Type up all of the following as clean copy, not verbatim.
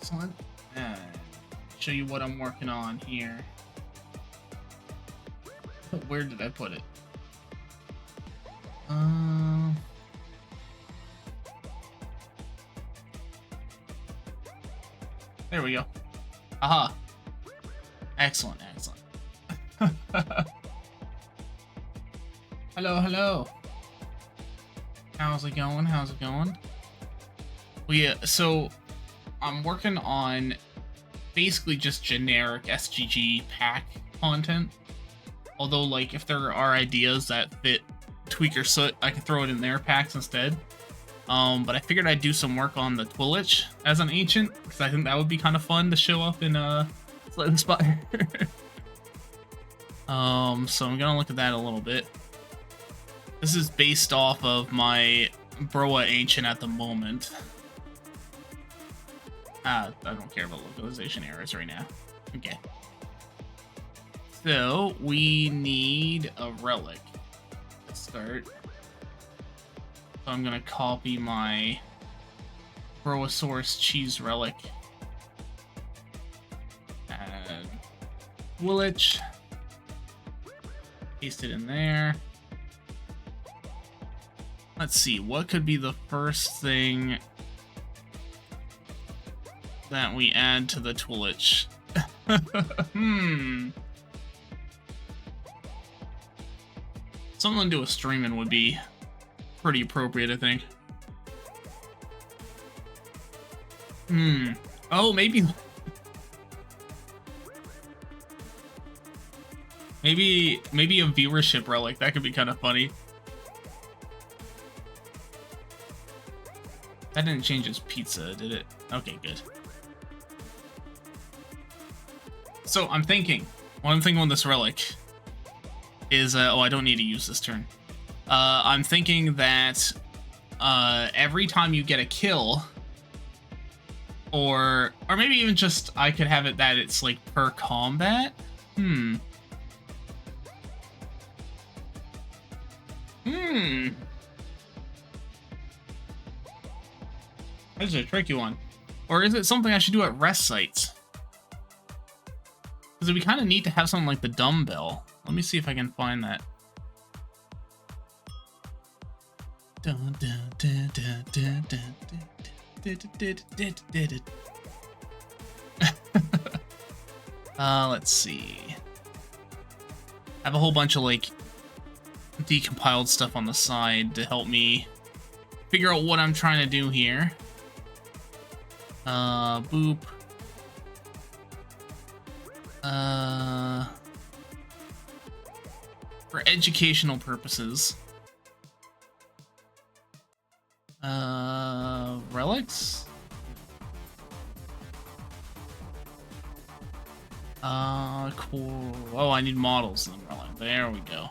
Excellent. And show you what I'm working on here. Where did I put it? There we go. Aha. Excellent, excellent. Hello, hello. How's it going? How's it going? Well, yeah, so I'm working on basically just generic SGG pack content. Although, like, if there are ideas that fit Tweaker Soot, I can throw it in their packs instead. But I figured I'd do some work on the Twillich as an ancient, because I think that would be kind of fun to show up in Slay the Spire. So I'm gonna look at that a little bit. This is based off of my Broa Ancient at the moment. I don't care about localization errors right now. Okay. So, we need a relic to start. So I'm gonna copy my Broasaurus cheese relic. Add Twillich. Paste it in there. Let's see, what could be the first thing that we add to the Twillich? Something to do with streaming would be pretty appropriate, I think. Oh, maybe... Maybe a viewership relic. That could be kind of funny. That didn't change his pizza, did it? Okay, good. So, I'm thinking... What I'm thinking with this relic is... oh, I don't need to use this turn. I'm thinking that... every time you get a kill... Or maybe even just... I could have it that it's, like, per combat? This is a tricky one. Or is it something I should do at rest sites? Because it'd be kind of neat to have something like the dumbbell. Let me see if I can find that. Let's see. I have a whole bunch of, like, decompiled stuff on the side to help me figure out what I'm trying to do here. Boop. For educational purposes. Relics? Cool. Oh, I need models in the relic. There we go.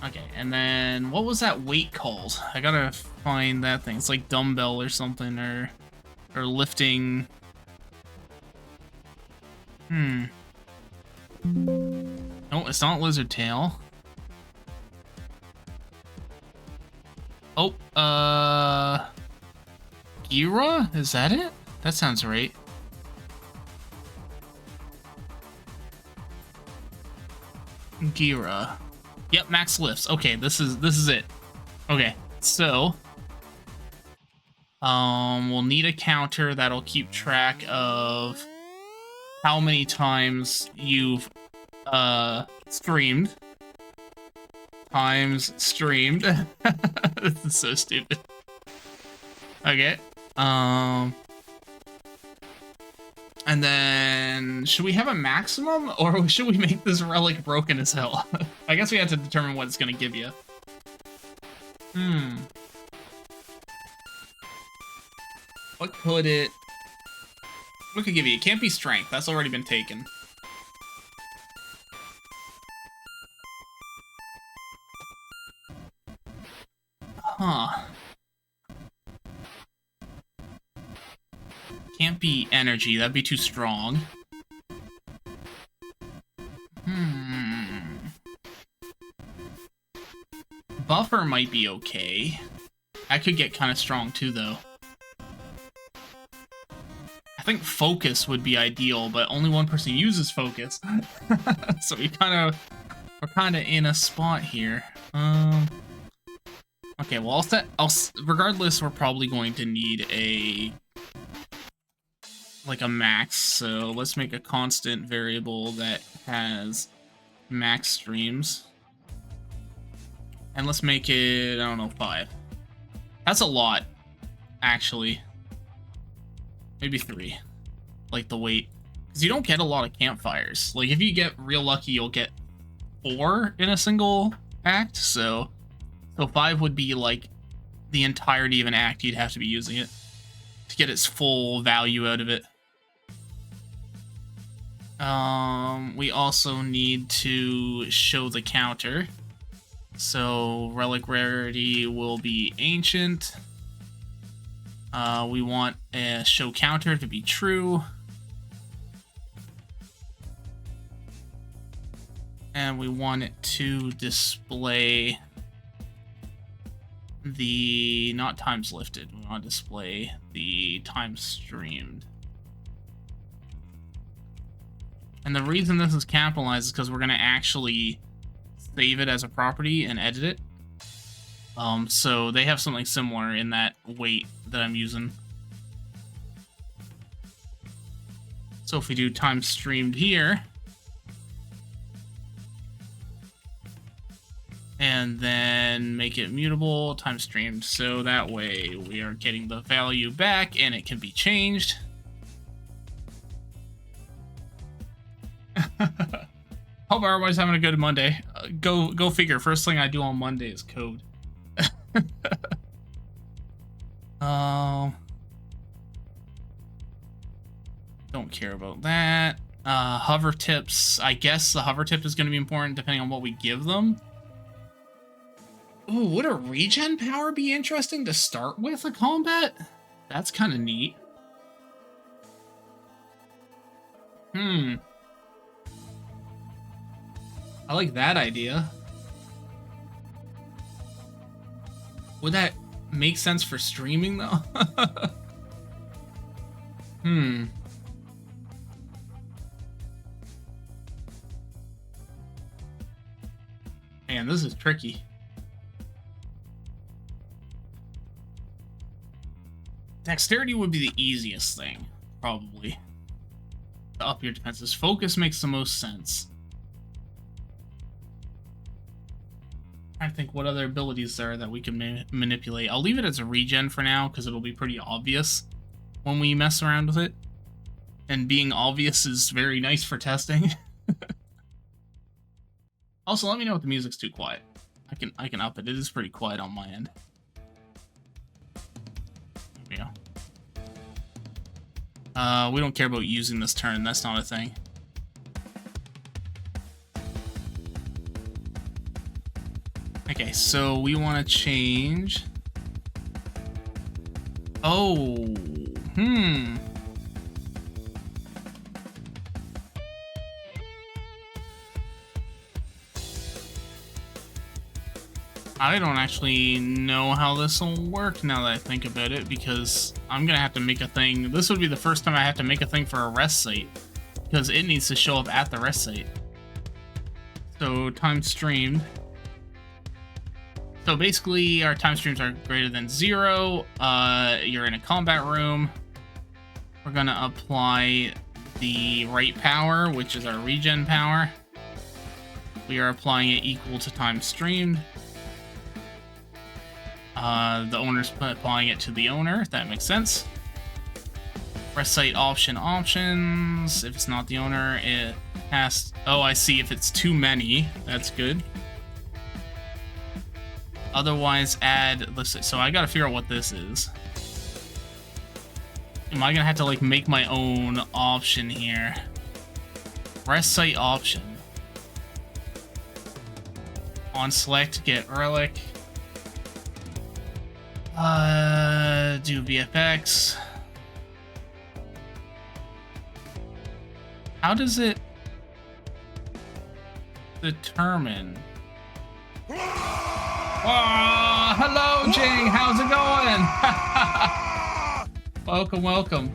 Okay, and then what was that weight called? I gotta find that thing. It's like dumbbell or something, or lifting. No, it's not lizard tail. Oh, Gira? Is that it? That sounds right. Gira. Yep, max lifts. Okay, this is it. Okay, so we'll need a counter that'll keep track of how many times you've streamed. Times streamed. This is so stupid. Okay. And then, should we have a maximum, or should we make this relic broken as hell? I guess we have to determine what it's gonna give you. What could it give you? It can't be strength. That's already been taken. Huh. Can't be energy, that'd be too strong. Buffer might be okay. That could get kind of strong too, though. think focus would be ideal, but only one person uses focus. So we're kind of in a spot here. Okay, well, regardless, we're probably going to need a max, so let's make a constant variable that has max streams. And let's make it, I don't know, 5. That's a lot, actually. Maybe 3. Like the weight. Because you don't get a lot of campfires. Like, if you get real lucky, you'll get 4 in a single act, so 5 would be, like, the entirety of an act. You'd have to be using it to get its full value out of it. We also need to show the counter. So relic rarity will be ancient. We want a show counter to be true. And we want it to display the, not times lifted, we want to display the times streamed. And the reason this is capitalized is because we're going to actually save it as a property and edit it. So they have something similar in that weight that I'm using. So if we do times streamed here, and then make it mutable, times streamed, so that way we are getting the value back and it can be changed. Hope everybody's having a good Monday. Go figure. First thing I do on Monday is code. Don't care about that. Hover tips. I guess the hover tip is going to be important depending on what we give them. Ooh, would a regen power be interesting to start with a combat? That's kind of neat. I like that idea. Would that make sense for streaming, though? Man, this is tricky. Dexterity would be the easiest thing, probably. To up your defenses. Focus makes the most sense. I think what other abilities there are that we can manipulate. I'll leave it as a regen for now, because it'll be pretty obvious when we mess around with it. And being obvious is very nice for testing. Also, let me know if the music's too quiet. I can up it. It is pretty quiet on my end. There we go. We don't care about using this turn. That's not a thing. Okay, so we want to change. Oh, I don't actually know how this will work now that I think about it, because I'm gonna have to make a thing. This would be the first time I have to make a thing for a rest site, because it needs to show up at the rest site. So time streamed. So basically, our time streams are greater than 0. You're in a combat room. We're gonna apply the right power, which is our regen power. We are applying it equal to time streamed. The owner's applying it to the owner, if that makes sense. Rest site options. If it's not the owner, it has... Oh, I see. If it's too many, that's good. Otherwise, add... Let's see. So I gotta figure out what this is. Am I gonna have to, like, make my own option here? Rest site option. On select, get relic. Do VFX. How does it determine? Oh, hello, Jing. How's it going? Welcome, welcome.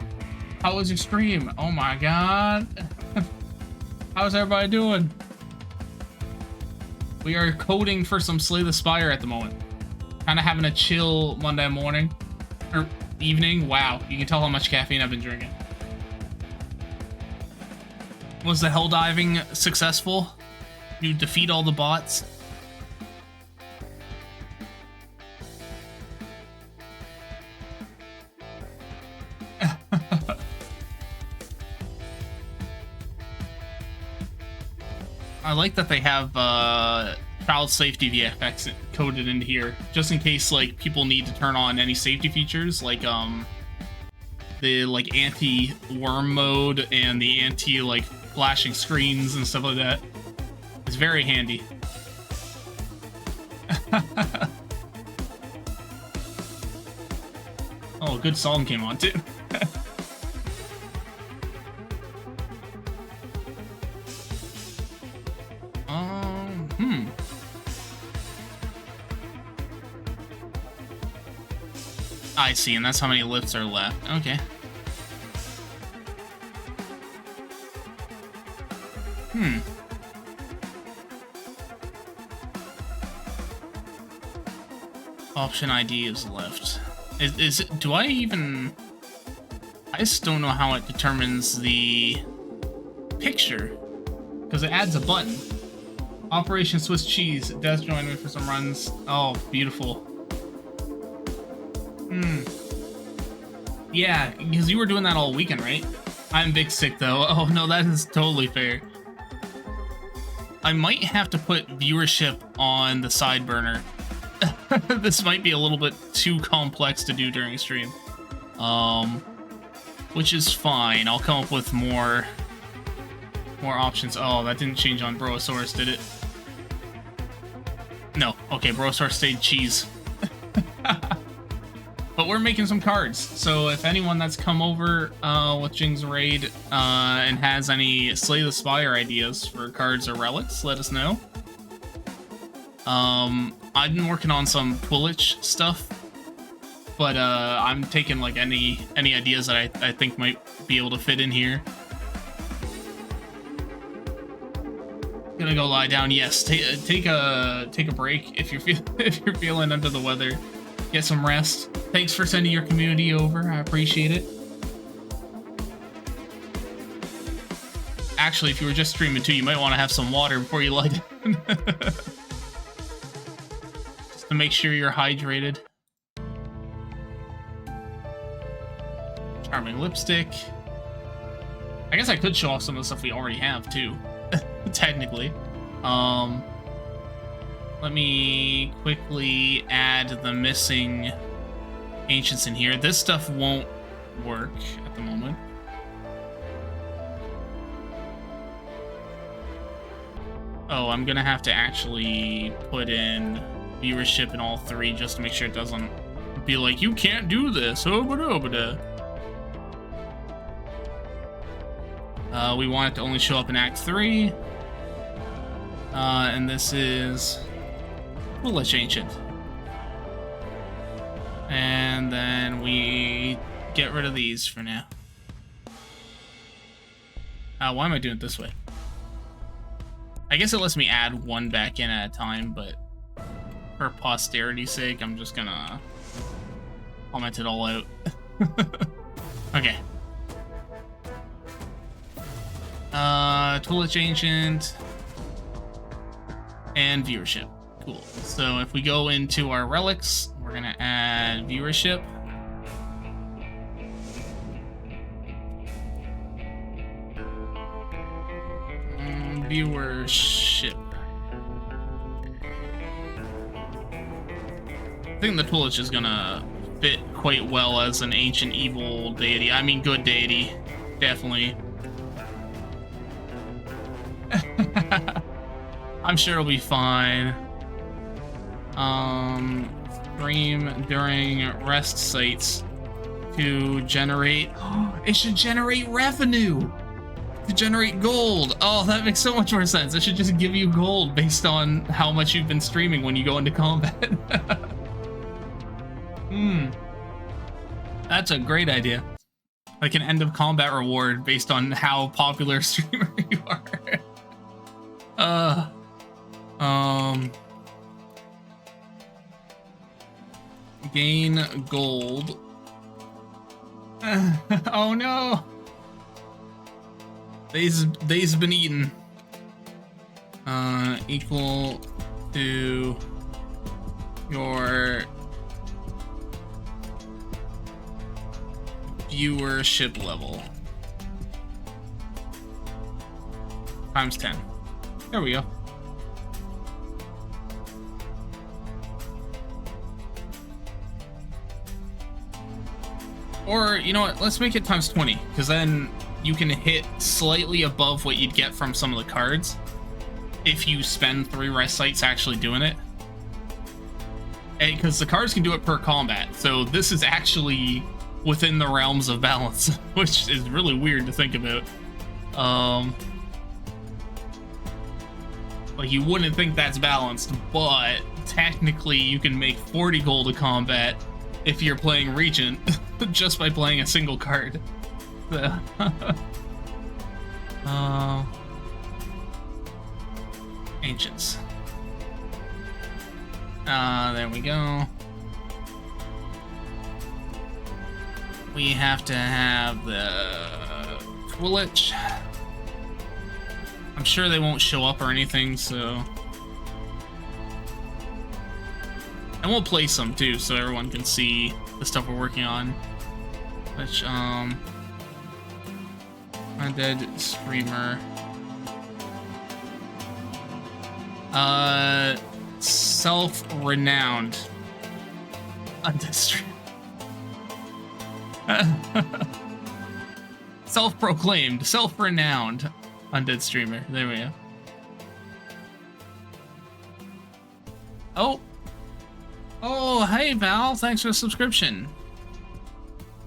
How was your stream? Oh my god. How's everybody doing? We are coding for some Slay the Spire at the moment. Kind of having a chill Monday morning. Or evening. Wow, you can tell how much caffeine I've been drinking. Was the hell diving successful? You defeat all the bots? I like that they have child safety VFX coded into here, just in case like people need to turn on any safety features, like the like anti-worm mode and the anti like flashing screens and stuff like that. It's very handy. Oh, a good song came on too. I see, and that's how many lifts are left. Okay. Option ID is left. Is it, do I even... I just don't know how it determines the picture. Because it adds a button. Operation Swiss Cheese. It does join me for some runs. Oh, beautiful. Yeah, because you were doing that all weekend, right? I'm big sick though. Oh no, that is totally fair. I might have to put viewership on the side burner. This might be a little bit too complex to do during a stream. Which is fine. I'll come up with more options. Oh, that didn't change on Brosaurus, did it? No. Okay, Brosaurus stayed cheese. But we're making some cards, so if anyone that's come over with Jing's Raid and has any Slay the Spire ideas for cards or relics, let us know. I've been working on some Twillich stuff, but I'm taking like any ideas that I think might be able to fit in here. Gonna go lie down. Yes, take a break if you're feeling under the weather. Get some rest. Thanks for sending your community over. I appreciate it. Actually, if you were just streaming too, you might want to have some water before you lie down. Just to make sure you're hydrated. Charming lipstick. I guess I could show off some of the stuff we already have too. Technically. Let me quickly add the missing ancients in here. This stuff won't work at the moment. Oh, I'm gonna have to actually put in viewership in all three just to make sure it doesn't be like, you can't do this. We want it to only show up in Act 3. And this is Foolish Ancient. And then we get rid of these for now. Why am I doing it this way? I guess it lets me add one back in at a time, but for posterity's sake, I'm just gonna comment it all out. Okay. Foolish Ancient and viewership. Cool. So if we go into our relics, we're gonna add viewership. Viewership. I think the Twillich is gonna fit quite well as an ancient evil deity. I mean, good deity. Definitely. I'm sure it'll be fine. Stream during rest sites to generate. It should generate revenue to generate gold. Oh, that makes so much more sense. It should just give you gold based on how much you've been streaming when you go into combat. That's a great idea. like an end of combat reward based on how popular a streamer you are. Gain gold. Oh no! They's been eaten. Equal to your viewership level times 10. There we go. Or, you know what, let's make it times 20, because then you can hit slightly above what you'd get from some of the cards if you spend 3 rest sites actually doing it. Because the cards can do it per combat, so this is actually within the realms of balance, which is really weird to think about. Like, you wouldn't think that's balanced, but technically you can make 40 gold a combat if you're playing Regent just by playing a single card. So, Ancients. There we go. We have to have the Twillich. I'm sure they won't show up or anything, so... And we'll play some too, so everyone can see the stuff we're working on. Which, Undead Streamer. Self-renowned Undead Streamer. Self-proclaimed, self-renowned Undead Streamer. There we go. Oh, hey Val, thanks for the subscription.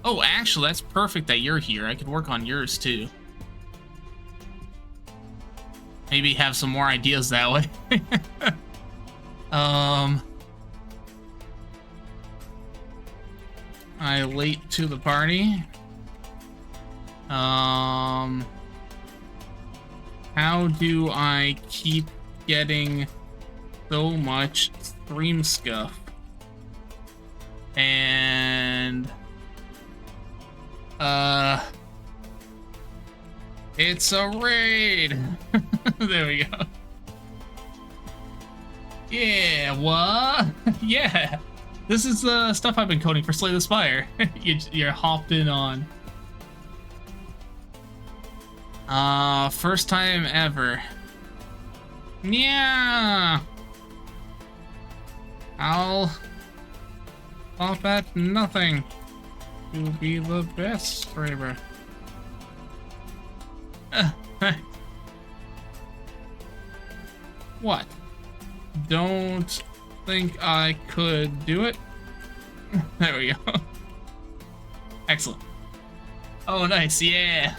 Oh, actually, that's perfect that you're here. I could work on yours too. Maybe have some more ideas that way. I late to the party. How do I keep getting so much stream scuff? And it's a raid. There we go. Yeah, what? Yeah, this is the stuff I've been coding for Slay the Spire. You're hopped in on. First time ever. Yeah. I'll stop at nothing to be the best streamer. What? Don't think I could do it? There we go. Excellent. Oh, nice, yeah.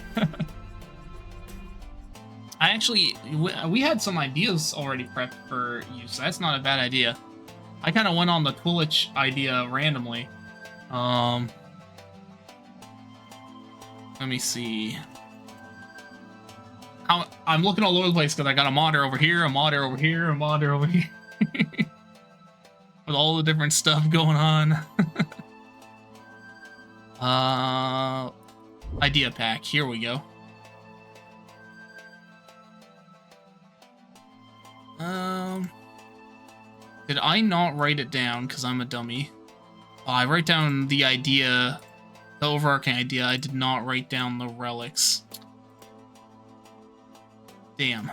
I actually, we had some ideas already prepped for you, so that's not a bad idea. I kind of went on the Twillich idea randomly. Let me see. I'm looking all over the place because I got a modder over here, a modder over here, a modder over here. With all the different stuff going on. Idea pack, here we go. Did I not write it down because I'm a dummy? Oh, I write down the idea, the overarching idea. I did not write down the relics. Damn.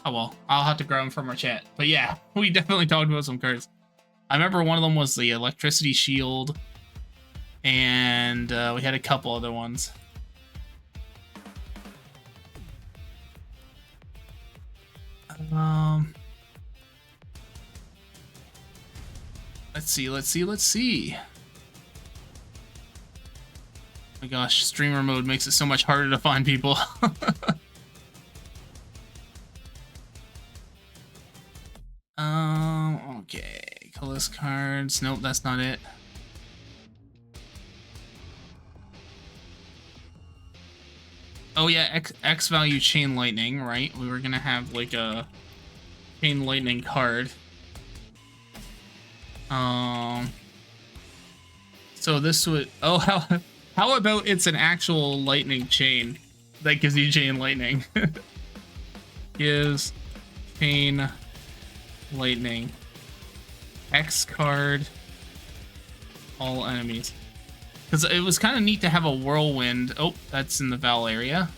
Oh well, I'll have to grab them from our chat. But yeah, we definitely talked about some cards. I remember one of them was the electricity shield, and we had a couple other ones. Let's see. Oh my gosh, streamer mode makes it so much harder to find people. Okay, colorless cards. Nope, that's not it. Oh yeah, X value chain lightning, right? We were gonna have like a chain lightning card. So this would, oh, how about it's an actual lightning chain that gives you chain lightning? Gives chain lightning. X card, all enemies. Because it was kind of neat to have a whirlwind. Oh, that's in the Val area.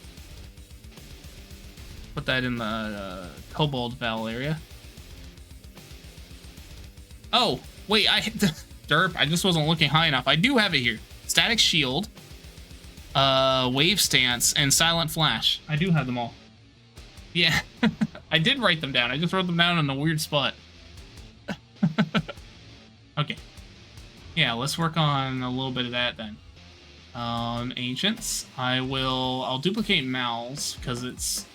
Put that in the Kobold Val area. Oh, wait, derp, I just wasn't looking high enough. I do have it here. Static Shield, Wave Stance, and Silent Flash. I do have them all. Yeah, I did write them down. I just wrote them down in a weird spot. Okay. Yeah, let's work on a little bit of that then. Ancients. I'll duplicate Mal's because it's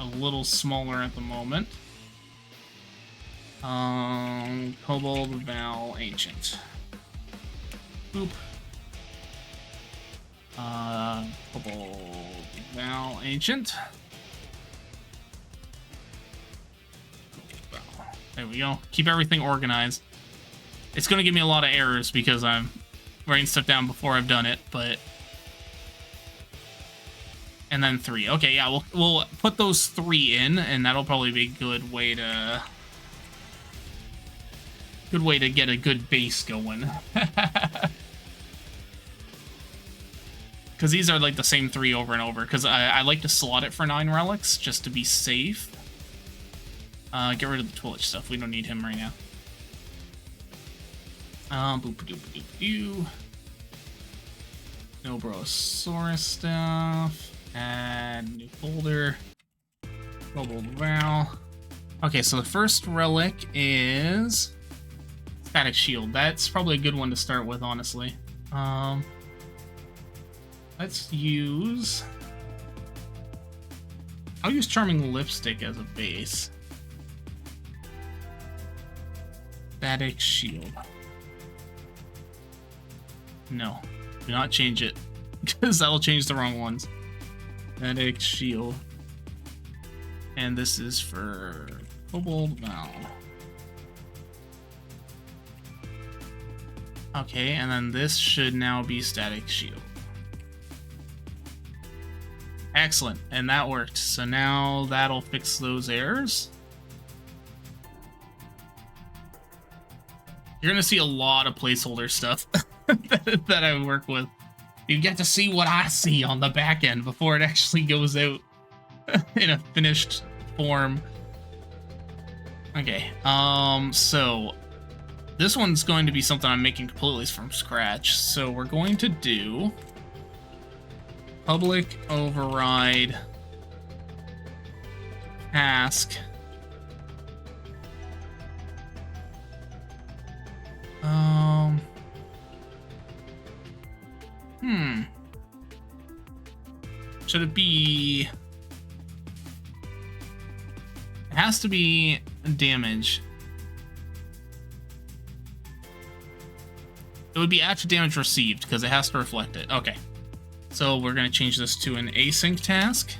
a little smaller at the moment. Kobold, Val, Ancient. Boop. Kobold, Val, Ancient. There we go. Keep everything organized. It's going to give me a lot of errors because I'm writing stuff down before I've done it, but... And then 3. Okay, yeah, we'll put those 3 in, and that'll probably be a good way to... Good way to get a good base going. Because these are like the same 3 over and over, because I like to slot it for 9 relics, just to be safe. Get rid of the Twitch stuff. We don't need him right now. Boop-a-doop-a-doop-a-doo. No Brosaurus stuff. Add new folder. Kobold Val. Okay, so the first relic is Static Shield. That's probably a good one to start with, honestly. Let's use... I'll use Charming Lipstick as a base. Static Shield. No, do not change it, because that'll change the wrong ones. Static Shield. And this is for Kobold Val. Okay, and then this should now be Static Shield. Excellent, and that worked. So now that'll fix those errors. You're gonna see a lot of placeholder stuff that I work with. You get to see what I see on the back end before it actually goes out in a finished form. Okay, so this one's going to be something I'm making completely from scratch. So we're going to do public override task. Should it be... It has to be damage. It would be after damage received, because it has to reflect it. Okay. So we're going to change this to an async task.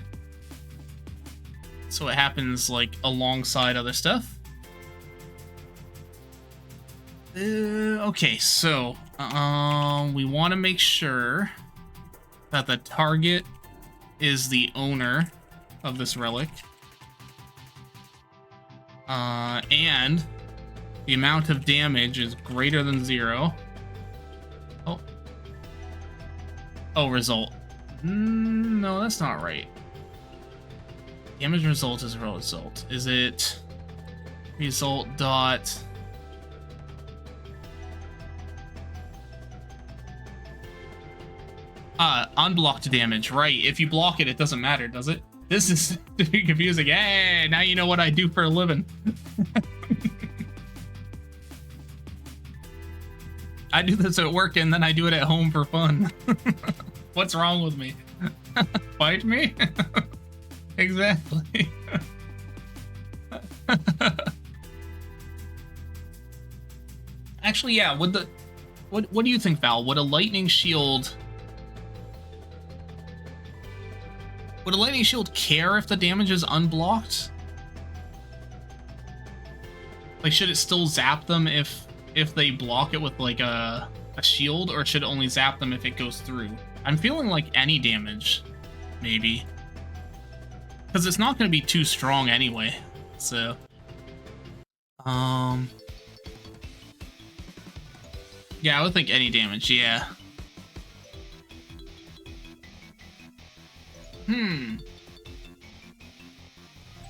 So it happens, like, alongside other stuff. Okay, so we want to make sure that the target is the owner of this relic. And the amount of damage is greater than 0. Oh, result. No, that's not right. Damage result is result. Is it result dot... unblocked damage, right. If you block it, it doesn't matter, does it? This is confusing. Hey, now you know what I do for a living. I do this at work and then I do it at home for fun. What's wrong with me? Fight me? Exactly. Actually, yeah, would the... What do you think, Val? Would a lightning shield... Would a lightning shield care if the damage is unblocked? Like, should it still zap them if they block it with like a shield, or should it only zap them if it goes through? I'm feeling like any damage, maybe, because it's not going to be too strong anyway. So, yeah, I would think any damage. Yeah.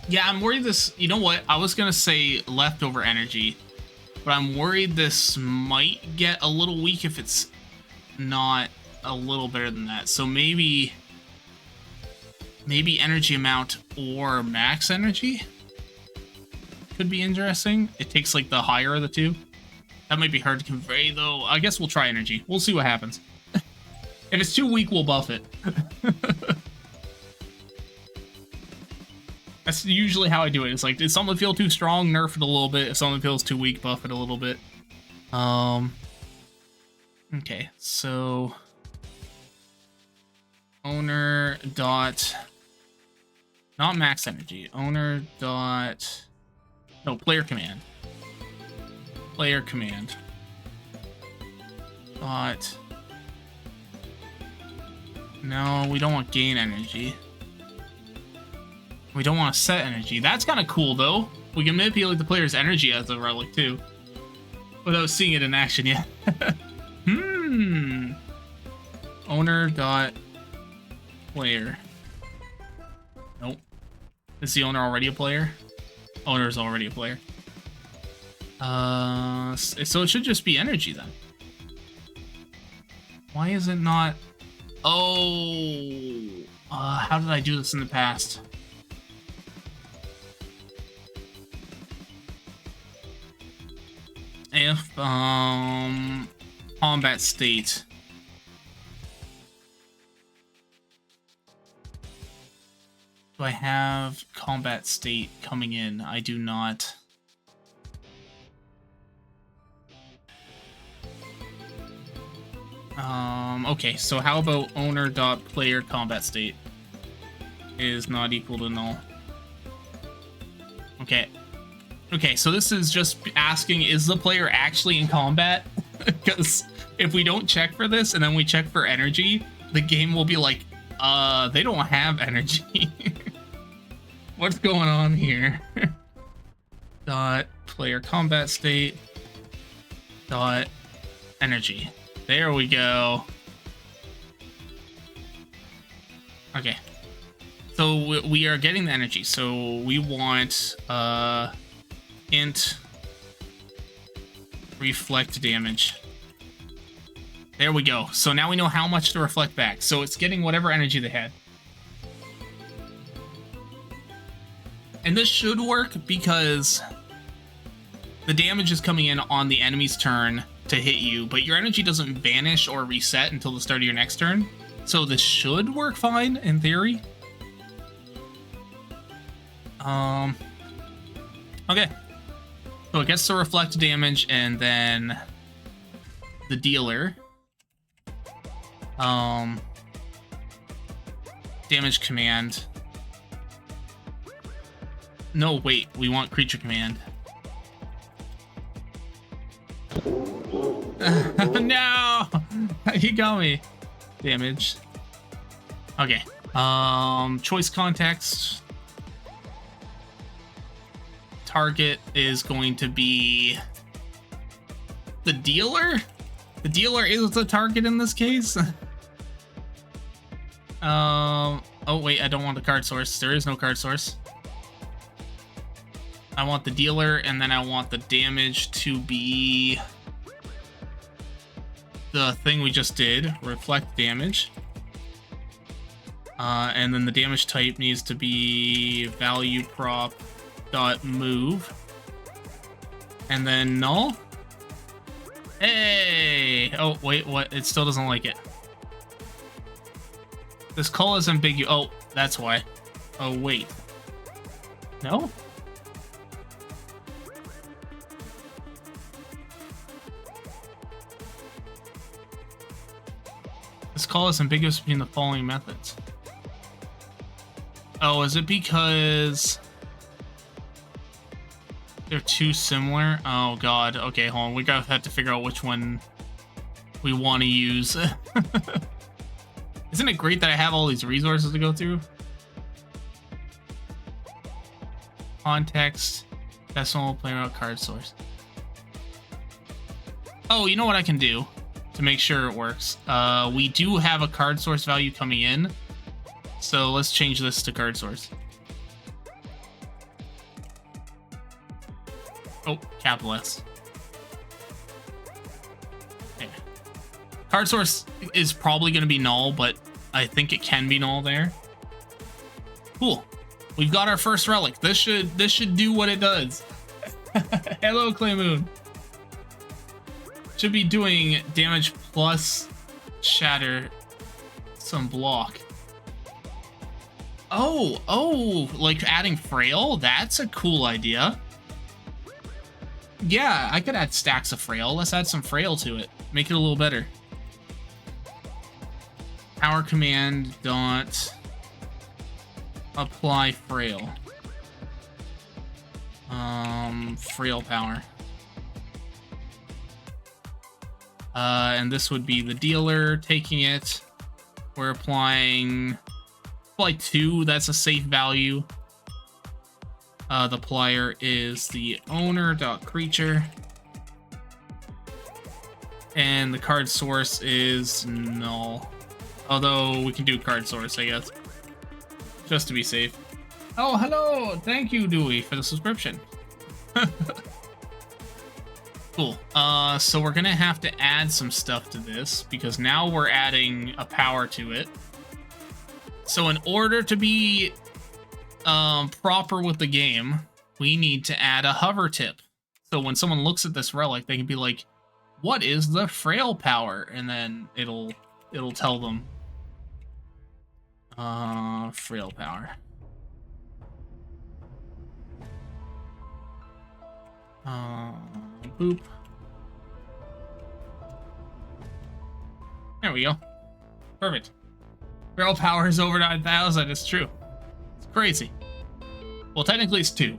Yeah, I'm worried this... You know what? I was going to say leftover energy, but I'm worried this might get a little weak if it's not a little better than that. So maybe energy amount or max energy could be interesting. It takes like the higher of the two. That might be hard to convey, though. I guess we'll try energy. We'll see what happens. If it's too weak, we'll buff it. That's usually how I do it. It's like, did something feel too strong? Nerf it a little bit. If something feels too weak, buff it a little bit. Okay, so owner dot, not max energy. Owner dot, no, player command. Player command. Dot. No, we don't want gain energy. We don't want to set energy. That's kind of cool, though. We can manipulate the player's energy as a relic, too, without seeing it in action yet. Owner dot player. Nope. Is the owner already a player? Owner is already a player. So it should just be energy, then. Why is it not... Oh... how did I do this in the past? If, combat state. Do I have combat state coming in? I do not. Okay, so how about owner.player combat state is not equal to null? Okay. Okay, so this is just asking, is the player actually in combat? Because if we don't check for this and then we check for energy, the game will be like, they don't have energy. What's going on here? Dot player combat state. Dot energy. There we go. Okay. So we are getting the energy. So we want, int reflect damage. There we go. So now we know how much to reflect back. So it's getting whatever energy they had. And this should work because the damage is coming in on the enemy's turn to hit you, but your energy doesn't vanish or reset until the start of your next turn. So this should work fine in theory. Okay. So it gets to reflect damage, and then the dealer. Damage command. No, wait, we want creature command. No! He got me. Damage. Okay. Choice context. Target is going to be the dealer? The dealer is the target in this case? Oh wait, I don't want the card source. There is no card source. I want the dealer, and then I want the damage to be the thing we just did, reflect damage. And then the damage type needs to be value prop dot move, and then null. Hey! Oh wait, what? It still doesn't like it. This call is ambiguous. Oh, that's why. Oh wait. No? This call is ambiguous between the following methods. Oh, is it because they're too similar? Oh god. Okay, hold on. We gotta have to figure out which one we want to use. Isn't it great that I have all these resources to go through? Context, decimal, player card source. Oh, you know what I can do to make sure it works? We do have a card source value coming in, so let's change this to card source. Oh, capital S. Okay. Card source is probably going to be null, but I think it can be null there. Cool. We've got our first relic. This should do what it does. Hello, Clay Moon. Should be doing damage plus shatter some block. Oh, like adding frail? That's a cool idea. Yeah, I could add stacks of frail. Let's add some frail to it. Make it a little better. Power command dot apply frail. Frail power. And this would be the dealer taking it. We're apply 2. That's a safe value. The plier is the owner.creature. And the card source is null. Although we can do card source, I guess. Just to be safe. Oh, hello! Thank you, Dewey, for the subscription. Cool. So we're gonna have to add some stuff to this, because now we're adding a power to it. So in order to be proper with the game, we need to add a hover tip. So when someone looks at this relic, they can be like, what is the frail power? And then it'll tell them. Frail power. Boop. There we go. Perfect. Frail power is over 9,000. It's true. It's crazy. Well, technically it's 2.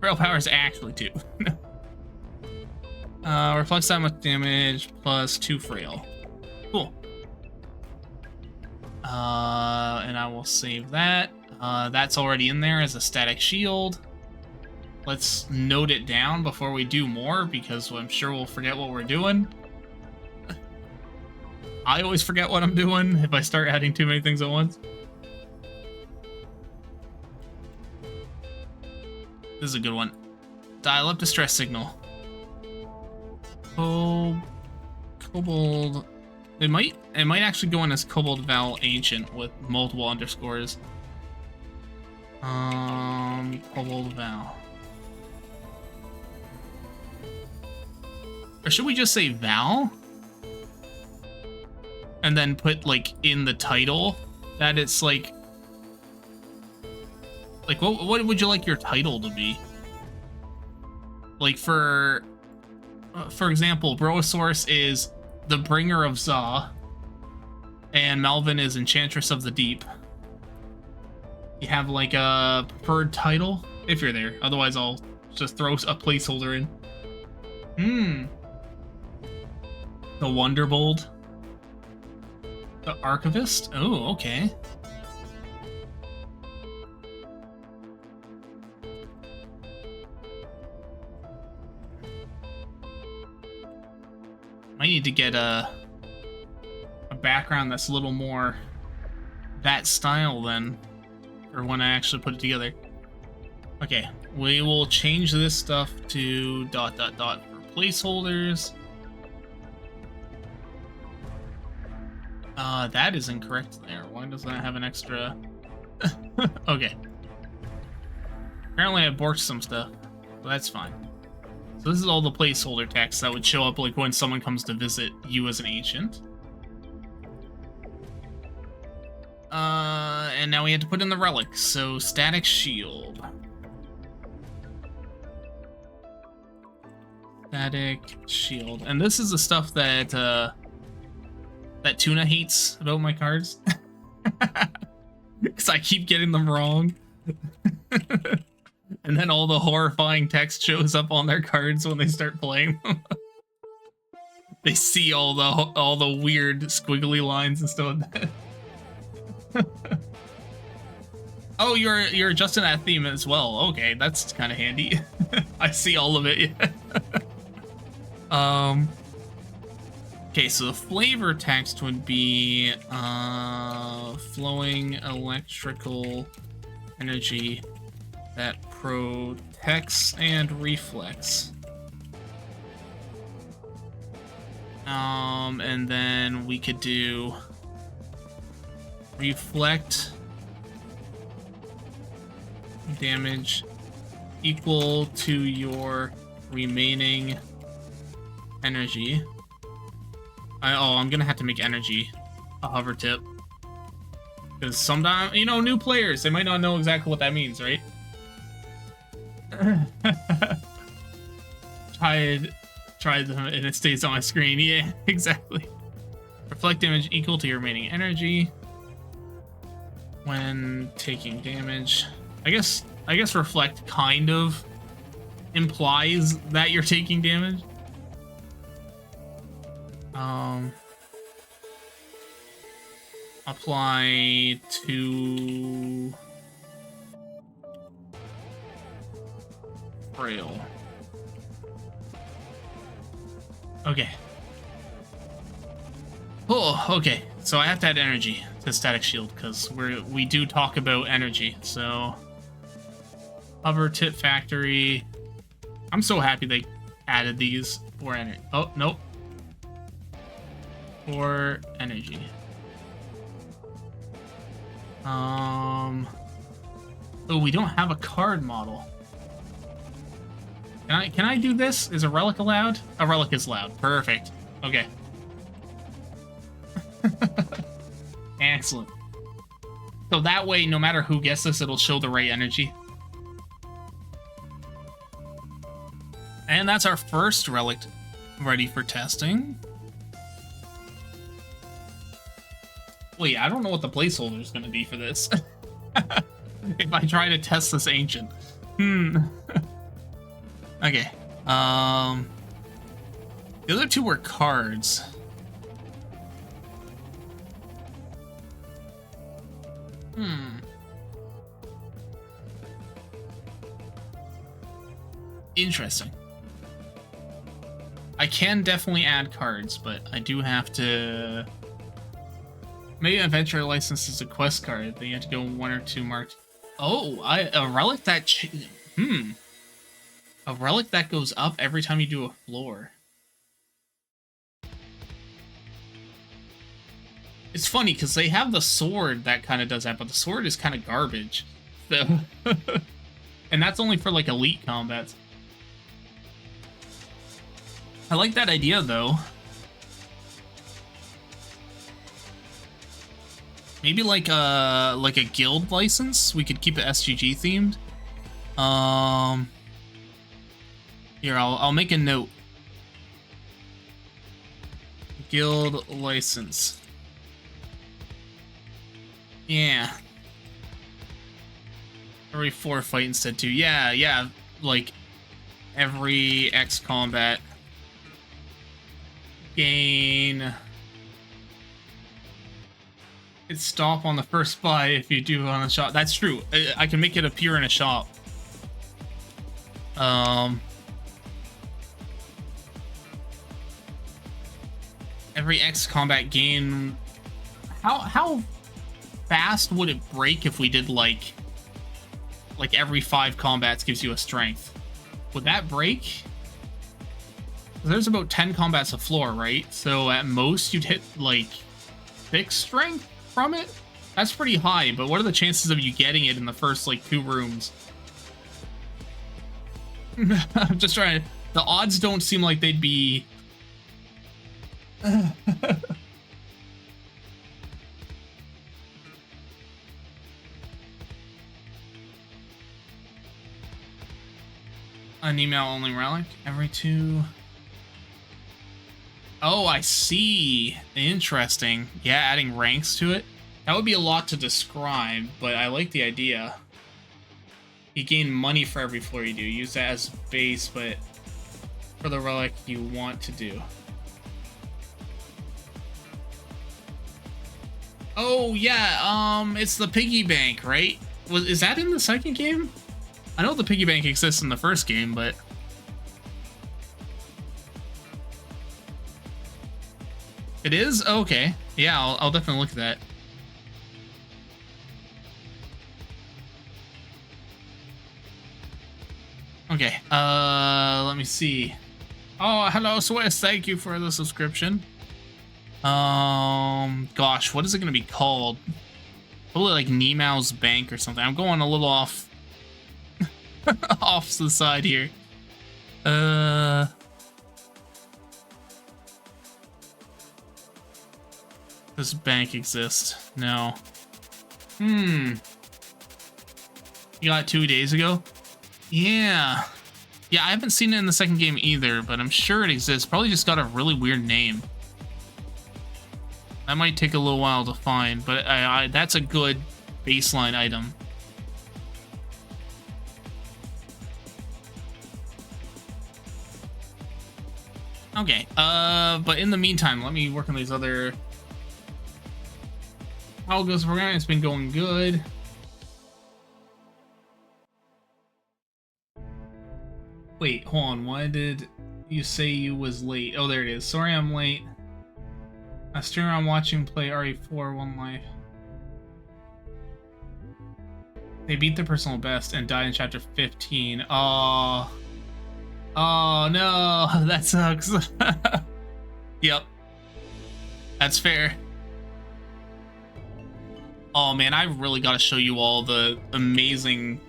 Frail power is actually 2. Reflects that much damage plus 2 frail. Cool. And I will save that. That's already in there as a static shield. Let's note it down before we do more, because I'm sure we'll forget what we're doing. I always forget what I'm doing if I start adding too many things at once. This is a good one. Dial up distress signal. Oh, Kobold. It might actually go in as Kobold Val Ancient with multiple underscores. Kobold Val. Or should we just say Val? And then put, like, in the title that it's like what would you like your title to be? Like, for example, Broasaurus is the Bringer of Za, and Melvin is Enchantress of the Deep. You have, like, a preferred title if you're there. Otherwise, I'll just throw a placeholder in. The Wonderbolt. The Archivist? Oh, okay. I need to get a background that's a little more that style then, or when I actually put it together. Okay, we will change this stuff to ... for placeholders. That is incorrect there. Why does that have an extra? Okay. Apparently I borked some stuff, but that's fine. So this is all the placeholder text that would show up like when someone comes to visit you as an ancient. And now we had to put in the relics, so static shield. Static shield. And this is the stuff that Tuna hates about my cards. Because I keep getting them wrong. And then all the horrifying text shows up on their cards when they start playing them. They see all the weird squiggly lines and stuff like that. Oh, you're adjusting that theme as well. Okay, that's kind of handy. I see all of it. Yeah. Okay, so the flavor text would be flowing electrical energy that protects and reflects. And then we could do reflect damage equal to your remaining energy. I'm gonna have to make energy a hover tip. Because sometimes, you know, new players, they might not know exactly what that means, right? Tried them and it stays on my screen. Yeah, exactly. Reflect damage equal to your remaining energy when taking damage. I guess reflect kind of implies that you're taking damage. Apply to frail. Okay. Oh, okay. So I have to add energy to Static Shield because we do talk about energy. So Hover Tip Factory. I'm so happy they added these for energy. Oh, nope. For energy. Oh, we don't have a card model. Can I do this? Is a relic allowed? A relic is allowed. Perfect. Okay. Excellent. So that way, no matter who gets this, it'll show the right energy. And that's our first relic ready for testing. Wait, I don't know what the placeholder is going to be for this. If I try to test this ancient. Okay. The other two were cards. Interesting. I can definitely add cards, but I do have to... Maybe Adventure License is a quest card. Then you have to go one or two marked. Oh, a relic that... A relic that goes up every time you do a floor. It's funny, because they have the sword that kind of does that, but the sword is kind of garbage. So... And that's only for, like, elite combats. I like that idea, though. Maybe like a guild license. We could keep it SGG themed. Here, I'll make a note. Guild license. Yeah. Every 4 fight instead too. Yeah. Like every X combat gain. It's stop on the first buy if you do on a shop. That's true. I can make it appear in a shop. Every X combat gain. How fast would it break if we did like every 5 combats gives you a strength? Would that break? There's about 10 combats a floor, right? So at most you'd hit like 6 strength from it? That's pretty high, but what are the chances of you getting it in the first like 2 rooms? I'm just trying to... The odds don't seem like they'd be... An email only relic every 2. Oh, I see. Interesting. Yeah, adding ranks to it. That would be a lot to describe, but I like the idea. You gain money for every floor you do. Use that as base, but for the relic you want to do. Oh yeah, it's the piggy bank, right? Is that in the second game? I know the piggy bank exists in the first game, but it is? Okay. Yeah, I'll definitely look at that. Okay, let me see. Oh, hello, Swiss. Thank you for the subscription. Gosh, what is it gonna be called? Probably like Neemau's Bank or something. I'm going a little off, off to the side here. Does bank exist? No. You got it 2 days ago? Yeah. Yeah, I haven't seen it in the second game either, but I'm sure it exists. Probably just got a really weird name. That might take a little while to find, but that's a good baseline item. Okay, but in the meantime, let me work on these other... How goes the program? It's been going good. Wait, hold on. Why did you say you was late? Oh, there it is. Sorry I'm late. A streamer I'm watching play RE4 One Life. They beat their personal best and died in chapter 15. Oh. Oh no, that sucks. Yep. That's fair. Oh man, I really gotta show you all the amazing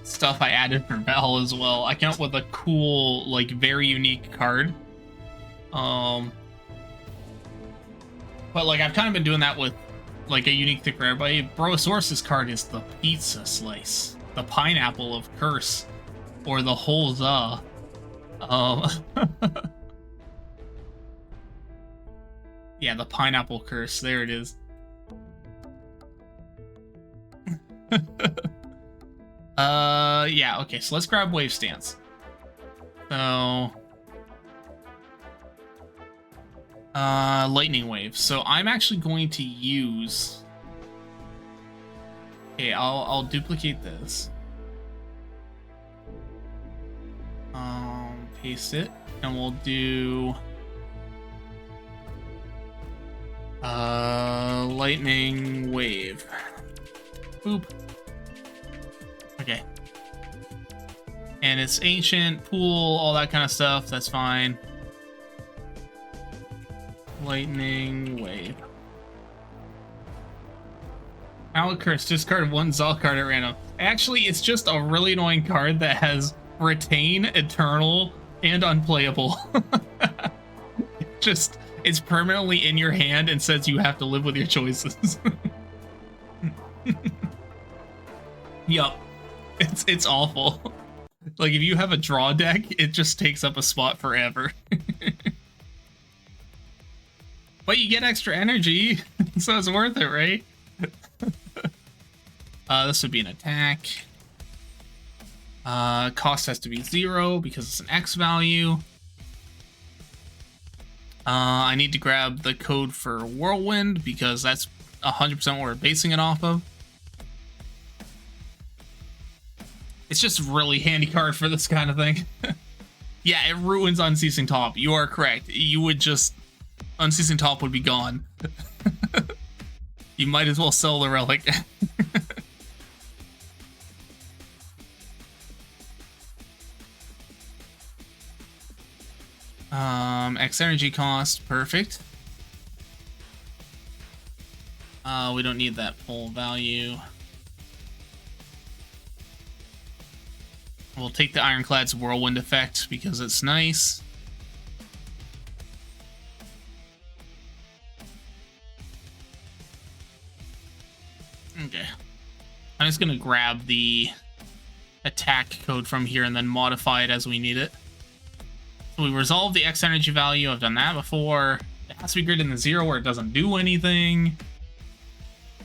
stuff I added for Val as well. I came up with a cool, like, very unique card. But like, I've kind of been doing that with like a unique thing for everybody. Brosaurus's card is the pizza slice, the pineapple of curse, or the whole the. Yeah, the pineapple curse. There it is. Yeah, okay, so let's grab Wave Stance. So, Lightning Wave. So I'm actually going to use... Okay, I'll duplicate this. Paste it, and we'll do... Lightning Wave. Boop. Okay. And it's ancient, pool, all that kind of stuff. That's fine. Lightning Wave. Mallet Curse, discard one Zal card at random. Actually, it's just a really annoying card that has Retain, Eternal, and Unplayable. Just, it's permanently in your hand and says you have to live with your choices. Yup. It's awful. Like, if you have a draw deck, it just takes up a spot forever. But you get extra energy, so it's worth it, right? This would be an attack. Cost has to be 0 because it's an X value. I need to grab the code for Whirlwind because that's 100% what we're basing it off of. It's just really handy card for this kind of thing. Yeah, it ruins Unceasing Top. You are correct. You would just... Unceasing Top would be gone. You might as well sell the relic. X energy cost, perfect. We don't need that full value. We'll take the Ironclad's Whirlwind effect because it's nice. Okay. I'm just gonna grab the attack code from here and then modify it as we need it. So we resolve the X energy value. I've done that before. It has to be greater than 0 or it doesn't do anything.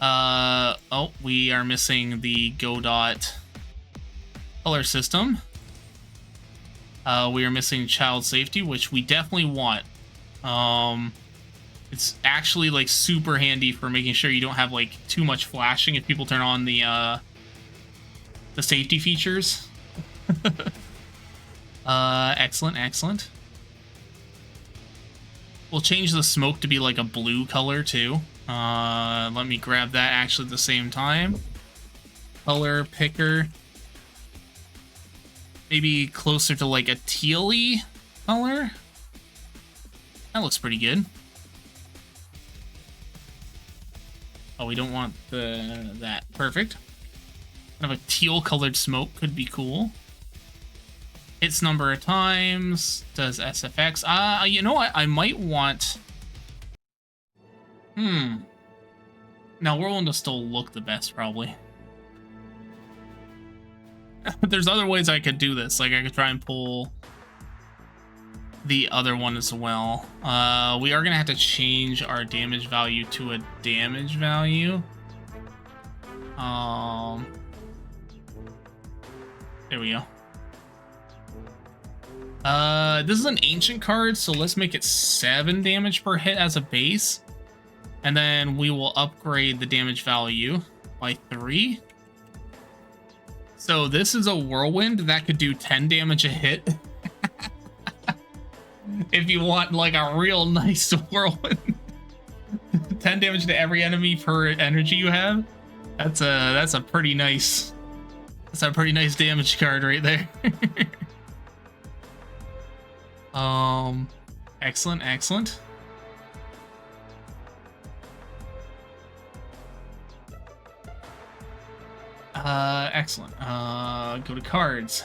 Oh, we are missing the Godot color system. We are missing child safety, which we definitely want. It's actually like super handy for making sure you don't have like too much flashing if people turn on the safety features. Excellent, excellent. We'll change the smoke to be like a blue color too. Let me grab that actually at the same time. Color picker. Maybe closer to like a teal-y color. That looks pretty good. Oh, we don't want that. Perfect. Kind of a teal-colored smoke could be cool. Hits number of times. Does SFX. You know what? I might want... Now, whirlwind will still look the best, probably. There's other ways I could do this. Like, I could try and pull the other one as well. We are going to have to change our damage value to a damage value. There we go. This is an ancient card, so let's make it 7 damage per hit as a base. And then we will upgrade the damage value by 3. So this is a whirlwind that could do 10 damage a hit. If you want like a real nice whirlwind. 10 damage to every enemy per energy you have. That's a pretty nice damage card right there. Excellent, excellent. Excellent. Go to cards.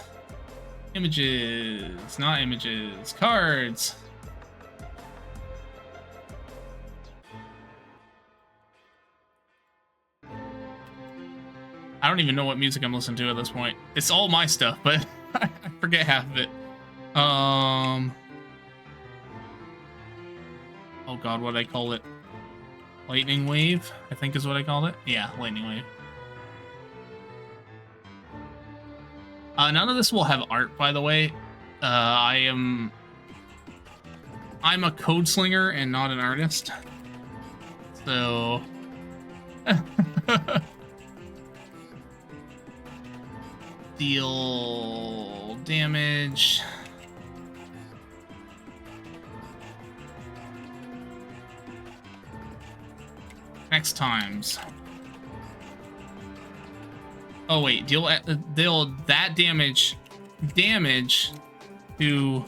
Images, not images, cards. I don't even know what music I'm listening to at this point. It's all my stuff, but I forget half of it. Oh god, what did I call it? Lightning wave, I think is what I called it. Yeah, lightning wave. None of this will have art, by the way. I'm a code slinger and not an artist. So... Deal damage. Next times. Oh wait, deal that damage to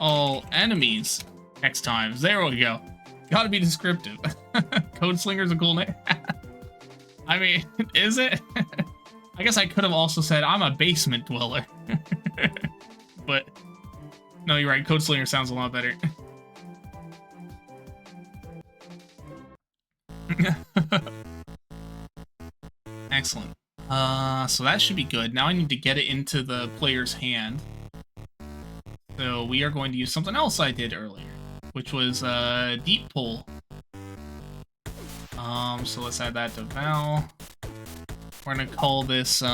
all enemies X times. There we go. Gotta be descriptive. Code Slinger's a cool name. I mean, is it? I guess I could have also said I'm a basement dweller. But no, you're right. Code Slinger sounds a lot better. Excellent. So that should be good. Now I need to get it into the player's hand. So we are going to use something else I did earlier, which was deep pull. So let's add that to Val. We're gonna call this it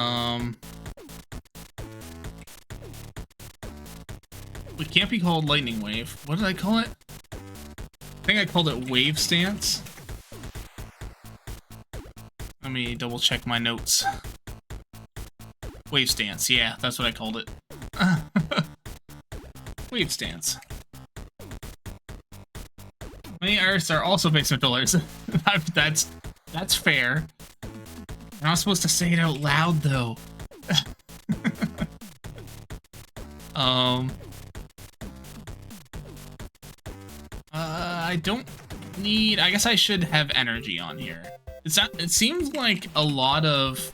can't be called lightning wave. What did I call it? I think I called it wave stance. Let me double check my notes. Wave stance, yeah, that's what I called it. Wave stance. Many artists are also basement dwellers. That's fair. I'm not supposed to say it out loud though. I don't need. I guess I should have energy on here. It seems like a lot of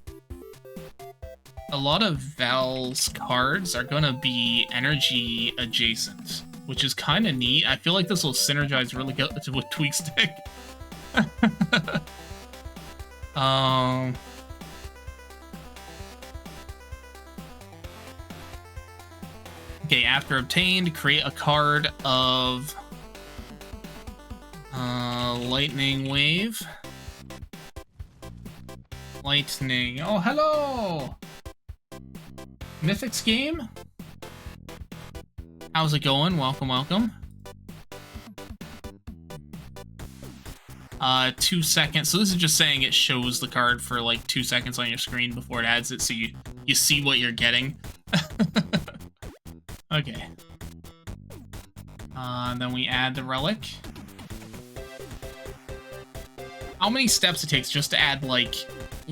Val's cards are gonna be energy adjacent, which is kind of neat. I feel like this will synergize really good with Tweakstick. Okay, after obtained, create a card of lightning wave. Lightning. Oh, hello! Mythics game? How's it going? Welcome, welcome. 2 seconds. So this is just saying it shows the card for like 2 seconds on your screen before it adds it, so you see what you're getting. Okay. Then we add the relic. How many steps it takes just to add like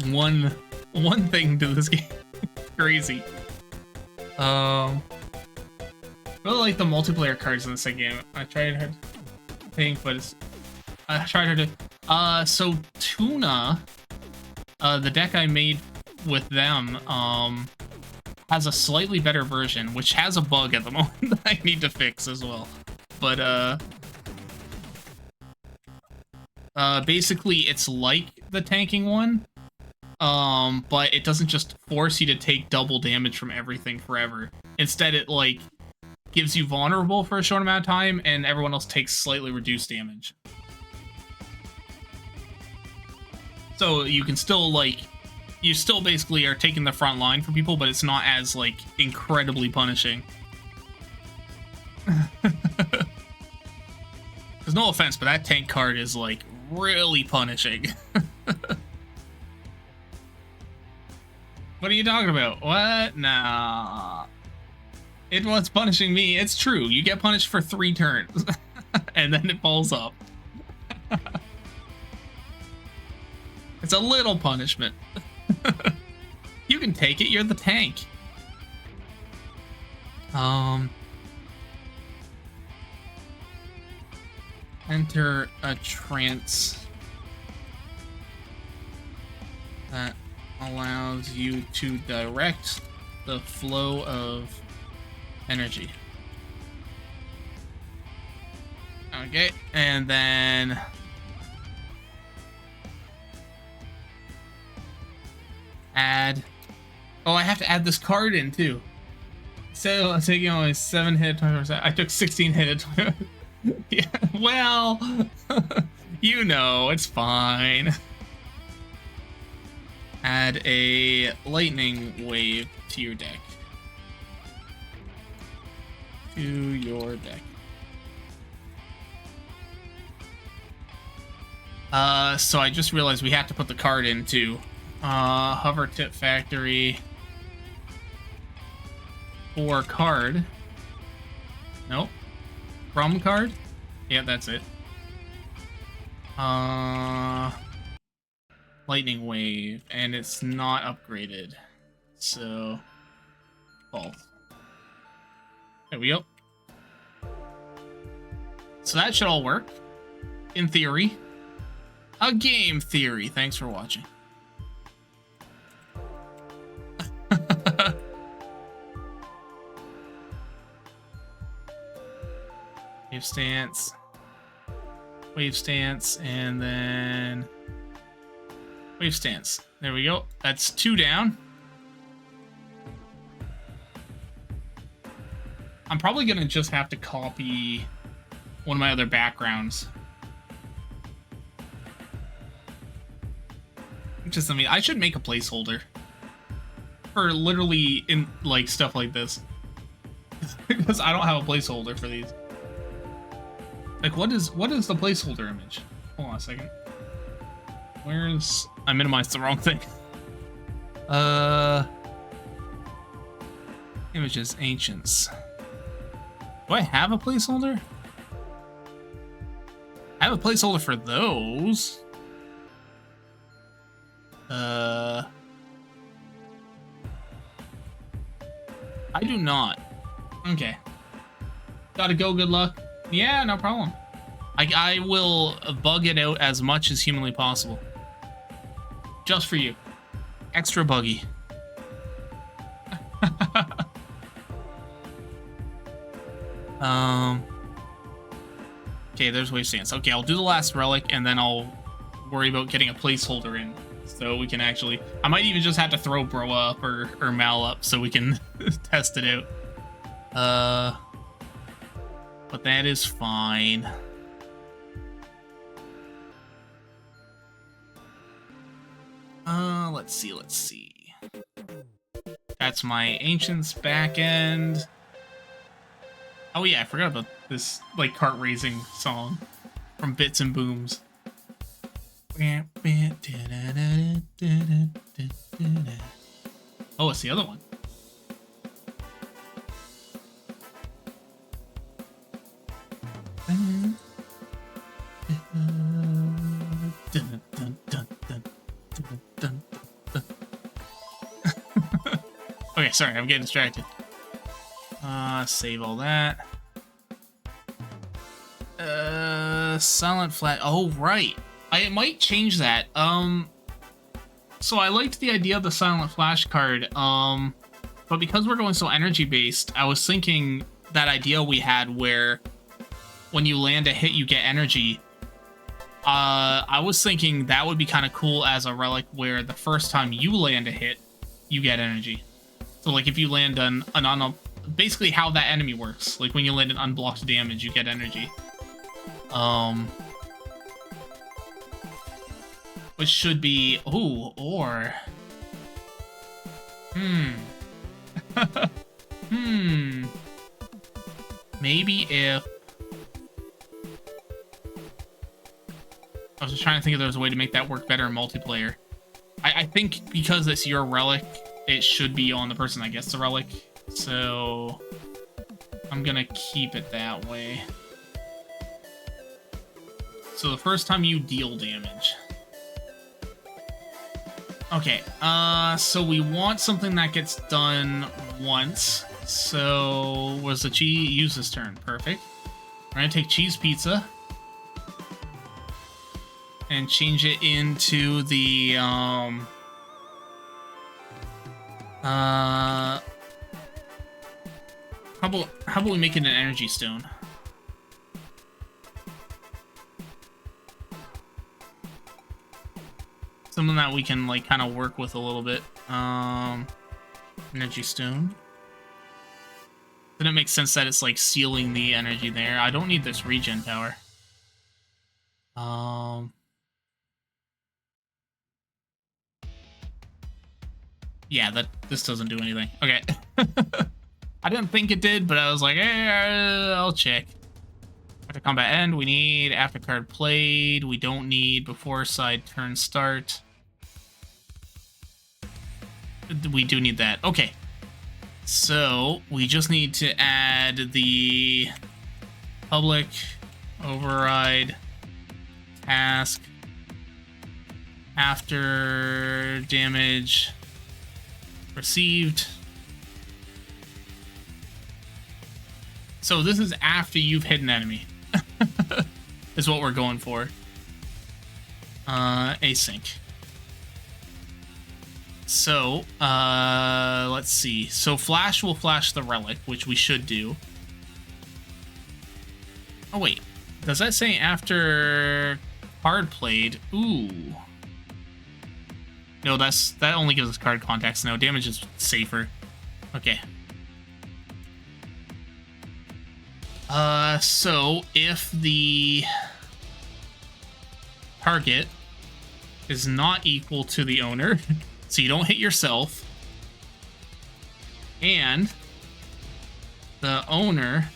one thing to this game? Crazy. Really like the multiplayer cards in this game. I tried hard to think, but it's I tried hard to. So Tuna, the deck I made with them, has a slightly better version, which has a bug at the moment that I need to fix as well. But basically it's like the tanking one, but it doesn't just force you to take double damage from everything forever. Instead, it like gives you vulnerable for a short amount of time, and everyone else takes slightly reduced damage. So you can still like, you still basically are taking the front line for people, but it's not as like incredibly punishing. There's no offense, but that tank card is like really punishing. What are you talking about? What? Nah. It was punishing me. It's true. You get punished for 3 turns. And then it falls up. It's a little punishment. You can take it. You're the tank. Enter a trance that allows you to direct the flow of energy. Okay, and then add. Oh, I have to add this card in too. So I'm taking only 7 hit, 20%. I took 16 hit. Yeah, well, you know, it's fine. Add a lightning wave to your deck. To your deck. So I just realized we have to put the card in too. Hover Tip Factory. For card. Nope. From card? Yeah, that's it. Lightning Wave, and it's not upgraded. So, false. There we go. So that should all work. In theory. A game theory. Thanks for watching. Wave stance. Wave stance, and then wave stance. There we go. That's 2 down. I'm probably gonna just have to copy one of my other backgrounds. Just, I mean, I should make a placeholder for literally in like stuff like this. Because I don't have a placeholder for these. Like, what is the placeholder image? Hold on a second. Where's... I minimized the wrong thing. Images, ancients. Do I have a placeholder? I have a placeholder for those. I do not. Okay. Gotta go, good luck. Yeah, no problem. I will bug it out as much as humanly possible. Just for you. Extra buggy. Okay, there's wave stance. Okay, I'll do the last relic, and then I'll worry about getting a placeholder in. So we can actually... I might even just have to throw Bro up or Mal up so we can test it out. But that is fine. Let's let's see. That's my Ancients back end. Oh yeah, I forgot about this, like, kart racing song from Bits and Booms. Oh, it's the other one. Okay, sorry, I'm getting distracted. Save all that. Silent flat. Oh, right. I might change that. So I liked the idea of the silent flash card. But because we're going so energy based, I was thinking that idea we had where when you land a hit, you get energy. I was thinking that would be kind of cool as a relic where the first time you land a hit, you get energy. So, like, if you land an basically how that enemy works. Like, when you land an unblocked damage, you get energy. Which should be... Ooh, or... Maybe if... I was just trying to think if there was a way to make that work better in multiplayer. I think because it's your relic, it should be on the person that gets the relic. So I'm gonna keep it that way. So the first time you deal damage. Okay, so we want something that gets done once. So was the cheese use this turn? Perfect. We're gonna take cheese pizza and change it into the how about we make it an energy stone? Something that we can, like, kind of work with a little bit. Energy stone. Then it makes sense that it's, like, sealing the energy there. I don't need this regen power. Yeah, this doesn't do anything. Okay. I didn't think it did, but I was like, I'll check. After combat end, we need after card played. We don't need before side turn start. We do need that. Okay. So, we just need to add the public override task after damage received. So this is after you've hit an enemy. Is what we're going for. Async. So, let's see. So Flash will flash the relic, which we should do. Oh, wait. Does that say after card played? Ooh. No, that only gives us card context. No, damage is safer. Okay. So if the target is not equal to the owner, so you don't hit yourself, and the owner,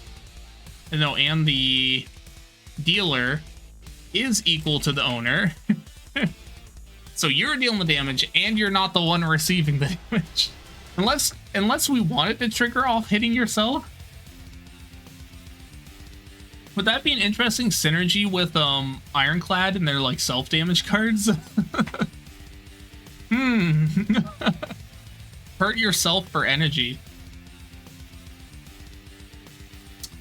no, and the dealer is equal to the owner, so you're dealing the damage and you're not the one receiving the damage. Unless we want it to trigger off hitting yourself. Would that be an interesting synergy with Ironclad and their, like, self-damage cards? Hurt yourself for energy.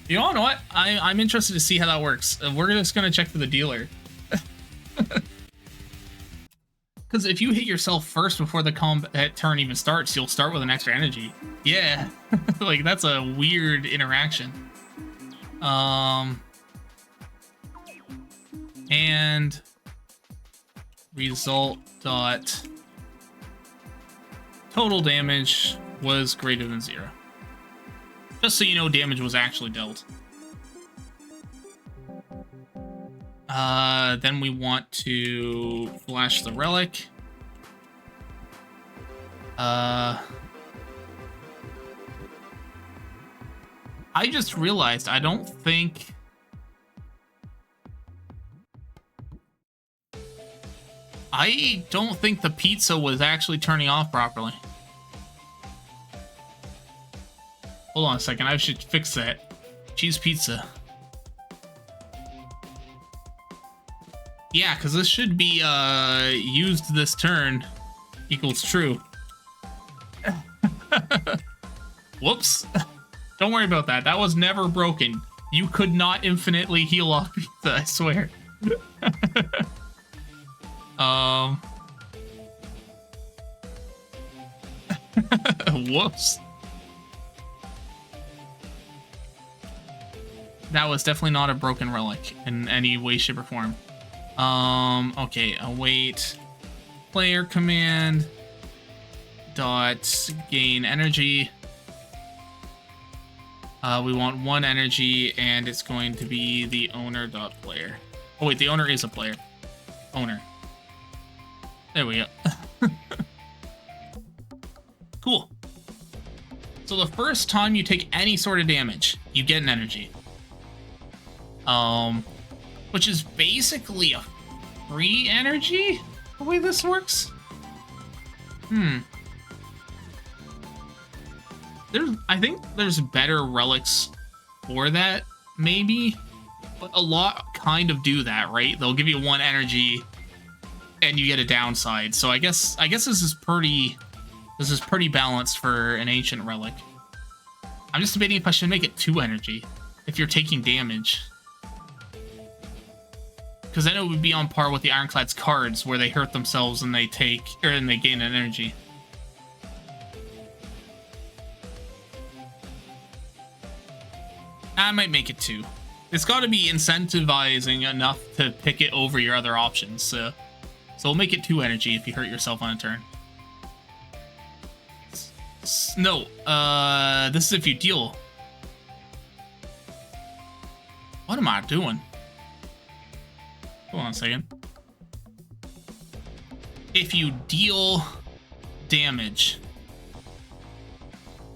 You know what? I'm interested to see how that works. We're just gonna check for the dealer. Because if you hit yourself first before the combat turn even starts, you'll start with an extra energy. Yeah. Like, that's a weird interaction. And result dot total damage was greater than 0. Just so you know, damage was actually dealt. Then we want to flash the relic. I just realized I don't think the pizza was actually turning off properly. Hold on a second, I should fix that. Cheese pizza. Yeah, because this should be used this turn equals true. Whoops. Don't worry about that. That was never broken. You could not infinitely heal off pizza, I swear. Whoops. That was definitely not a broken relic in any way, shape, or form. Okay, await player command dot gain energy. We want 1 energy, and it's going to be the owner dot player. Oh wait, the owner is a player. Owner. There we go. Cool. So the first time you take any sort of damage, you get an energy. Which is basically a free energy, the way this works. I think there's better relics for that, maybe. But a lot kind of do that, right? They'll give you 1 energy and you get a downside. So I guess this is pretty balanced for an ancient relic. I'm just debating if I should make it 2 energy if you're taking damage. Because then it would be on par with the Ironclad's cards, where they hurt themselves and they gain an energy. I might make it 2. It's got to be incentivizing enough to pick it over your other options. So we'll make it 2 energy if you hurt yourself on a turn. No, this is if you deal. What am I doing? Hold on a second. If you deal damage.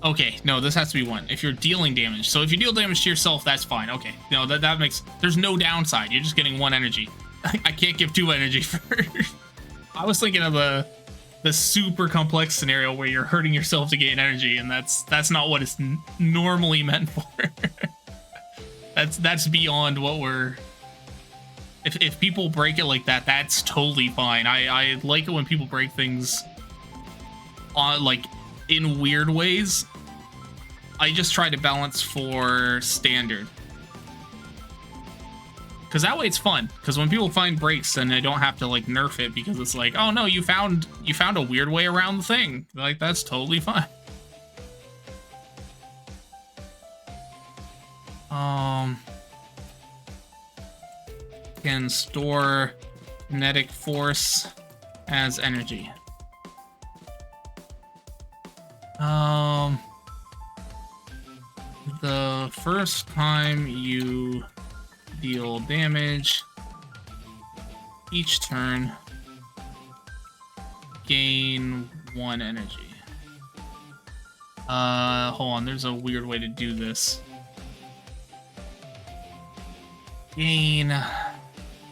Okay, no, this has to be 1. If you're dealing damage. So if you deal damage to yourself, that's fine. Okay, no, that makes... There's no downside. You're just getting 1 energy. I can't give 2 energy for... I was thinking of the super complex scenario where you're hurting yourself to gain energy, and that's not what it's normally meant for. That's beyond what we're... If people break it like that, that's totally fine. I like it when people break things on, like, in weird ways. I just try to balance for standard. Because that way it's fun. Because when people find breaks, then they don't have to, like, nerf it, because it's like, oh no, you found a weird way around the thing. Like, that's totally fine. Can store kinetic force as energy. The first time you deal damage each turn, gain 1 energy. Hold on, there's a weird way to do this. Gain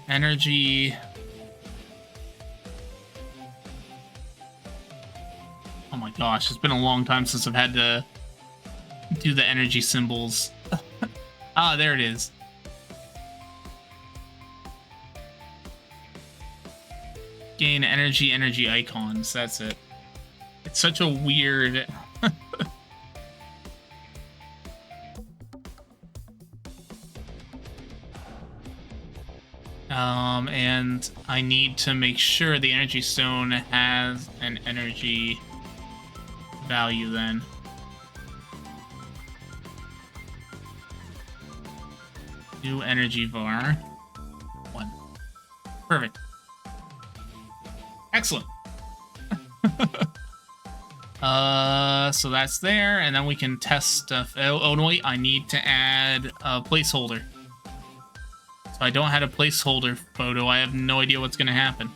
energy. Oh my gosh, it's been a long time since I've had to do the energy symbols. Ah, there it is. Gain energy icons, that's it. It's such a weird... and I need to make sure the energy stone has an energy value then. New energy var. 1. Perfect. Excellent. So that's there, and then we can test stuff. Oh no, wait, I need to add a placeholder. So I don't have a placeholder photo. I have no idea what's gonna happen.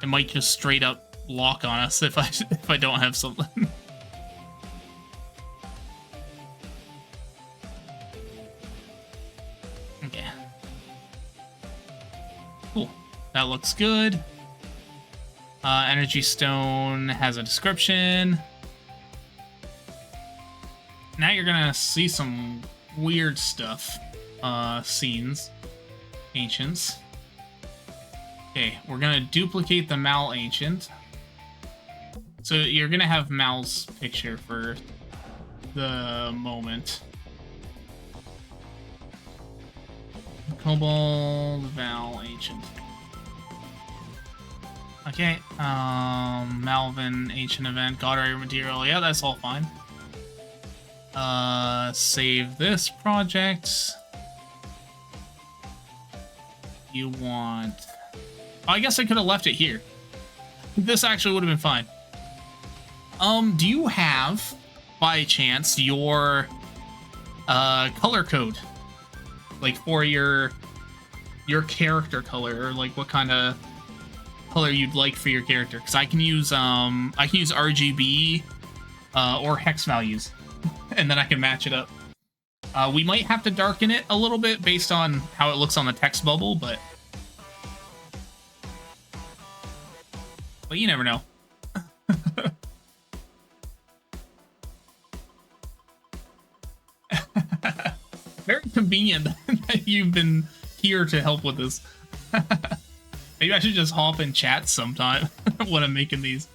It might just straight up lock on us if I don't have something. Okay. Cool. That looks good. Energy Stone has a description. Now you're gonna see some weird stuff. Scenes. Ancients. Okay, we're gonna duplicate the Mal Ancient. So you're gonna have Mal's picture for the moment. Kobold Val Ancient. Okay, Malvin Ancient Event, God Area Material. Yeah, that's all fine. Save this project. You want... Oh, I guess I could have left it here. This actually would have been fine. Do you have, by chance, your color code? Like for your character color, or like what kind of color you'd like for your character? Because I can use RGB or hex values, and then I can match it up. We might have to darken it a little bit based on how it looks on the text bubble, but you never know. Very convenient that you've been here to help with this. Maybe I should just hop in chat sometime when I'm making these.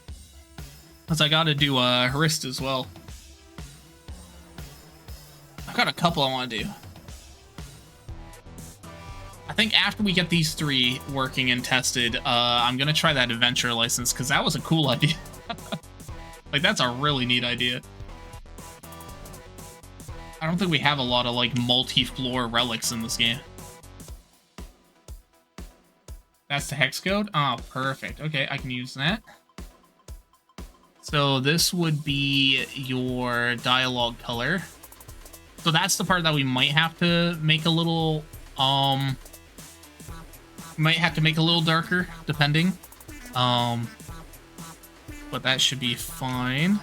Because I gotta do a Harist as well. I've got a couple I want to do. I think after we get these 3 working and tested, I'm gonna try that adventure license, because that was a cool idea. Like, that's a really neat idea. I don't think we have a lot of, like, multi-floor relics in this game. That's the hex code? Oh, perfect. Okay, I can use that. So this would be your dialogue color. So that's the part that we might have to make a little, darker, depending. But that should be fine.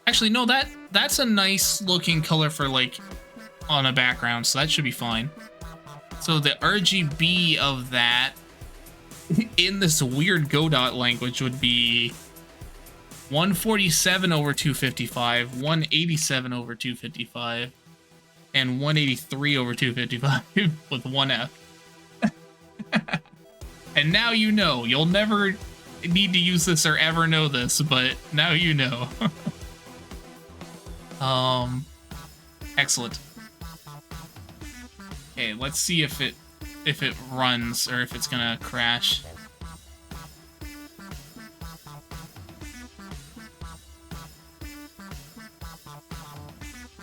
Actually, no, that's a nice looking color for, like, on a background, so that should be fine. So the RGB of that in this weird Godot language would be 147 over 255, 187 over 255, and 183 over 255 with one F. And now you know. You'll never need to use this or ever know this, but now you know. Excellent. Okay, let's see if it runs or if it's gonna crash.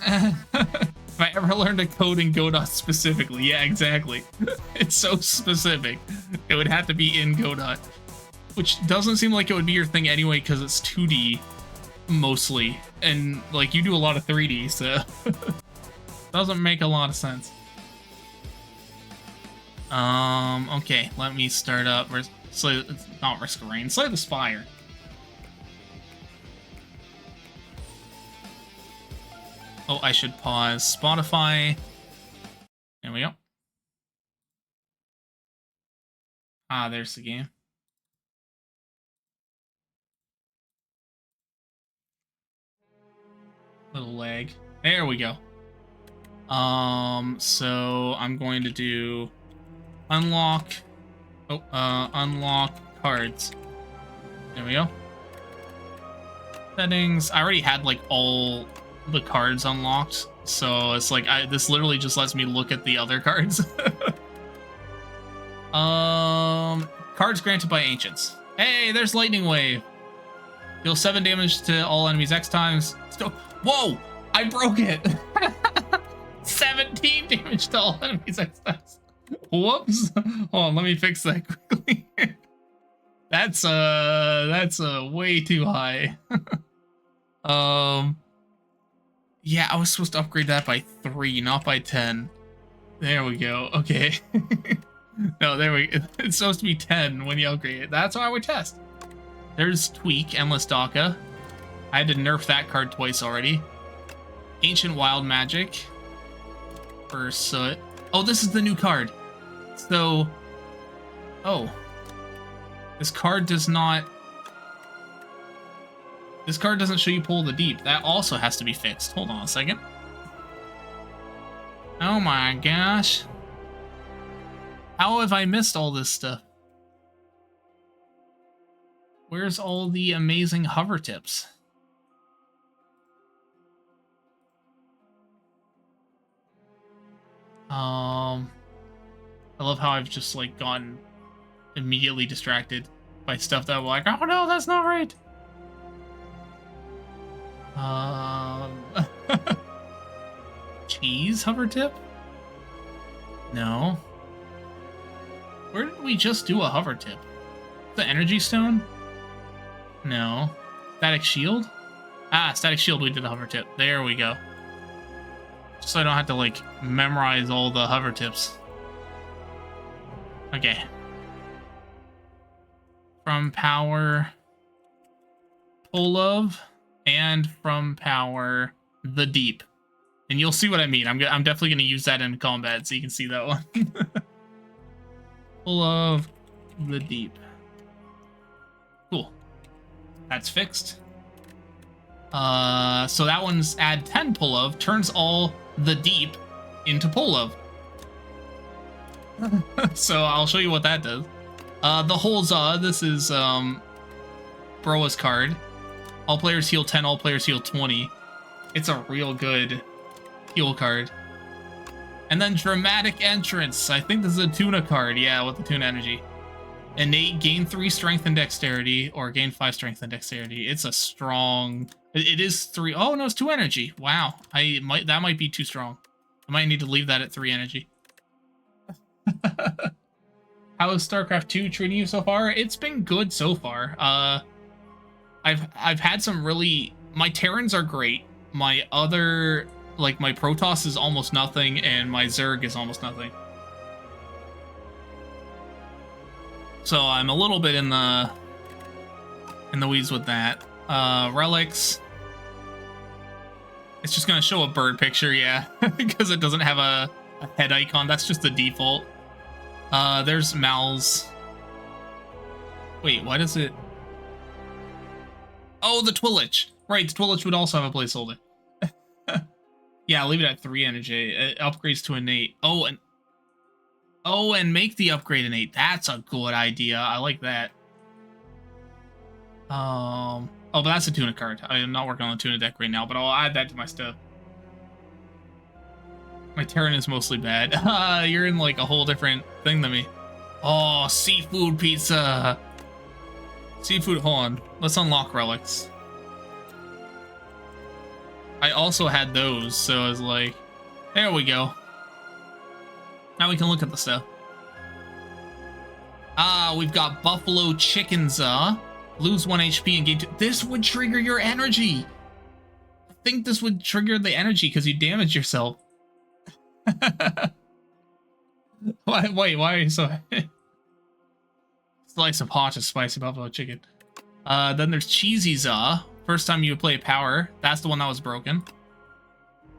If I ever learned a code in Godot specifically, yeah, exactly. It's so specific. It would have to be in Godot, which doesn't seem like it would be your thing anyway, because it's 2D mostly, and like you do a lot of 3D, so doesn't make a lot of sense. Okay, let me start up. Not Risk of Rain. Slay the Spire. Oh, I should pause Spotify. There we go. Ah, there's the game. Little lag. There we go. So I'm going to do unlock. Unlock cards. There we go. Settings. I already had like all the cards unlocked, so it's like this literally just lets me look at the other cards. Cards granted by ancients. Hey, there's Lightning Wave. Deal 7 damage to all enemies X times. Whoa! I broke it. 17 damage to all enemies X times. Whoops. Hold on, let me fix that quickly. That's way too high. Yeah, I was supposed to upgrade that by 3, not by 10. There we go. Okay. No, there we go. It's supposed to be 10 when you upgrade it. That's why we test. There's Tweak, Endless Daka. I had to nerf that card twice already. Ancient Wild Magic for Soot. Oh, this is the new card. So, oh, this card does not. This card doesn't show you Pull the Deep. That also has to be fixed. Hold on a second. Oh my gosh. How have I missed all this stuff? Where's all the amazing hover tips? I love how I've just like gotten immediately distracted by stuff that I'm like, oh no, that's not right. Cheese hover tip? No. Where did we just do a hover tip? The energy stone? No. Static shield? Ah, static shield, we did a hover tip. There we go. Just so I don't have to like memorize all the hover tips. Okay. From power Pull of and from power the Deep. And you'll see what I mean. I'm definitely going to use that in combat so you can see that one. Pull of the Deep. Cool. That's fixed. So that one's add 10 Pull of, turns all the Deep into Pull of. So I'll show you what that does. The Holza, this is Broa's card. All players heal 10, all players heal 20. It's a real good heal card. And then Dramatic Entrance. I think this is a Tuna card, yeah, with the Tuna energy. Innate, gain 3 strength and dexterity, or gain 5 strength and dexterity. It's a strong... It is 3... Oh, no, it's 2 energy. Wow. That might be too strong. I might need to leave that at 3 energy. How is StarCraft 2 treating you so far? It's been good so far. I've had some really... My Terrans are great. My other... Like, my Protoss is almost nothing, and my Zerg is almost nothing. So I'm a little bit in the weeds with that. Relics. It's just gonna show a bird picture, yeah, because it doesn't have a head icon. That's just the default. There's Mal's. Wait, why does it? Oh, the Twillich. Right, the Twillich would also have a placeholder. Yeah, leave it at 3 energy. It upgrades to innate. Oh, and make the upgrade innate. That's a good idea. I like that. Oh, but that's a Tuna card. I am not working on the Tuna deck right now, but I'll add that to my stuff. My Terran is mostly bad. You're in like a whole different thing than me. Oh, seafood pizza. Seafood, hold on. Let's unlock relics. I also had those, so I was like, there we go. Now we can look at the stuff. Ah, we've got Buffalo Chickens, lose 1 HP and gain 2. This would trigger your energy. I think this would trigger the energy because you damage yourself. Wait, why are you so... Slice of hot and spicy buffalo chicken. Then there's Cheesy Za. First time you play power. That's the one that was broken.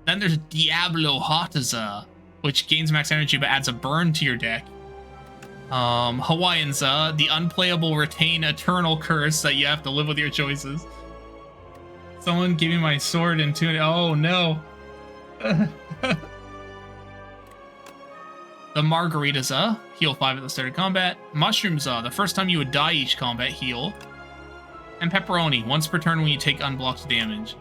Then there's Diablo Hotaza, which gains max energy but adds a burn to your deck. Hawaiian Za, the unplayable retain eternal curse that you have to live with your choices. Someone give me my sword and tune. Oh no. The Margarita Za, heal 5 at the start of combat. Mushroom Za, the first time you would die each combat, heal. And Pepperoni, once per turn when you take unblocked damage.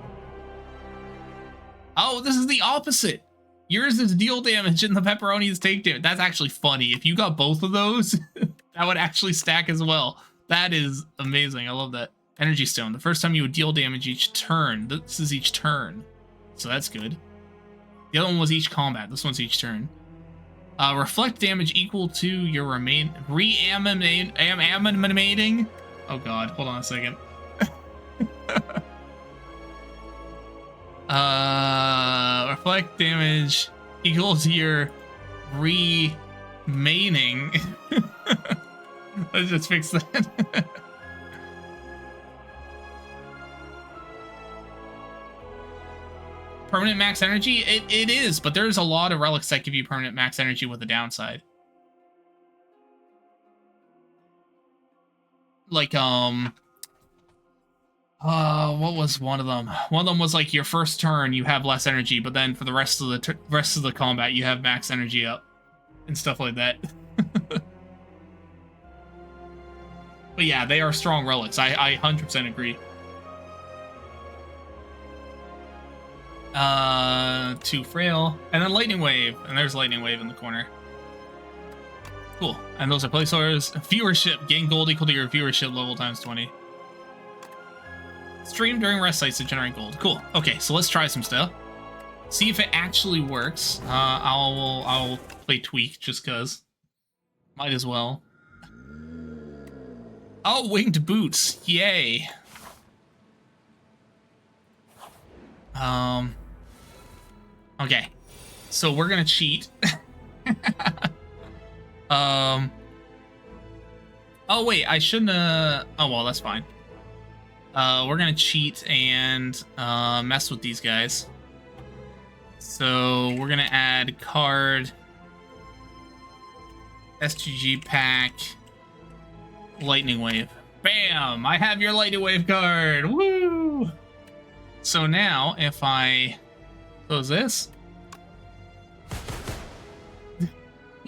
Oh, this is the opposite. Yours is deal damage and the Pepperoni is take damage. That's actually funny. If you got both of those, that would actually stack as well. That is amazing. I love that. Energy Stone, the first time you would deal damage each turn. This is each turn. So that's good. The other one was each combat. This one's each turn. Reflect damage equal to your reanimating. Oh god, hold on a second. Reflect damage equal to your remaining. Let's just fix that. Permanent max energy? It is, but there's a lot of relics that give you permanent max energy with a downside. Like, what was one of them? One of them was like your first turn you have less energy, but then for the rest of the combat you have max energy up and stuff like that. But yeah, they are strong relics. I 100% agree. Too frail, and then lightning wave, and there's lightning wave in the corner. Cool. And those are placeholders. Viewership, gain gold equal to your viewership level times 20. Stream during rest sites to generate gold. Cool. Okay, so let's try some stuff. See if it actually works. I'll play tweak just cause. Might as well. Oh, winged boots. Yay. Okay. So we're gonna cheat. Oh wait, I shouldn't oh well, that's fine. We're gonna cheat and mess with these guys. So we're gonna add card STG pack lightning wave. Bam! I have your lightning wave card. Woo! So now if I close this,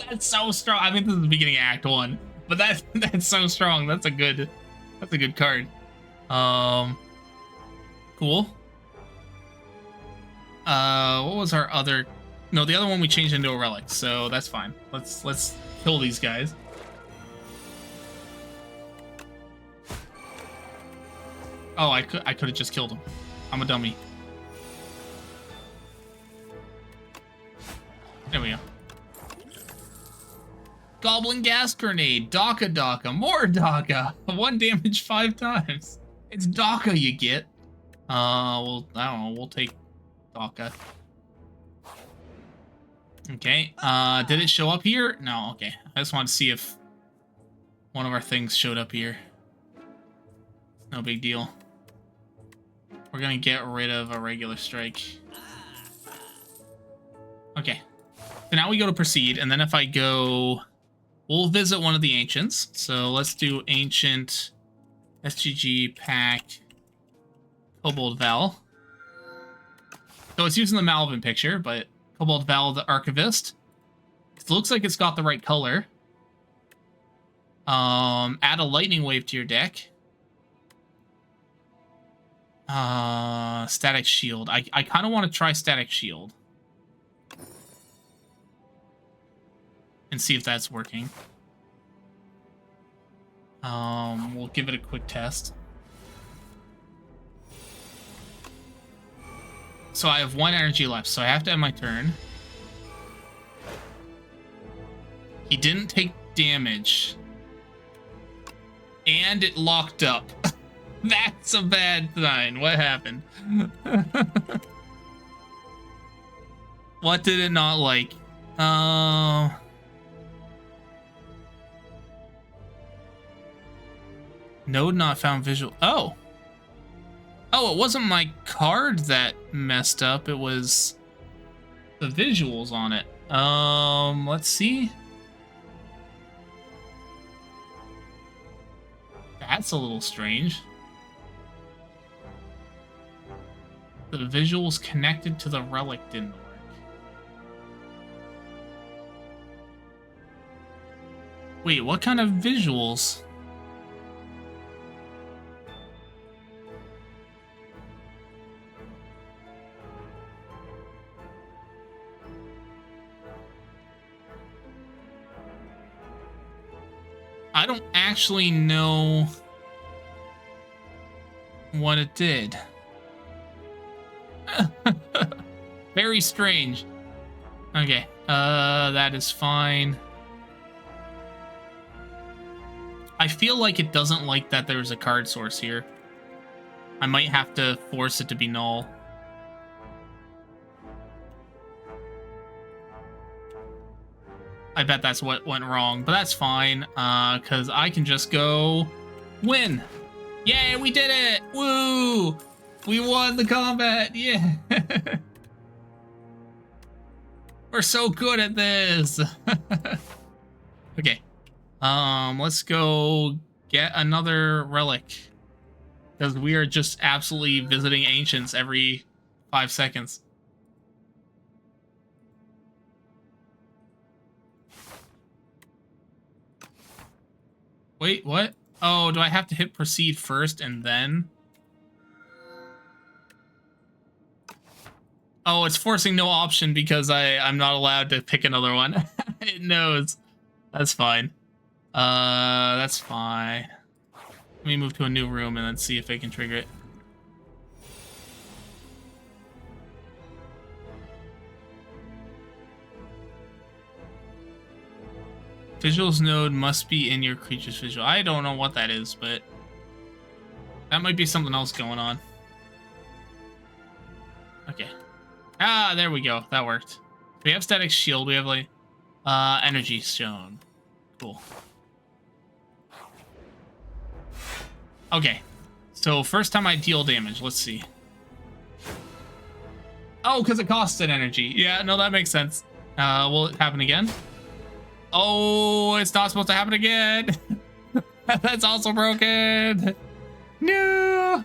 that's so strong. I mean, this is the beginning of Act 1, but that's so strong. That's a good card. Cool. What was our other? No, the other one we changed into a relic, so that's fine. Let's kill these guys. Oh, I could have just killed him. I'm a dummy. There we go. Goblin gas grenade. Daka. More Daka. 1 damage 5 times. It's Daka you get. Well, I don't know. We'll take Daka. Okay. Did it show up here? No, okay. I just wanted to see if one of our things showed up here. No big deal. We're gonna get rid of a regular strike. Okay. So now we go to proceed, and then if I go... We'll visit one of the ancients. So let's do ancient SGG pack Kobold Val. So it's using the Malvin picture, but Kobold Val the Archivist. It looks like it's got the right color. Add a lightning wave to your deck. Static shield. I kind of want to try static shield. And see if that's working. We'll give it a quick test. So I have 1 energy left, so I have to end my turn. He didn't take damage. And it locked up. That's a bad sign. What happened? What did it not like? Node not found visual. Oh, it wasn't my card that messed up. It was the visuals on it. Let's see. That's a little strange. The visuals connected to the relic didn't work. Wait, what kind of visuals? I don't actually know what it did. Very strange. Okay, that is fine. I feel like it doesn't like that there's a card source here. I might have to force it to be null. I bet that's what went wrong, but that's fine, because I can just go win. Yay, we did it! Woo! We won the combat! Yeah! We're so good at this. Okay. Let's go get another relic. Because we are just absolutely visiting ancients every 5 seconds. Wait, what? Oh, do I have to hit proceed first and then? Oh, it's forcing no option because I'm not allowed to pick another one. It knows. That's fine. That's fine. Let me move to a new room and then see if I can trigger it. Visuals node must be in your creature's visual. I don't know what that is, but that might be something else going on. Okay. Ah, there we go. That worked. We have static shield. We have like energy shown. Cool. Okay. So first time I deal damage. Let's see. Oh, because it costs an energy. Yeah, no, that makes sense. Will it happen again? Oh, it's not supposed to happen again. That's also broken. No.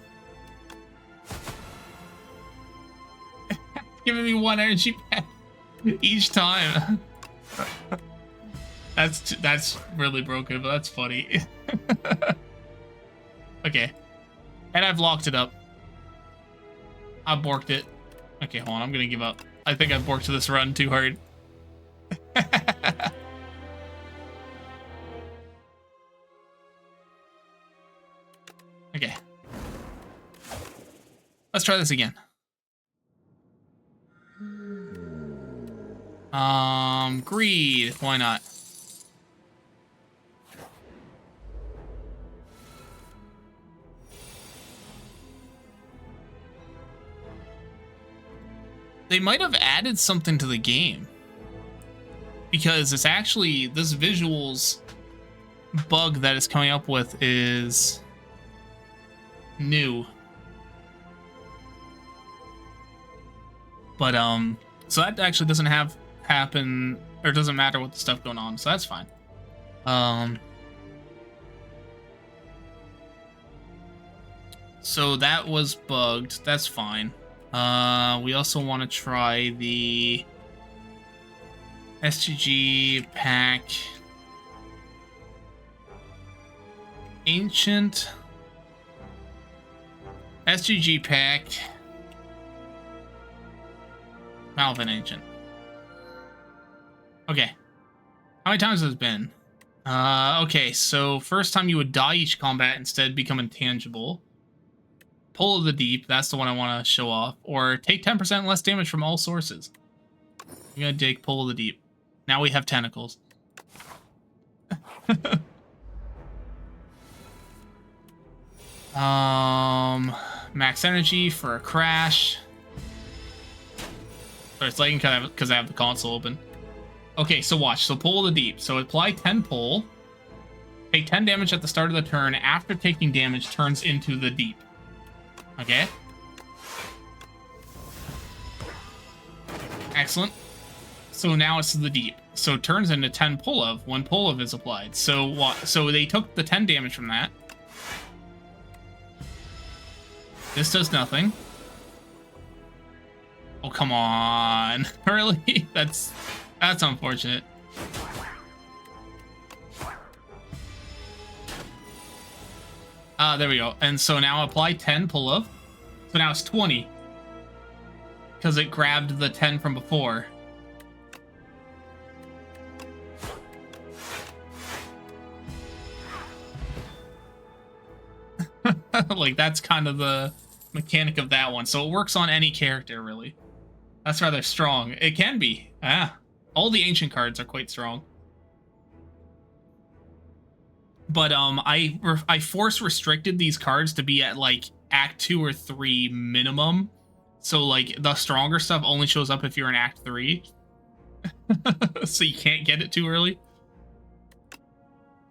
Giving me 1 energy pack each time. That's really broken, but that's funny. Okay. And I've locked it up. I borked it. Okay, hold on. I'm gonna give up. I think I've borked this run too hard. Okay. Let's try this again. Greed. Why not? They might have added something to the game. Because it's actually, this visuals bug that it's coming up with is new. But, so that actually doesn't happen, or doesn't matter with the stuff going on, so that's fine. So that was bugged, that's fine. We also want to try the STG pack. Ancient SGG pack. Malvin Ancient. Okay. How many times has it been? Okay, so first time you would die each combat, instead become intangible. Pull of the Deep, that's the one I want to show off. Or take 10% less damage from all sources. I'm gonna dig Pull of the Deep. Now we have tentacles. Max energy for a crash. Sorry, it's lagging because I have the console open. Okay, so watch. So Pull of the Deep. So apply 10 pull. Take 10 damage at the start of the turn. After taking damage, turns into the Deep. Okay. Excellent. So now it's the Deep. So it turns into 10 pull of when pull of is applied. So what? So they took the 10 damage from that. This does nothing. Oh, come on. Really? That's unfortunate. There we go. And so now apply 10 pull of. So now it's 20. Because it grabbed the 10 from before. Like, that's kind of the mechanic of that one. So it works on any character, really. That's rather strong. It can be. All the ancient cards are quite strong. But I force restricted these cards to be at like Act 2 or 3 minimum. So like the stronger stuff only shows up if you're in Act 3. So you can't get it too early.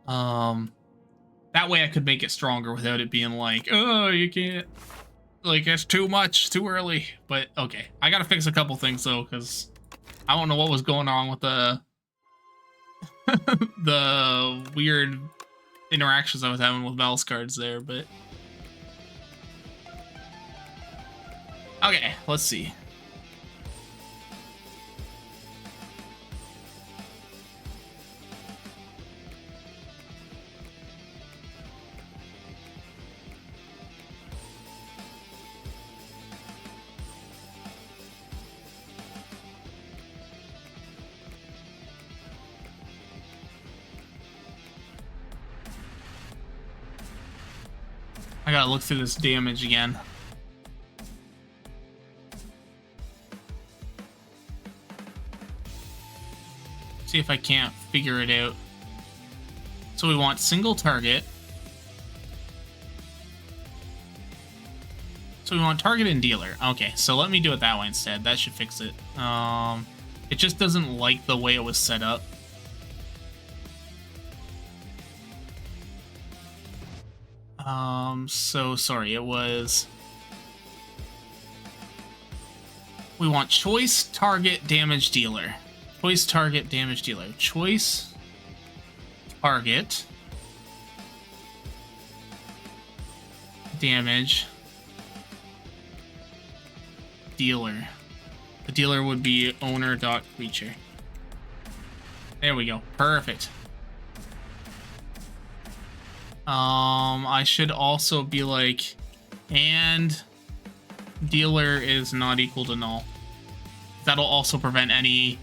That way I could make it stronger without it being like, oh, you can't. Like, it's too much, too early. But, okay. I gotta fix a couple things, though, because I don't know what was going on with the the weird interactions I was having with mouse cards there, but okay, let's see. I gotta look through this damage again. See if I can't figure it out. So we want single target. So we want target and dealer. Okay, so let me do it that way instead. That should fix it. It just doesn't like the way it was set up. So sorry, it was... We want choice, target, damage, dealer. Choice, target, damage, dealer. Choice, target, damage, dealer. The dealer would be owner.creature. There we go. Perfect. I should also be like, and dealer is not equal to null. That'll also prevent any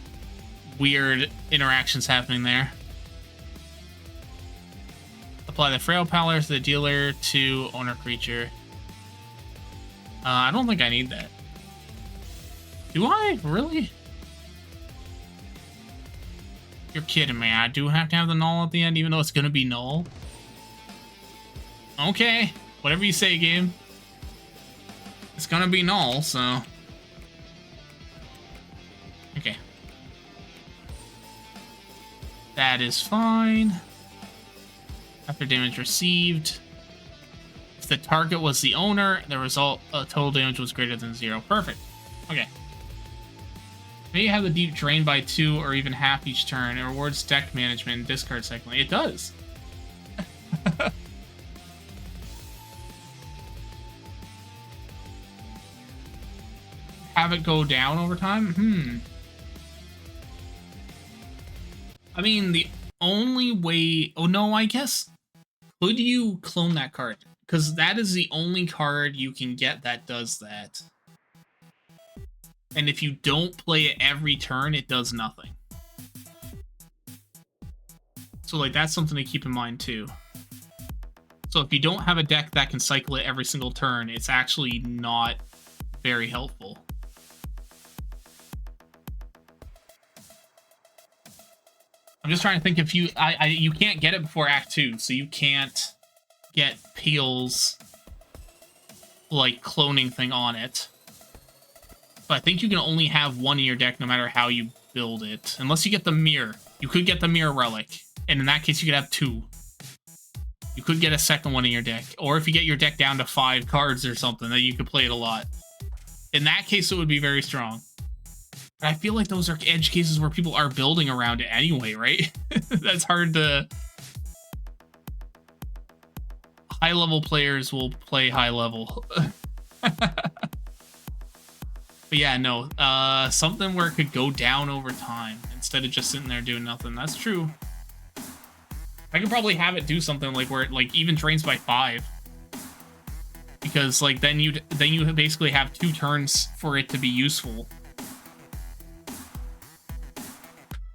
weird interactions happening there. Apply the frail power to the dealer to owner creature. I don't think I need that. Do I? Really? You're kidding me. I do have to have the null at the end, even though it's going to be null? Okay. Whatever you say, game. It's going to be null, so... Okay. That is fine. After damage received. If the target was the owner, the result total damage was greater than 0. Perfect. Okay. May have the deep drain by 2 or even half each turn. It rewards deck management and discard cycling. It does. Have it go down over time? I mean, the only way... Oh, no, I guess... Could you clone that card? Because that is the only card you can get that does that. And if you don't play it every turn, it does nothing. So, like, that's something to keep in mind, too. So if you don't have a deck that can cycle it every single turn, it's actually not very helpful. I'm just trying to think if you... you can't get it before Act 2, so you can't get Peel's, like, cloning thing on it. But I think you can only have one in your deck no matter how you build it. Unless you get the mirror. You could get the mirror relic. And in that case, you could have 2. You could get a second one in your deck. Or if you get your deck down to 5 cards or something, then you could play it a lot. In that case, it would be very strong. But I feel like those are edge cases where people are building around it anyway, right? That's hard to... High-level players will play high-level. But yeah, no, something where it could go down over time instead of just sitting there doing nothing. That's true. I could probably have it do something like where it like even drains by 5. Because like then you basically have 2 turns for it to be useful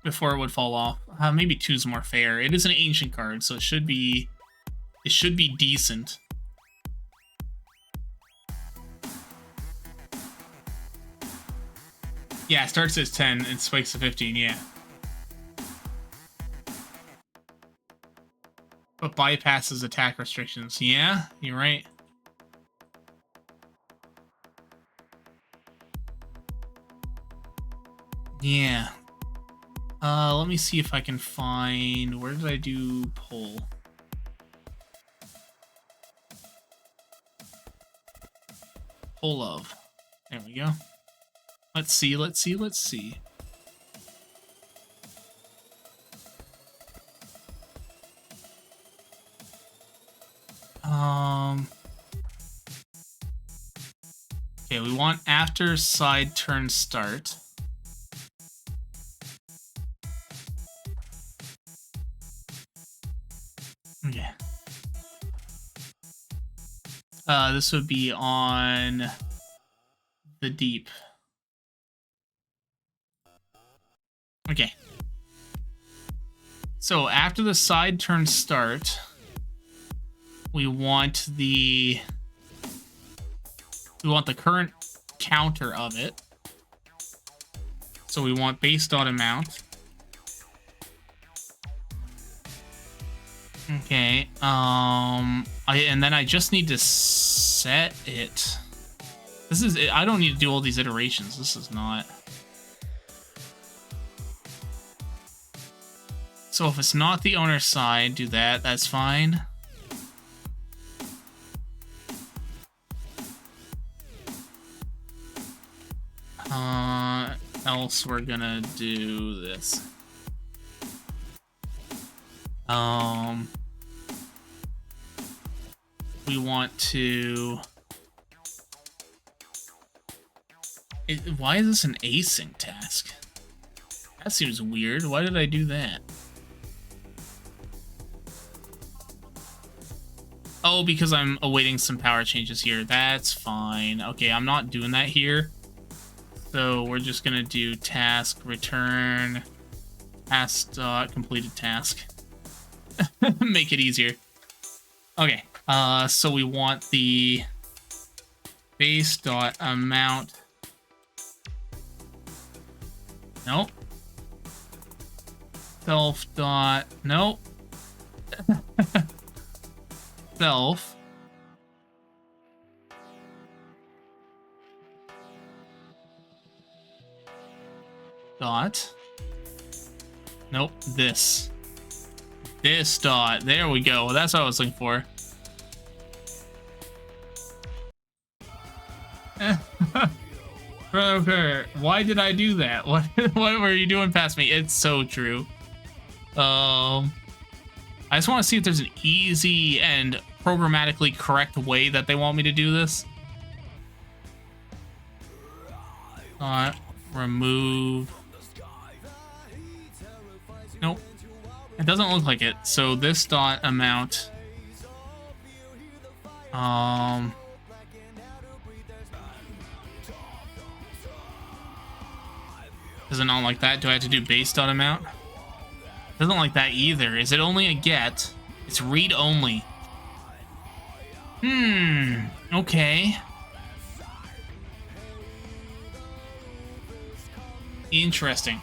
before it would fall off. Maybe 2 is more fair. It is an ancient card, so it should be decent. Yeah, it starts as 10 and spikes to 15, yeah. But bypasses attack restrictions. Yeah, you're right. Yeah. Let me see if I can find... Where did I do poll? Poll of. There we go. Let's see. Okay, we want after side turn start. Okay. This would be on the deep. Okay. So after the side turn start, we want the current counter of it. So we want base dot amount. Okay. And then I just need to set it. This is it. I don't need to do all these iterations. This is not. So if it's not the owner side, do that. That's fine. Else we're gonna do this. We want to. Why is this an async task? That seems weird. Why did I do that? Oh, because I'm awaiting some power changes here. That's fine. Okay, I'm not doing that here. So we're just gonna do task return task dot completed task. Make it easier. Okay. So we want the base dot amount. Nope. Self dot. Nope. Self. Dot. Nope. This dot. There we go. That's what I was looking for. Brother, why did I do that? What were you doing past me? It's so true. I just want to see if there's an easy and programmatically correct way that they want me to do this. Remove. Nope. It doesn't look like it. So this dot amount. Does it not like that? Do I have to do base dot amount? Doesn't like that either. Is it only a get? It's read only. Okay. Interesting.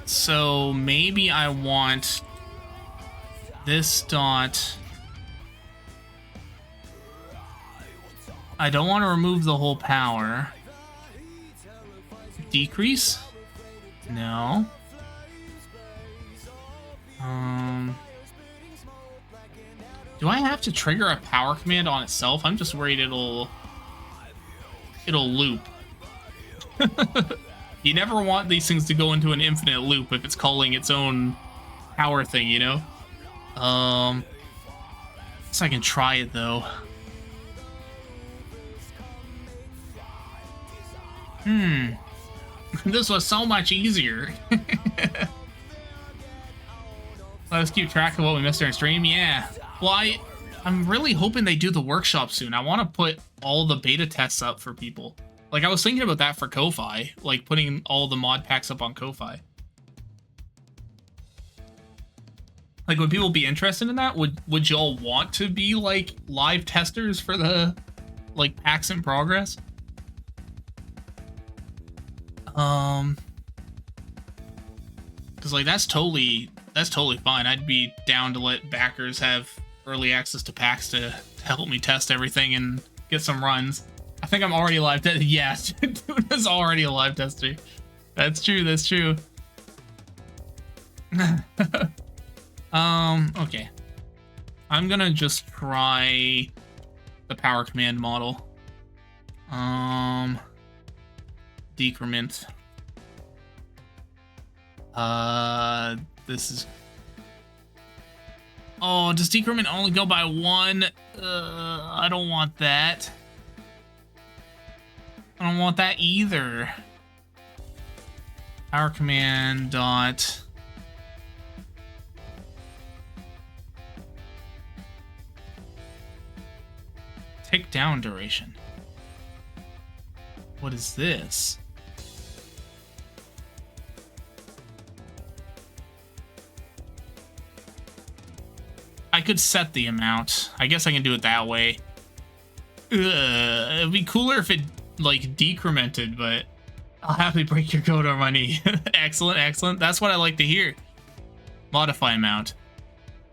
So maybe I want this dot. I don't want to remove the whole power. Decrease? No. Do I have to trigger a power command on itself? I'm just worried it'll loop. You never want these things to go into an infinite loop if it's calling its own power thing, you know? So I can try it though. This was so much easier. Let's keep track of what we missed during stream. Yeah. Well, I'm really hoping they do the workshop soon. I want to put all the beta tests up for people. Like, I was thinking about that for Ko-Fi, like putting all the mod packs up on Ko-Fi. Like, would people be interested in that? Would y'all want to be like live testers for the like packs in progress? Because like that's totally fine. I'd be down to let backers have early access to packs to help me test everything and get some runs. I think I'm already a live tester. Yes, Tues already a live tester. That's true. That's true. Okay. I'm gonna just try the power command model. Decrement. This is... Oh, does decrement only go by 1? I don't want that. I don't want that either. Power command dot... Tick down duration. What is this? I could set the amount. I guess I can do it that way. It'd be cooler if it, like, decremented, but I'll happily break your code on my knee. Excellent, excellent. That's what I like to hear. Modify amount.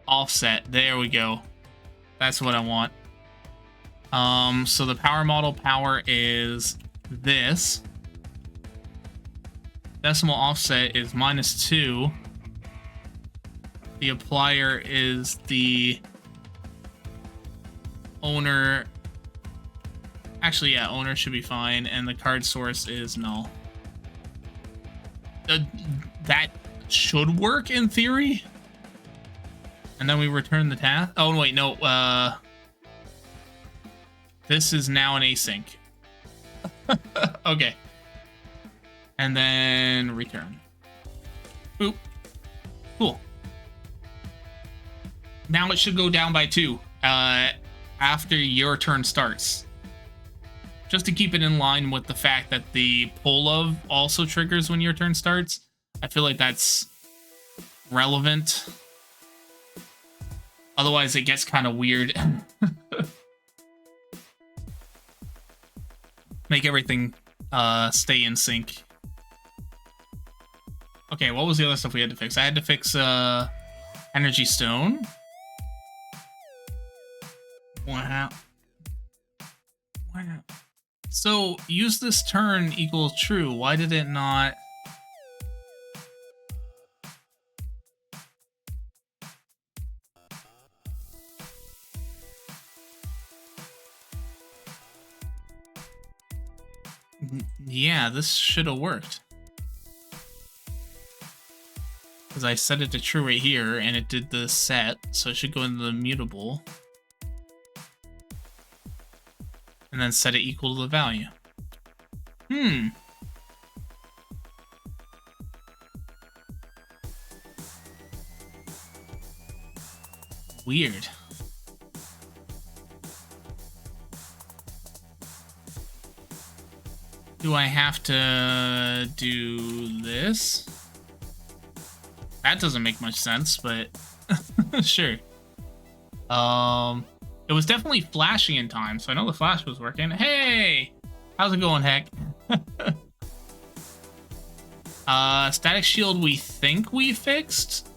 Offset. There we go. That's what I want. So the power model power is this. Decimal offset is -2. The applier is the owner. Actually, yeah, owner should be fine. And the card source is null. That should work in theory. And then we return the task. Oh, wait, no. This is now an async. Okay. And then return. Boop. Cool. Now it should go down by 2 after your turn starts. Just to keep it in line with the fact that the pull of also triggers when your turn starts. I feel like that's relevant. Otherwise, it gets kind of weird. Make everything stay in sync. Okay, what was the other stuff we had to fix? I had to fix energy stone. Wow. Wow. So, use this turn equals true. Why did it not... Yeah, this should have worked. Because I set it to true right here, and it did the set, so it should go into the mutable. And then set it equal to the value. Weird. Do I have to do this? That doesn't make much sense, but sure. It was definitely flashing in time, so I know the flash was working. Hey! How's it going, Heck? Static shield we think we fixed,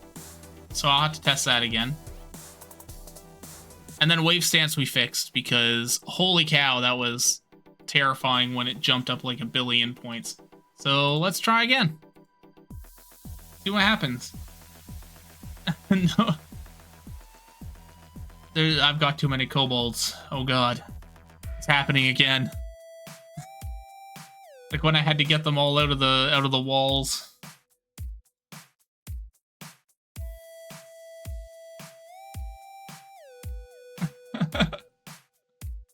so I'll have to test that again. And then wave stance we fixed, because holy cow, that was terrifying when it jumped up like 1 billion points. So let's try again. See what happens. No. I've got too many kobolds. Oh god. It's happening again. Like when I had to get them all out of the walls.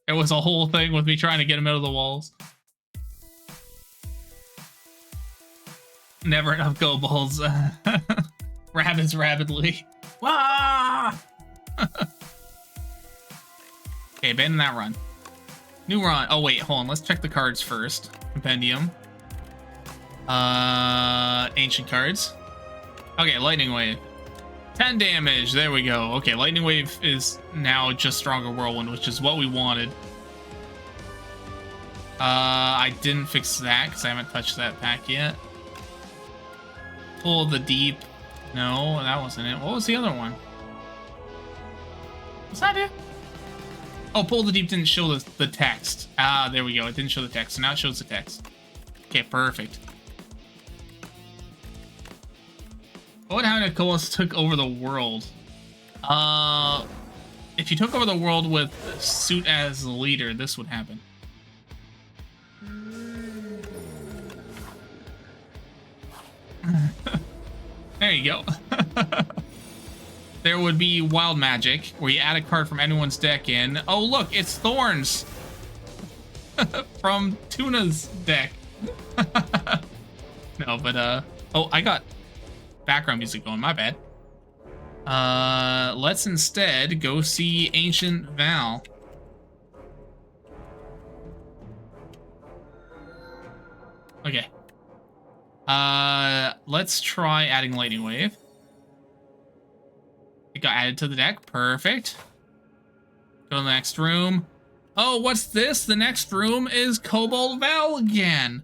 It was a whole thing with me trying to get them out of the walls. Never enough kobolds. Rabbits rapidly. Wah! Okay, abandon that run. New run. Oh wait, hold on. Let's check the cards first. Compendium. Ancient cards. Okay, lightning wave. 10 damage. There we go. Okay, lightning wave is now just stronger whirlwind, which is what we wanted. I didn't fix that because I haven't touched that pack yet. Pull the deep. No, that wasn't it. What was the other one? Was that it? Oh, pull the deep didn't show the text. Ah, there we go. It didn't show the text. So now it shows the text. Okay, perfect. What would happen if Kolos took over the world? If you took over the world with Suit as the leader, this would happen. There you go. There would be Wild Magic, where you add a card from anyone's deck in. Oh, look, it's Thorns from Tuna's deck. No, but, oh, I got background music going, my bad. Let's instead go see Ancient Val. Okay. Let's try adding Lightning Wave. It got added to the deck. Perfect. Go to the next room. Oh, what's this? The next room is Cobalt Val again.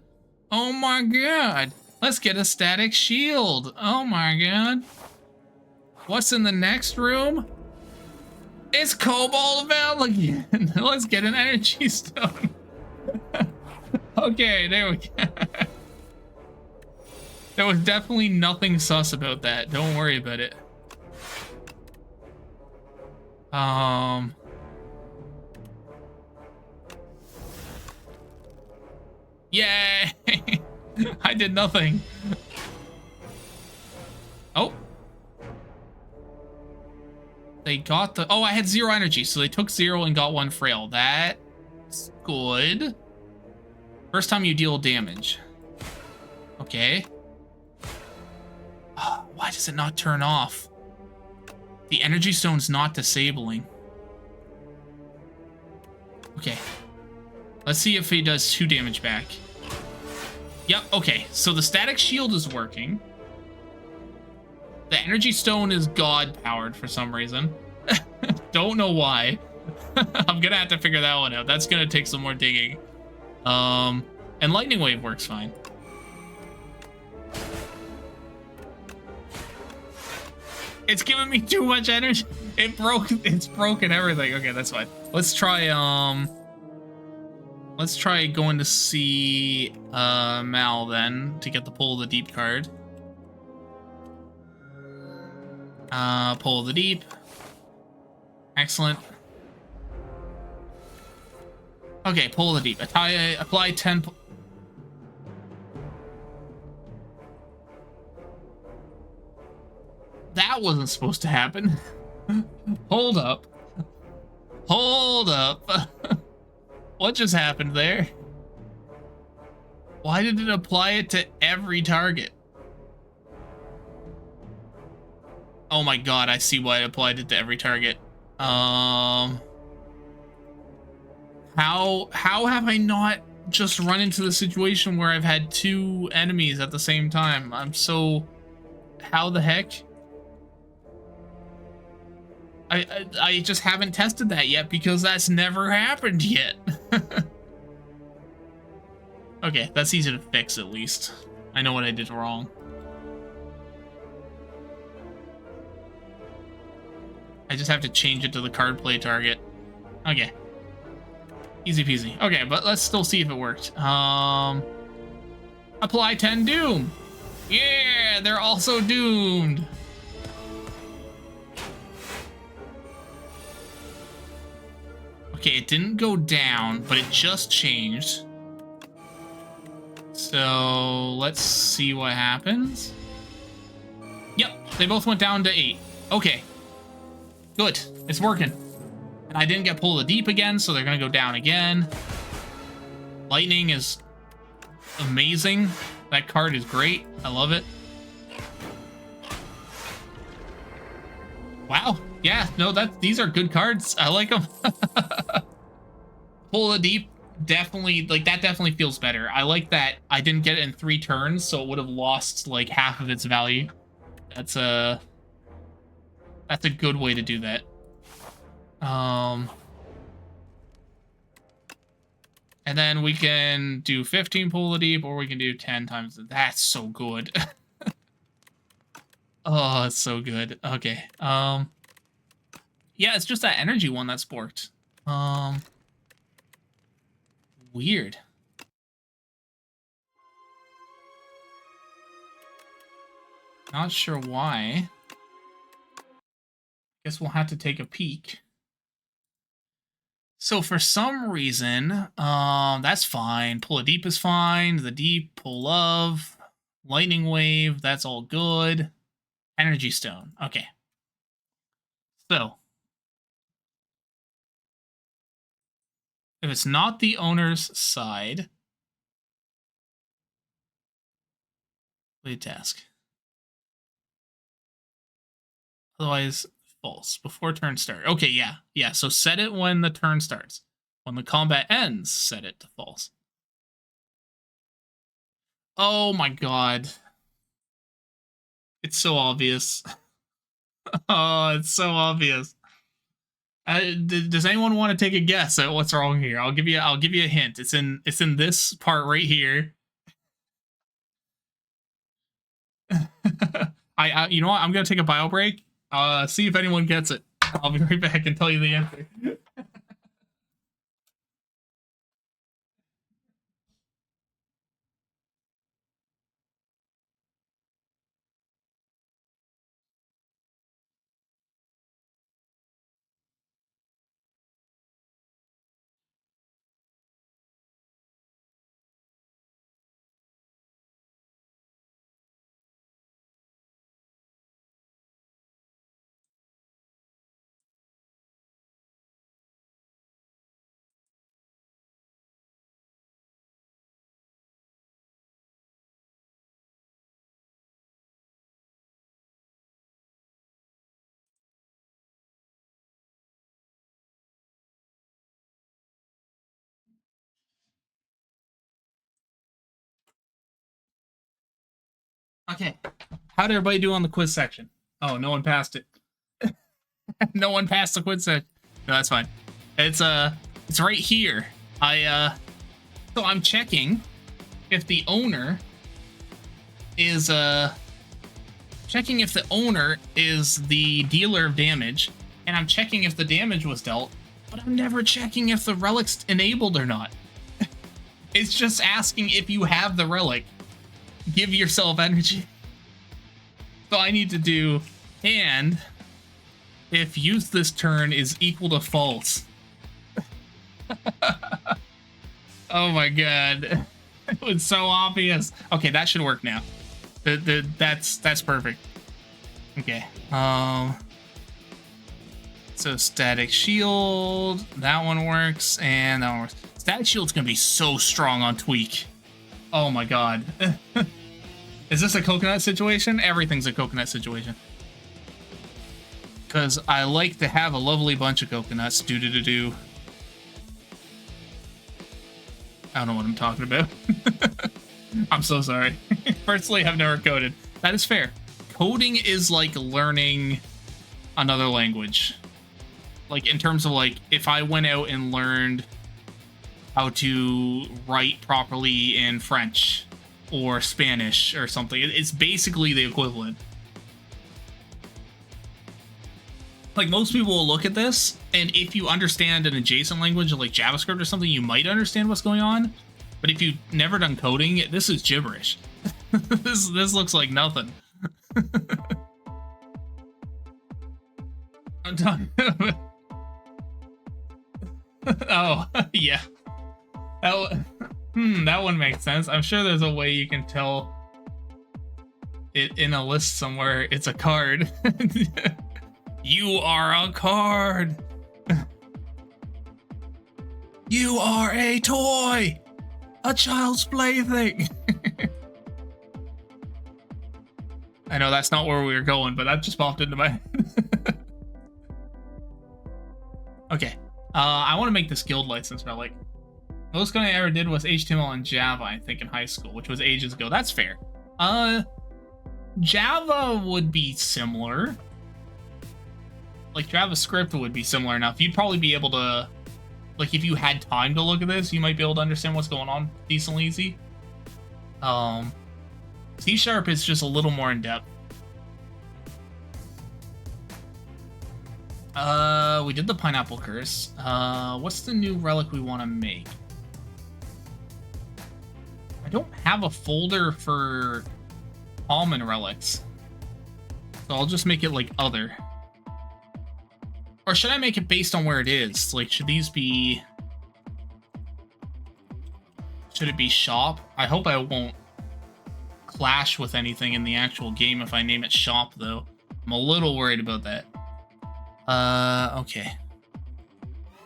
Oh my god. Let's get a static shield. Oh my god. What's in the next room? It's Cobalt Val again. Let's get an energy stone. Okay, there we go. There was definitely nothing sus about that. Don't worry about it. Yay! I did nothing. Oh. They got the... Oh, I had 0 energy, so they took 0 and got 1 frail. That's good. First time you deal damage. Okay. Why does it not turn off? The energy stone's not disabling. Okay. Let's see if he does 2 damage back. Yep, okay. So the static shield is working. The energy stone is god powered for some reason. Don't know why. I'm gonna have to figure that one out. That's gonna take some more digging. And Lightning Wave works fine. It's giving me too much energy. It's broken everything. Okay, that's fine. Let's try going to see Mal then to get the Pull of the Deep card. Pull of the Deep. Excellent. Okay, Pull of the Deep. Apply 10. That wasn't supposed to happen. Hold up. Hold up. What just happened there? Why did it apply it to every target? Oh my god, I see why it applied it to every target. How have I not just run into the situation where I've had 2 enemies at the same time? How the heck? I just haven't tested that yet because that's never happened yet. Okay, that's easy to fix at least. I know what I did wrong. I just have to change it to the card play target. Okay. Easy peasy. Okay, but let's still see if it worked. Apply 10 Doom. Yeah, they're also doomed. Okay, it didn't go down, but it just changed. So let's see what happens. Yep, they both went down to 8. Okay, good, it's working. And I didn't get Pull of the Deep again, so they're gonna go down again. Lightning is amazing. That card is great. I love it. Wow. Yeah, no, these are good cards. I like them. Pull the Deep, definitely, like, that definitely feels better. I like that I didn't get it in 3 turns, so it would have lost, like, half of its value. That's a good way to do that. And then we can do 15 Pull the Deep, or we can do 10 times. That's so good. Oh, it's so good. Okay. Yeah, it's just that energy one that's borked. Weird. Not sure why. Guess we'll have to take a peek. So for some reason, that's fine. Pull a Deep is fine. The Deep, Pull of, Lightning Wave, that's all good. Energy stone. Okay. So, if it's not the owner's side, lead task. Otherwise, false. Before turn start. Okay, yeah. Yeah, so set it when the turn starts. When the combat ends, set it to false. Oh my god. It's so obvious. Oh, it's so obvious. Does anyone want to take a guess at what's wrong here? I'll give you a hint. It's in this part right here. You know what? I'm gonna take a bio break. See if anyone gets it. I'll be right back and tell you the answer. Okay. How did everybody do on the quiz section? Oh, no one passed it. No one passed the quiz section. No, that's fine. It's right here. So I'm checking if the owner is checking if the owner is the dealer of damage, and I'm checking if the damage was dealt, but I'm never checking if the relic's enabled or not. It's just asking if you have the relic. Give yourself energy. So I need to do, and if use this turn is equal to false. Oh my god. It was so obvious. Okay, that should work now. That's perfect. Okay. So static shield, that one works, and that one works. Static shield's gonna be so strong on Tweak. Oh my god. Is this a coconut situation? Everything's a coconut situation. Because I like to have a lovely bunch of coconuts. Do. I don't know what I'm talking about. I'm so sorry. Personally, I've never coded. That is fair. Coding is like learning another language. Like, in terms of, like, if I went out and learned how to write properly in French or Spanish or something, it's basically the equivalent. Like, most people will look at this, and if you understand an adjacent language like JavaScript or something, you might understand what's going on. But if you've never done coding, this is gibberish. This looks like nothing. I'm talking about... Oh, yeah. That one makes sense. I'm sure there's a way you can tell it in a list somewhere. It's a card. You are a card. You are a toy. A child's plaything. I know that's not where we were going, but that just popped into my head. Okay. I want to make this guild license relic. Most coding I ever did was HTML and Java, I think, in high school, which was ages ago. That's fair. Java would be similar. Like, JavaScript would be similar enough. You'd probably be able to... Like, if you had time to look at this, you might be able to understand what's going on decently easy. C# is just a little more in-depth. We did the pineapple curse. What's the new relic we want to make? I don't have a folder for common relics. So I'll just make it like other. Or should I make it based on where it is? Like, should these be... Should it be shop? I hope I won't clash with anything in the actual game if I name it shop, though. I'm a little worried about that. Okay.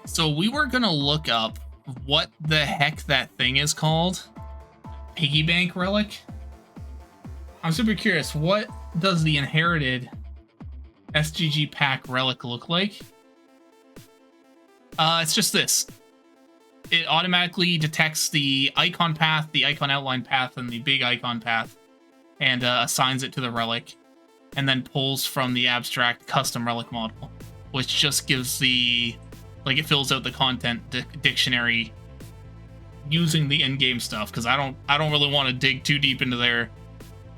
So we were gonna look up what the heck that thing is called. Piggy bank relic? I'm super curious. What does the inherited SGG pack relic look like? It's just this. It automatically detects the icon path, the icon outline path, and the big icon path, and assigns it to the relic, and then pulls from the abstract custom relic model, which just gives the, like, it fills out the content dictionary using the in-game stuff, because I don't really want to dig too deep into their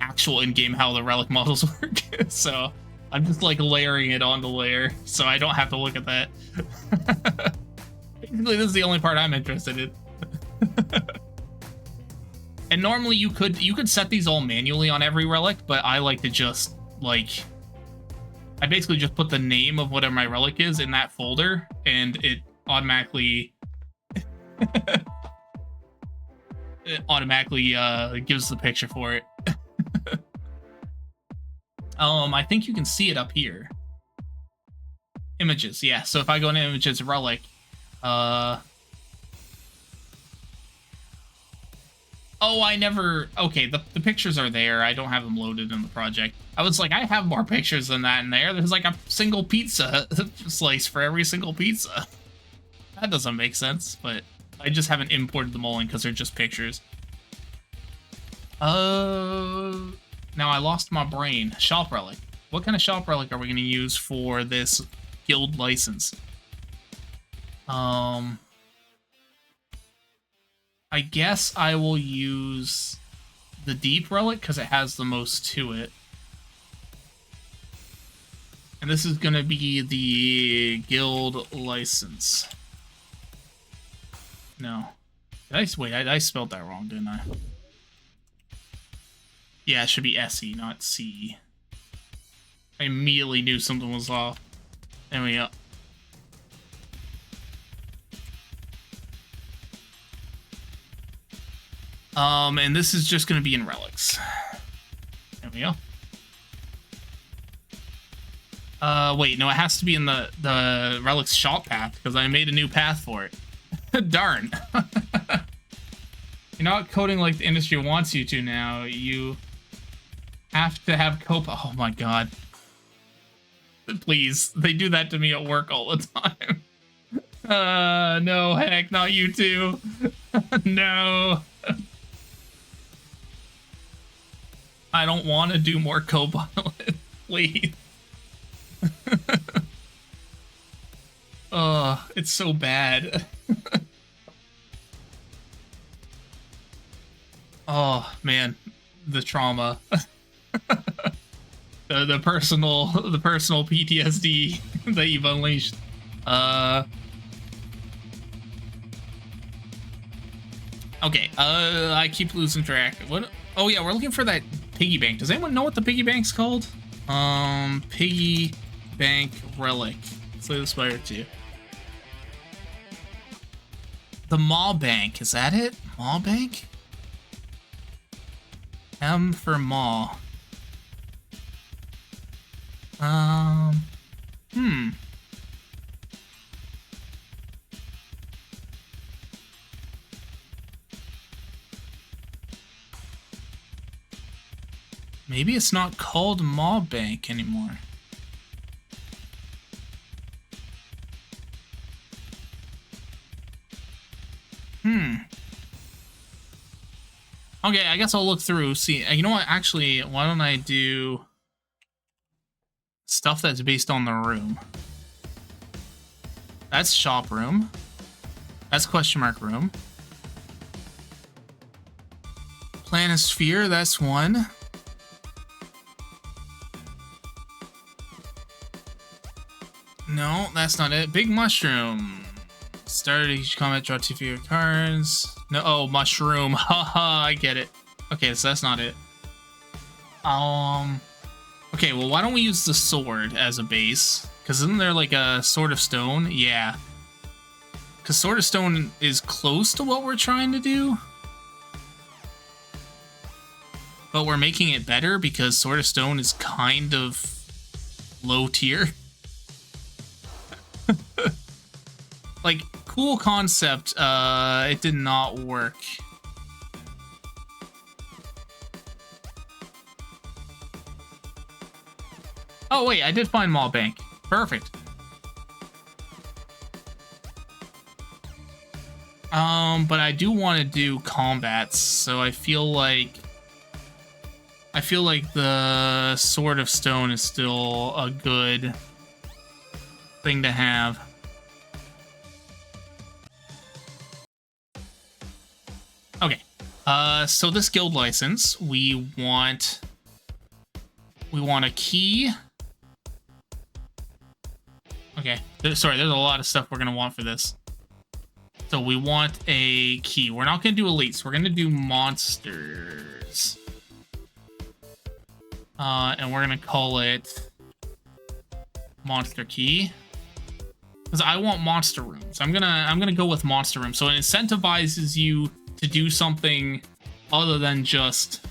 actual in-game how the relic models work. So I'm just like layering it onto layer, so I don't have to look at that. Basically, this is the only part I'm interested in. And normally you could set these all manually on every relic, but I like to just, like, I basically just put the name of whatever my relic is in that folder, and it automatically gives the picture for it. I think you can see it up here. Images, yeah. So if I go into images relic, oh, I never... Okay, the pictures are there. I don't have them loaded in the project. I was like, I have more pictures than that in there. There's like a single pizza slice for every single pizza. That doesn't make sense, but I just haven't imported them all in because they're just pictures. Now I lost my brain. Shop relic. What kind of shop relic are we going to use for this guild license? I guess I will use the deep relic because it has the most to it. And this is going to be the guild license. No. Wait, I spelled that wrong, didn't I? Yeah, it should be SE, not CE. I immediately knew something was off. There we go. And this is just going to be in relics. There we go. Wait, no, it has to be in the relics shop path because I made a new path for it. Darn. You're not coding like the industry wants you to now. You have to have copa. Oh my god. Please, they do that to me at work all the time. No, heck, not you too. No. I don't want to do more Copilot, please. Oh, it's so bad. Oh man, the trauma, the personal PTSD that you've unleashed. Okay, I keep losing track. What? Oh yeah, we're looking for that piggy bank. Does anyone know what the piggy bank's called? Piggy bank relic. Let's lay this fire too. The Maw Bank, is that it? Maw Bank? M for Maw. Maybe it's not called Maw Bank anymore. Okay, I guess I'll look through, see. You know what, actually, why don't I do stuff that's based on the room? That's shop room. That's question mark room. Planisphere, that's one. No, that's not it. Big mushroom. Started each combat, draw 2 favorite cards. No, oh, mushroom. Haha, I get it. Okay, so that's not it. Okay, well, why don't we use the sword as a base? Because isn't there like a sword of stone? Yeah. Because sword of stone is close to what we're trying to do. but we're making it better because Sword of Stone is kind of low tier. Like, cool concept, it did not work. Oh wait, I did find Maw Bank. Perfect. But I do want to do combats, so I feel like the Sword of Stone is still a good thing to have. Okay. So this guild license, we want a key. Okay. Sorry, there's a lot of stuff we're gonna want for this. So we want a key. We're not going to do elites. We're going to do monsters. And we're going to call it monster key. Because I want monster rooms. I'm gonna go with monster rooms. So it incentivizes you to do something other than just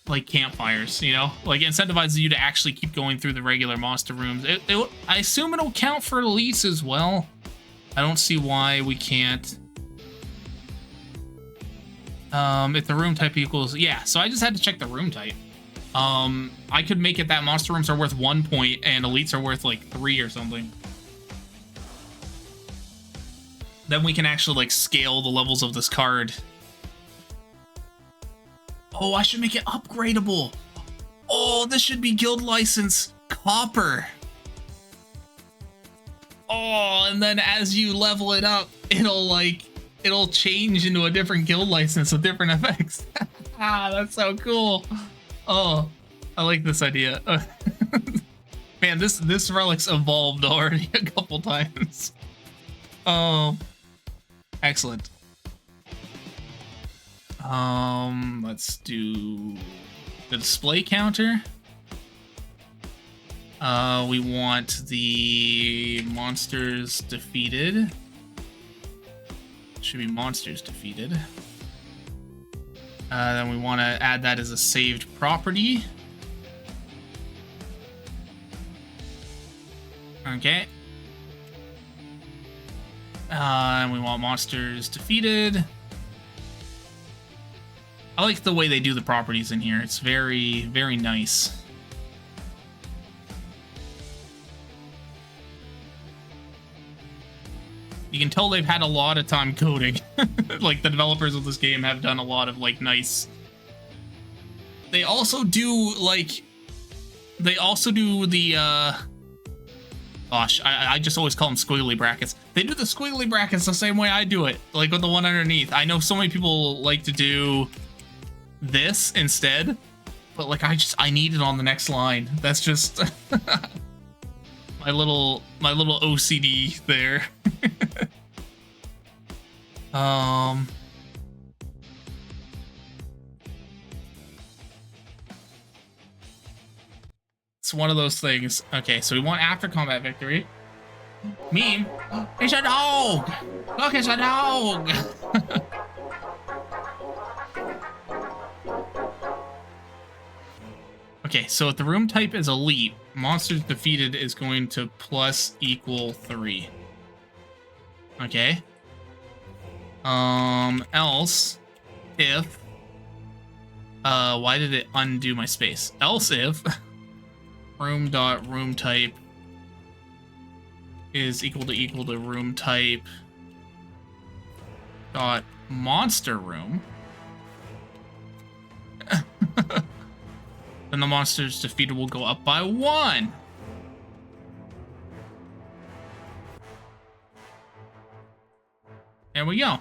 like campfires, you know? Like, it incentivizes you to actually keep going through the regular monster rooms. I assume it'll count for elites as well. I don't see why we can't. If the room type equals... Yeah, so I just had to check the room type. I could make it that monster rooms are worth 1 point and elites are worth like 3 or something. Then we can actually like scale the levels of this card. Oh, I should make it upgradable. Oh, this should be guild license copper. Oh, and then as you level it up, it'll change into a different guild license with different effects. Ah, that's so cool. Oh, I like this idea. Man, this relic's evolved already a couple times. Oh, excellent. Let's do the display counter. We want the monsters defeated. Should be monsters defeated. Then we want to add that as a saved property. Okay. And we want monsters defeated. I like the way they do the properties in here. It's very, very nice. You can tell they've had a lot of time coding. Like, the developers of this game have done a lot of, like, nice... They also do, like... They also do the, Gosh, I just always call them squiggly brackets. They do the squiggly brackets the same way I do it. Like, with the one underneath. I know so many people like to do this instead. But, like, I need it on the next line. That's just... my little OCD there. It's one of those things. Okay, so we want after combat victory. Meme. It's a dog. Look, it's a dog. Okay, so if the room type is elite, monsters defeated is going to plus equal 3. Okay. Else, if, why did it undo my space? Else if room type is equal to room type dot monster room, then the monsters defeated will go up by 1. There we go.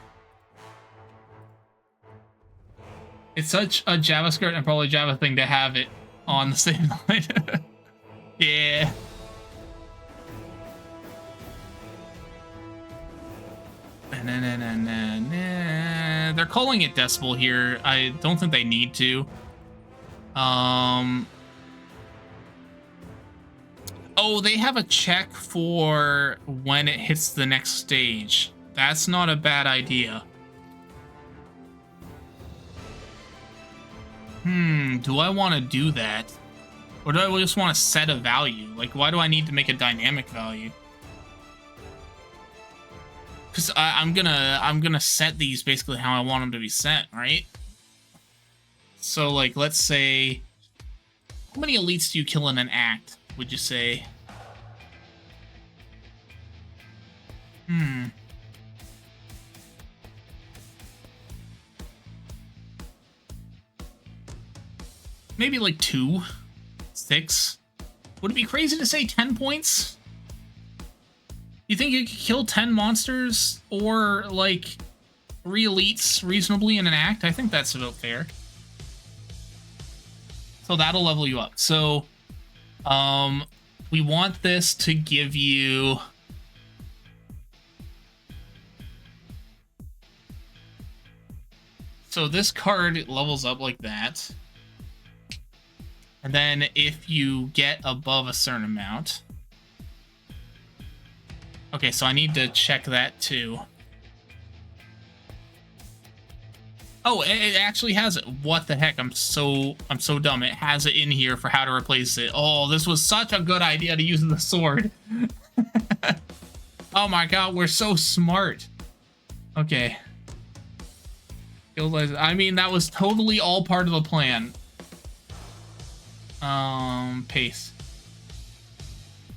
It's such a JavaScript and probably Java thing to have it on the same line. Yeah. They're calling it decibel here. I don't think they need to. Oh, they have a check for when it hits the next stage. That's not a bad idea. Do I want to do that? Or do I just want to set a value? Like, why do I need to make a dynamic value? Because I'm gonna set these basically how I want them to be set, right? So, like, let's say, how many elites do you kill in an act, would you say? Maybe like 2, 6. Would it be crazy to say 10 points? You think you could kill 10 monsters or like 3 elites reasonably in an act? I think that's about fair. So that'll level you up. So, we want this to give you... So this card levels up like that. And then if you get above a certain amount... Okay, so I need to check that too. Oh, it actually has it. What the heck? I'm so dumb. It has it in here for how to replace it. Oh, this was such a good idea to use the sword. Oh my god, we're so smart. Okay. I mean, that was totally all part of the plan. Pace.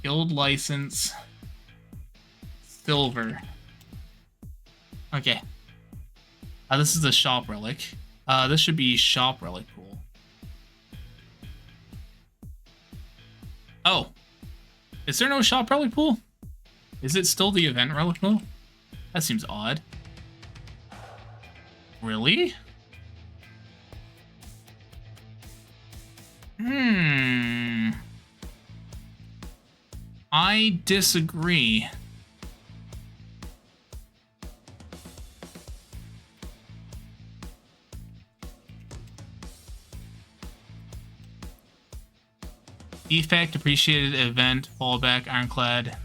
Guild license. Silver. Okay. This is the shop relic. This should be shop relic pool. Oh. Is there no shop relic pool? Is it still the event relic pool? That seems odd. Really? I disagree. Effect, appreciated event, fallback, ironclad.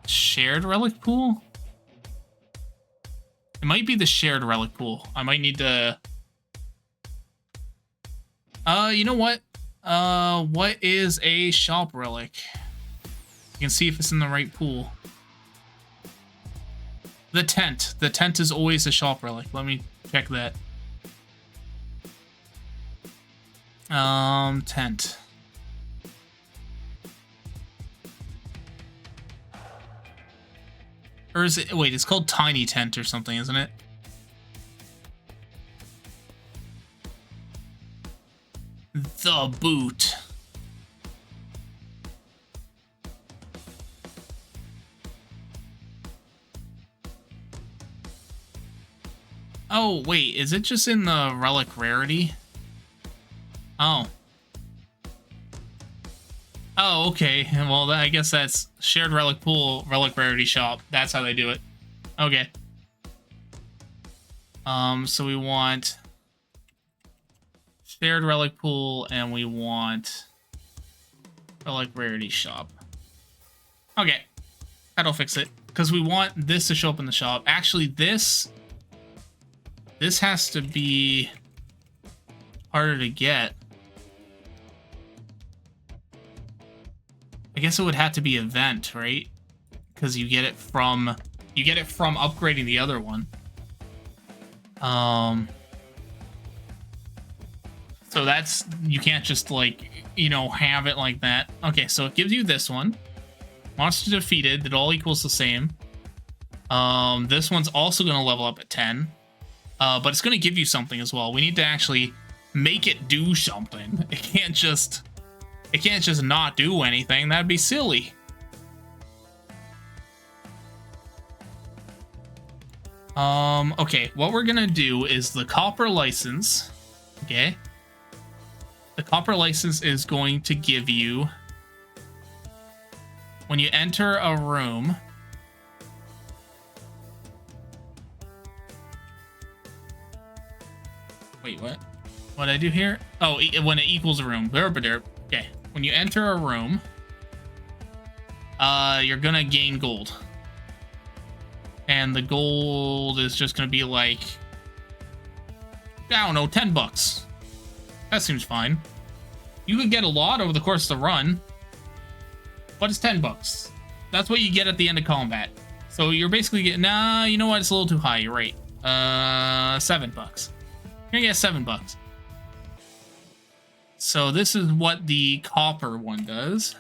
Shared relic pool? It might be the shared relic pool. I might need to... you know what? What is a shop relic? You can see if it's in the right pool. The tent. The tent is always a shop relic. Let me check that. Tent. Or is it... Wait, it's called Tiny Tent or something, isn't it? The boot. Oh, wait, is it just in the relic rarity? Oh. Oh, okay. Well, I guess that's shared relic pool, relic rarity shop. That's how they do it. Okay. So we want shared relic pool and we want relic rarity shop. Okay. That'll fix it. Because we want this to show up in the shop. Actually, this has to be harder to get. I guess it would have to be event, right? Because you get it from upgrading the other one. So that's, you can't just like, you know, have it like that. Okay, so it gives you this one. Monster defeated, that all equals the same. This one's also going to level up at 10. But it's going to give you something as well. We need to actually make it do something. It can't just not do anything. That'd be silly. Okay, what we're gonna do is the copper license. Okay. The copper license is going to give you, when you enter a room, wait, what? What did I do here? Oh, when it equals a room. Okay. When you enter a room, you're gonna gain gold. And the gold is just gonna be like, I don't know, $10. That seems fine. You could get a lot over the course of the run, but it's $10. That's what you get at the end of combat. So you're basically getting, nah, you know what? It's a little too high. You're right. $7. You're gonna get $7. So this is what the copper one does.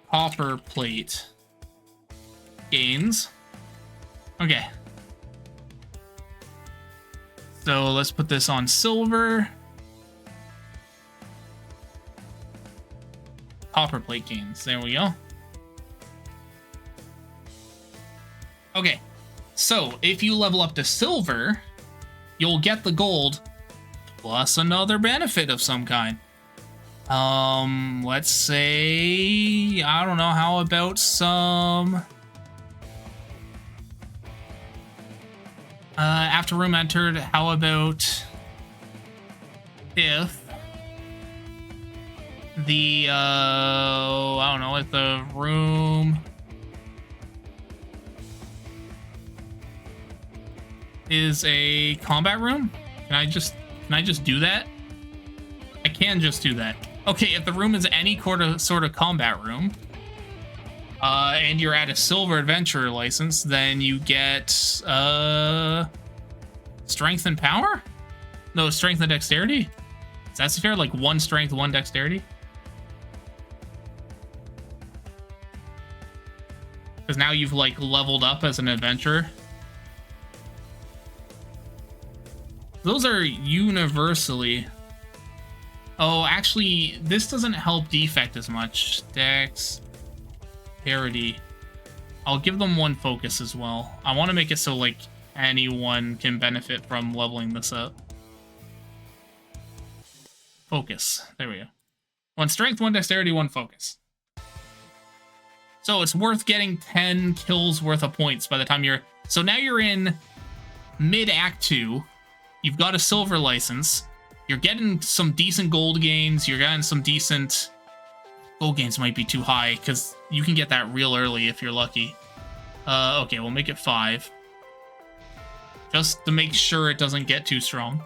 Copper plate gains. Okay. So let's put this on silver. Copper plate gains. There we go. Okay. So if you level up to silver, you'll get the gold plus another benefit of some kind. Let's say, I don't know, how about some after room entered, how about if the I don't know, if the room is a combat room? Can I just do that? I can just do that. Okay, if the room is any sort of combat room, and you're at a silver adventurer license, then you get strength and power? No, strength and dexterity? Is that fair? Like 1 strength, 1 dexterity? Because now you've like leveled up as an adventurer. Those are universally... Oh, actually, this doesn't help defect as much. Dex, parity. I'll give them 1 focus as well. I want to make it so, like, anyone can benefit from leveling this up. Focus. There we go. 1 strength, 1 dexterity, 1 focus. So it's worth getting 10 kills worth of points by the time you're... So now you're in mid-Act 2. You've got a silver license. You're getting some decent gold gains. You're getting some decent... Gold gains might be too high, because you can get that real early if you're lucky. Okay, we'll make it 5. Just to make sure it doesn't get too strong.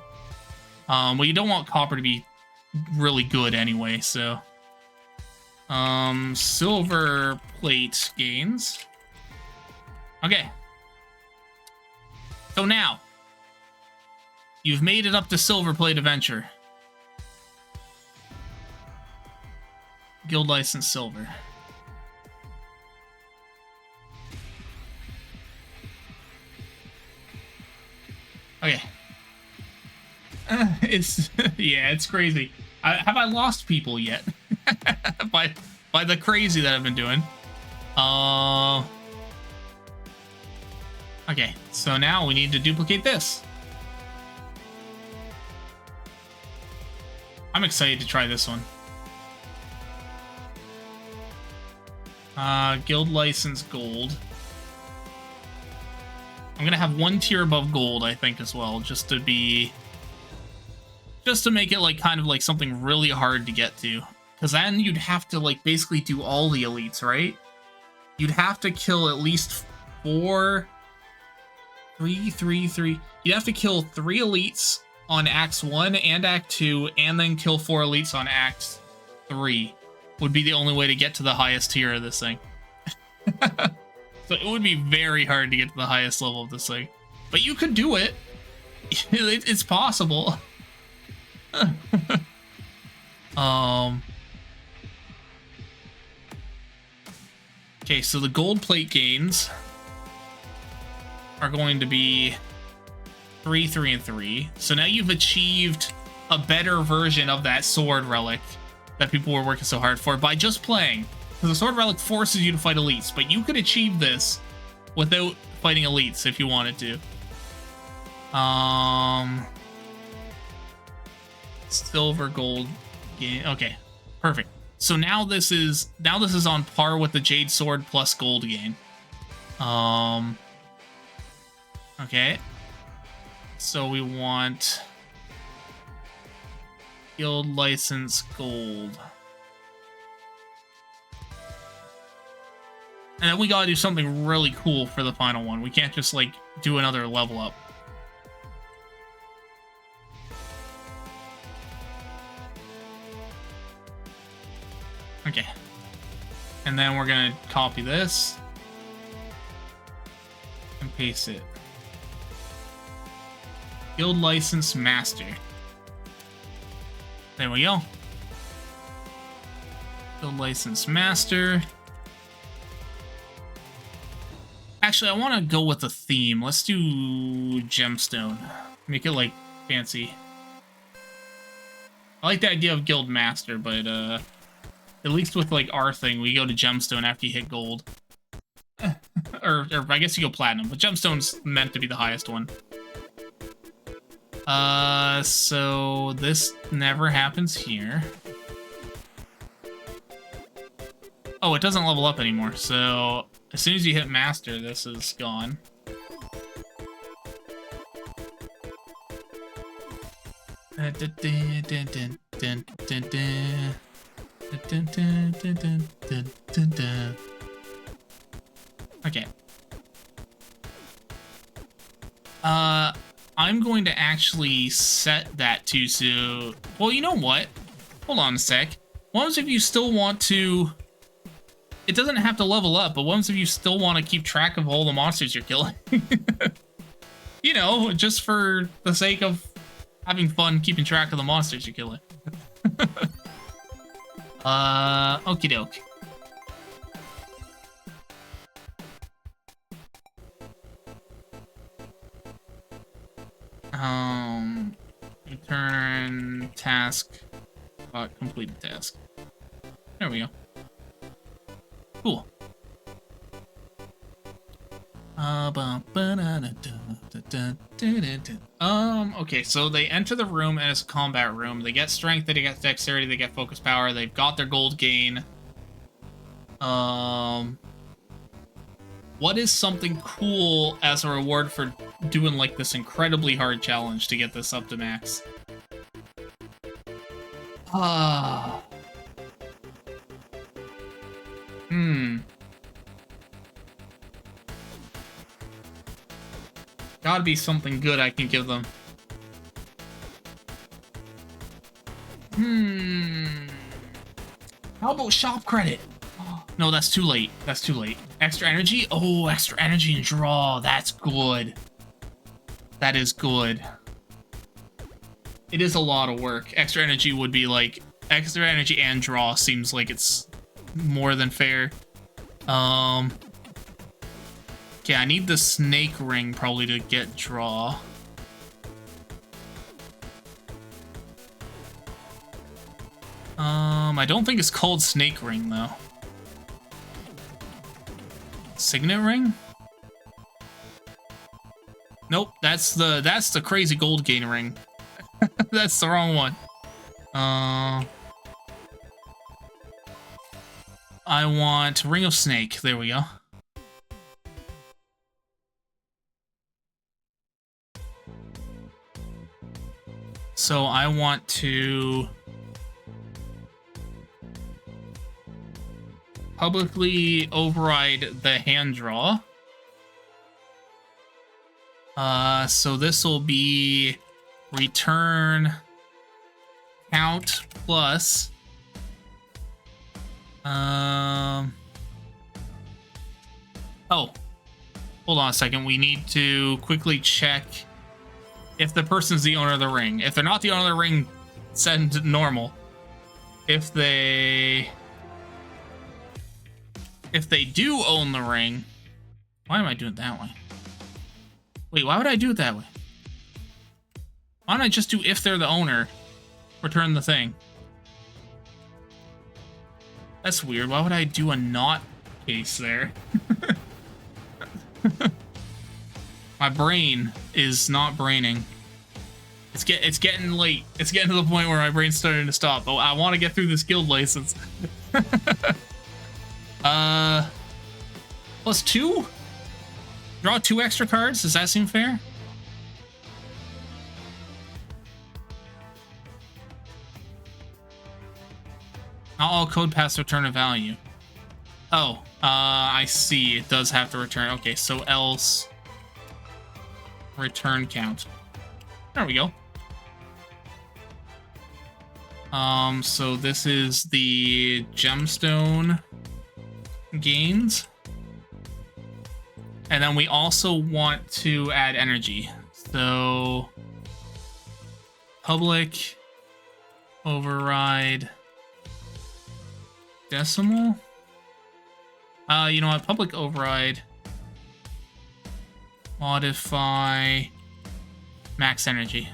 Well, you don't want copper to be really good anyway, so... silver plate gains. Okay. So now... You've made it up to silver plate adventure. Guild license silver. Okay. It's yeah, it's crazy. Have I lost people yet? by the crazy that I've been doing. Okay, so now we need to duplicate this. I'm excited to try this one. Guild license gold. I'm gonna have 1 tier above gold, I think, as well, just to make it like kind of like something really hard to get to. Because then you'd have to like basically do all the elites, right? You'd have to kill at least 3. You'd have to kill 3 elites on Acts 1 and Act 2, and then kill 4 elites on Act 3. Would be the only way to get to the highest tier of this thing. So it would be very hard to get to the highest level of this thing. But you could do it. It's possible. Okay, so the gold plate gains are going to be 3, 3, and 3. So now you've achieved a better version of that sword relic that people were working so hard for by just playing. Because the sword relic forces you to fight elites, but you could achieve this without fighting elites if you wanted to. Silver, gold, gain. Okay, perfect. So now this is on par with the Jade Sword plus gold gain. Okay. So we want guild license gold. And then we gotta do something really cool for the final one. We can't just like do another level up. Okay. And then we're gonna copy this and paste it. Guild license master. There we go. Guild license master. Actually, I want to go with a theme. Let's do gemstone. Make it like fancy. I like the idea of guild master, but at least with like our thing, we go to gemstone after you hit gold. or I guess you go platinum, but gemstone's meant to be the highest one. So this never happens here. Oh, it doesn't level up anymore, so as soon as you hit master, this is gone. Okay. I'm going to actually set that to so... Well, you know what? Hold on a sec. What if you still want to... It doesn't have to level up, but what if you still want to keep track of all the monsters you're killing? You know, just for the sake of having fun keeping track of the monsters you're killing. Okie doke. Return task. Completed task. There we go. Cool. Okay, so they enter the room and it's a combat room. They get strength, they get dexterity, they get focus power, they've got their gold gain. What is something cool as a reward for doing like this incredibly hard challenge to get this up to max? Gotta be something good I can give them. How about shop credit? No, that's too late. That's too late. Extra energy? Oh, extra energy and draw. That's good. That is good. It is a lot of work. Extra energy would be like... Extra energy and draw seems like it's more than fair. Okay, I need the snake ring probably to get draw. I don't think it's called snake ring though. Signet ring? Nope, that's the crazy gold gain ring. That's the wrong one. I want Ring of Snake. There we go. So I want to publicly override the hand draw. So this will be return count plus oh, hold on a second. We need to quickly check if the person's the owner of the ring. If they're not the owner of the ring, send normal. If they do own the ring, why am I doing it that way? Wait, why would I do it that way? Why don't I just do if they're the owner, return the thing? That's weird. Why would I do a not case there? My brain is not braining. It's getting late. It's getting to the point where my brain's starting to stop. Oh, I want to get through this guild license. Plus 2? Draw 2 extra cards? Does that seem fair? Not all code paths return a value. Oh, I see. It does have to return. Okay, so else return count. There we go. So this is the gemstone gains. And then we also want to add energy. So public override decimal. You know what? Public override modify max energy.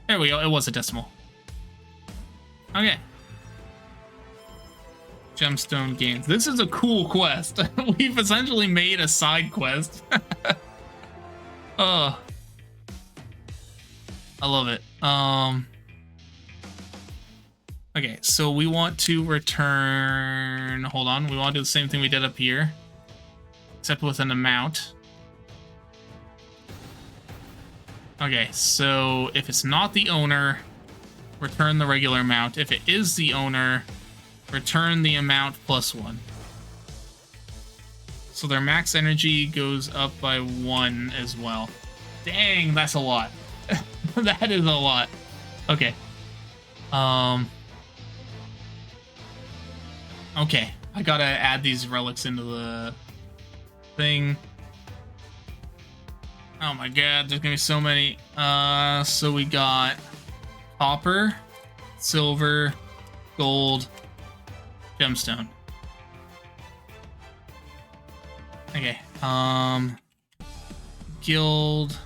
There we go. It was a decimal. Okay. Gemstone gains. This is a cool quest. We've essentially made a side quest. Oh, I love it. Okay, so we want to return. Hold on, we want to do the same thing we did up here, except with an amount. Okay, so if it's not the owner, return the regular amount. If it is the owner, return the amount plus 1. So their max energy goes up by 1 as well. Dang, that's a lot. That is a lot. Okay. Okay, I gotta add these relics into the thing. Oh my god, there's gonna be so many. So we got copper, silver, gold, gemstone. Okay, guild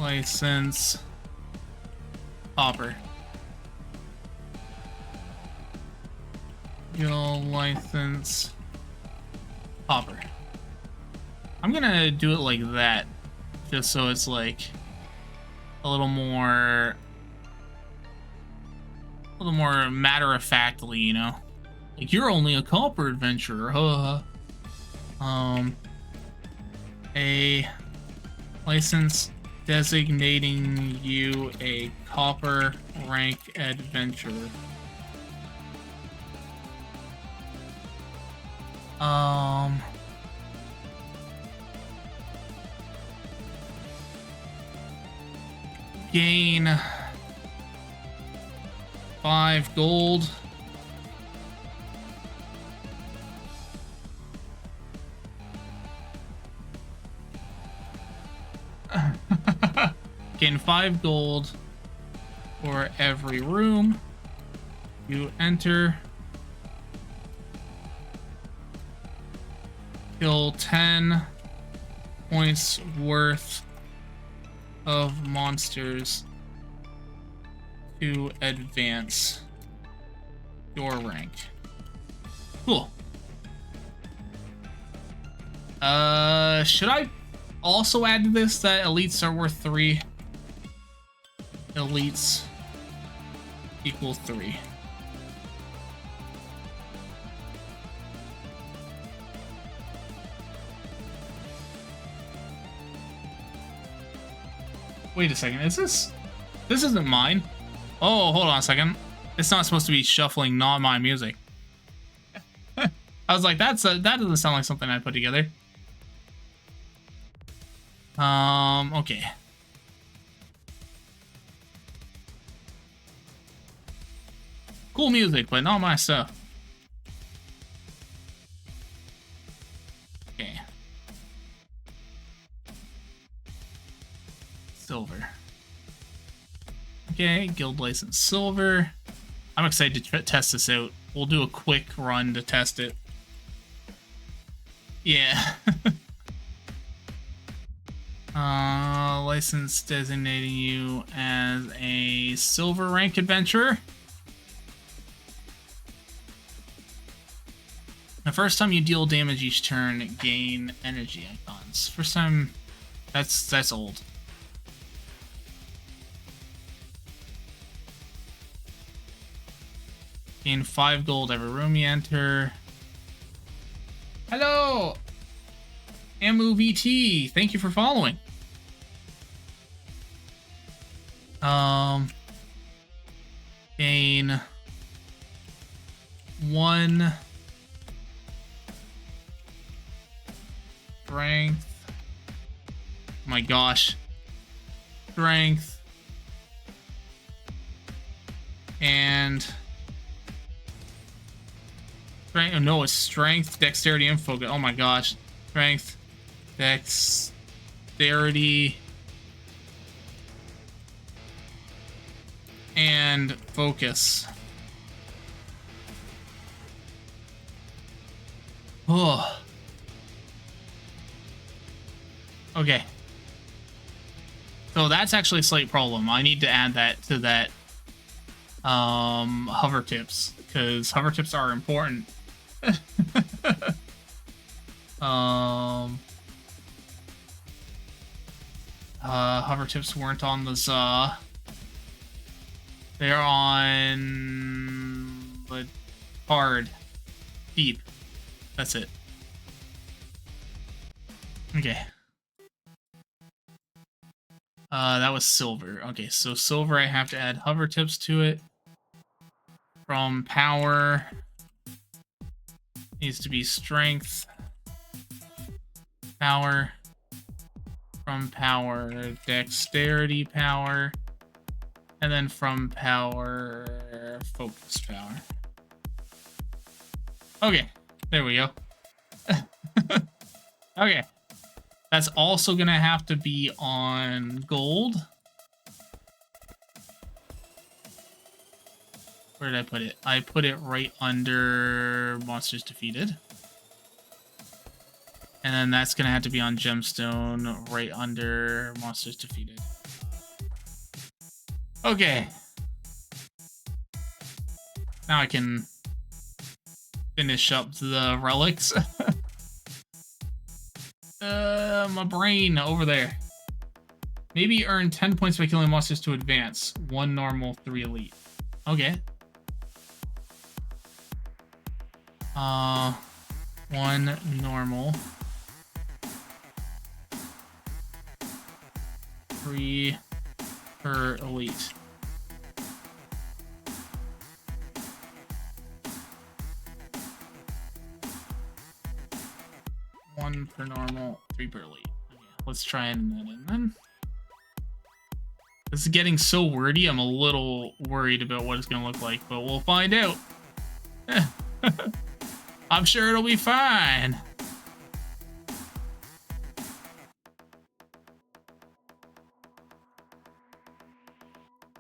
license copper. Guild license copper. I'm gonna do it like that, just so it's like a little more matter-of-factly, you know? Like, you're only a copper adventurer, huh? A license designating you a copper rank adventurer. Gain 5 gold. Gain 5 gold for every room you enter. Kill 10 points worth of monsters to advance your rank. Cool. Should I also add to this that elites are worth 3? Elites equal 3. Wait a second, is this isn't mine? Oh, hold on a second. It's not supposed to be shuffling not my music. I was like, that doesn't sound like something I put together. Okay. Cool music, but not my stuff. Okay. Silver. Okay, guild license silver. I'm excited to test this out. We'll do a quick run to test it. Yeah. License designating you as a silver rank adventurer. The first time you deal damage each turn, gain energy icons. First time, that's old. Gain 5 gold every room you enter. Hello, AmuVT. Thank you for following. Gain 1 strength. Oh my gosh. Strength And strength. Oh, no, it's strength, dexterity, and focus. Oh my gosh. Strength, dexterity, and focus. Oh. Okay. So that's actually a slight problem. I need to add that to that hover tips, because hover tips are important. Hover tips weren't on the Za. They're on the card. Deep. That's it. Okay. That was silver. Okay, so silver, I have to add hover tips to it. From power, needs to be strength. Power. From power, dexterity power. And then from power, focus power. Okay, there we go. Okay. That's also gonna have to be on gold. Where did I put it? I put it right under monsters defeated. And then that's gonna have to be on gemstone right under monsters defeated. Okay. Now I can finish up the relics. My brain over there. Maybe earn 10 points by killing monsters to advance. 1 normal, 3 elite. Okay. 1 normal. 3 per elite. One per normal, 3 per elite. Okay, let's try and that in then. This is getting so wordy, I'm a little worried about what it's going to look like, but we'll find out. I'm sure it'll be fine.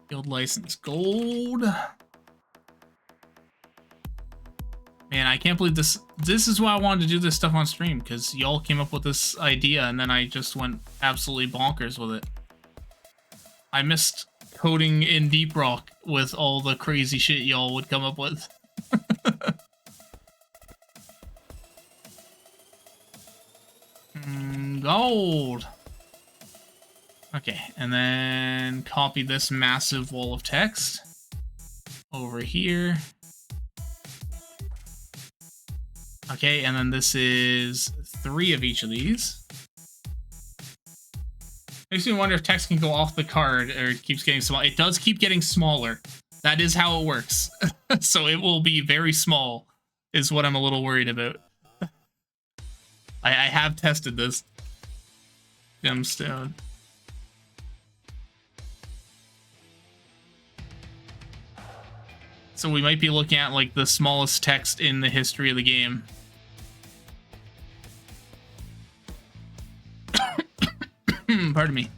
Guild license gold. Man, I can't believe this. This is why I wanted to do this stuff on stream, because y'all came up with this idea, and then I just went absolutely bonkers with it. I missed coding in Deep Rock with all the crazy shit y'all would come up with. Gold. Okay, and then copy this massive wall of text over here. Okay, and then this is 3 of each of these. Makes me wonder if text can go off the card or it keeps getting small. It does keep getting smaller. That is how it works. So it will be very small, is what I'm a little worried about. I have tested this. Gemstone. So we might be looking at like the smallest text in the history of the game. Pardon me.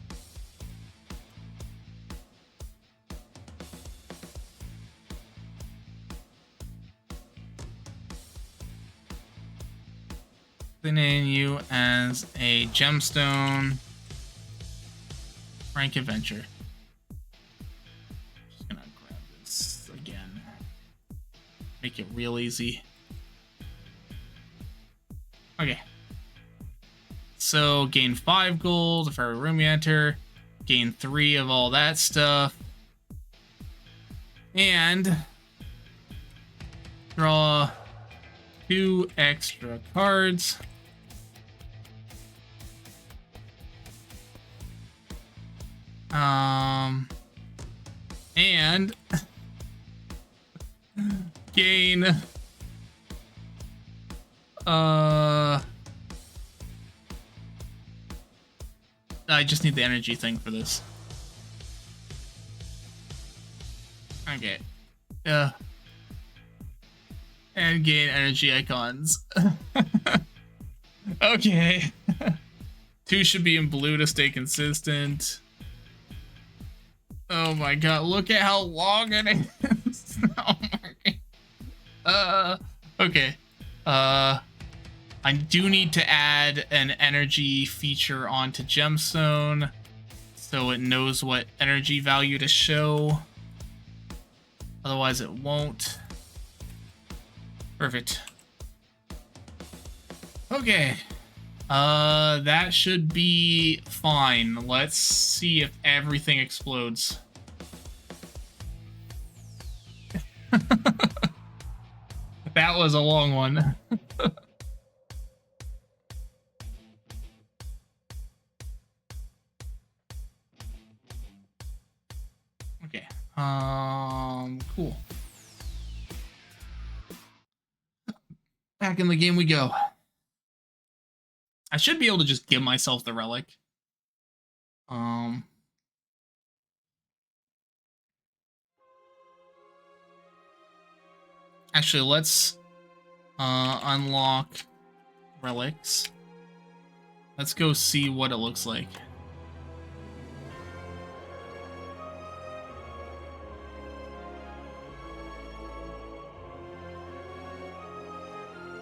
Name you as a gemstone rank adventure. Just gonna grab this again. Make it real easy. Okay. So gain 5 gold if every room you enter. Gain 3 of all that stuff. And draw 2 extra cards. And gain I just need the energy thing for this. Okay. Yeah. And gain energy icons. Okay. Two should be in blue to stay consistent. Oh my god, look at how long it is. Oh my. Okay. I do need to add an energy feature onto Gemstone so it knows what energy value to show. Otherwise it won't. Perfect. Okay. That should be fine. Let's see if everything explodes. That was a long one. Okay. Cool. Back in the game we go. I should be able to just give myself the relic. Actually, let's unlock relics. Let's go see what it looks like.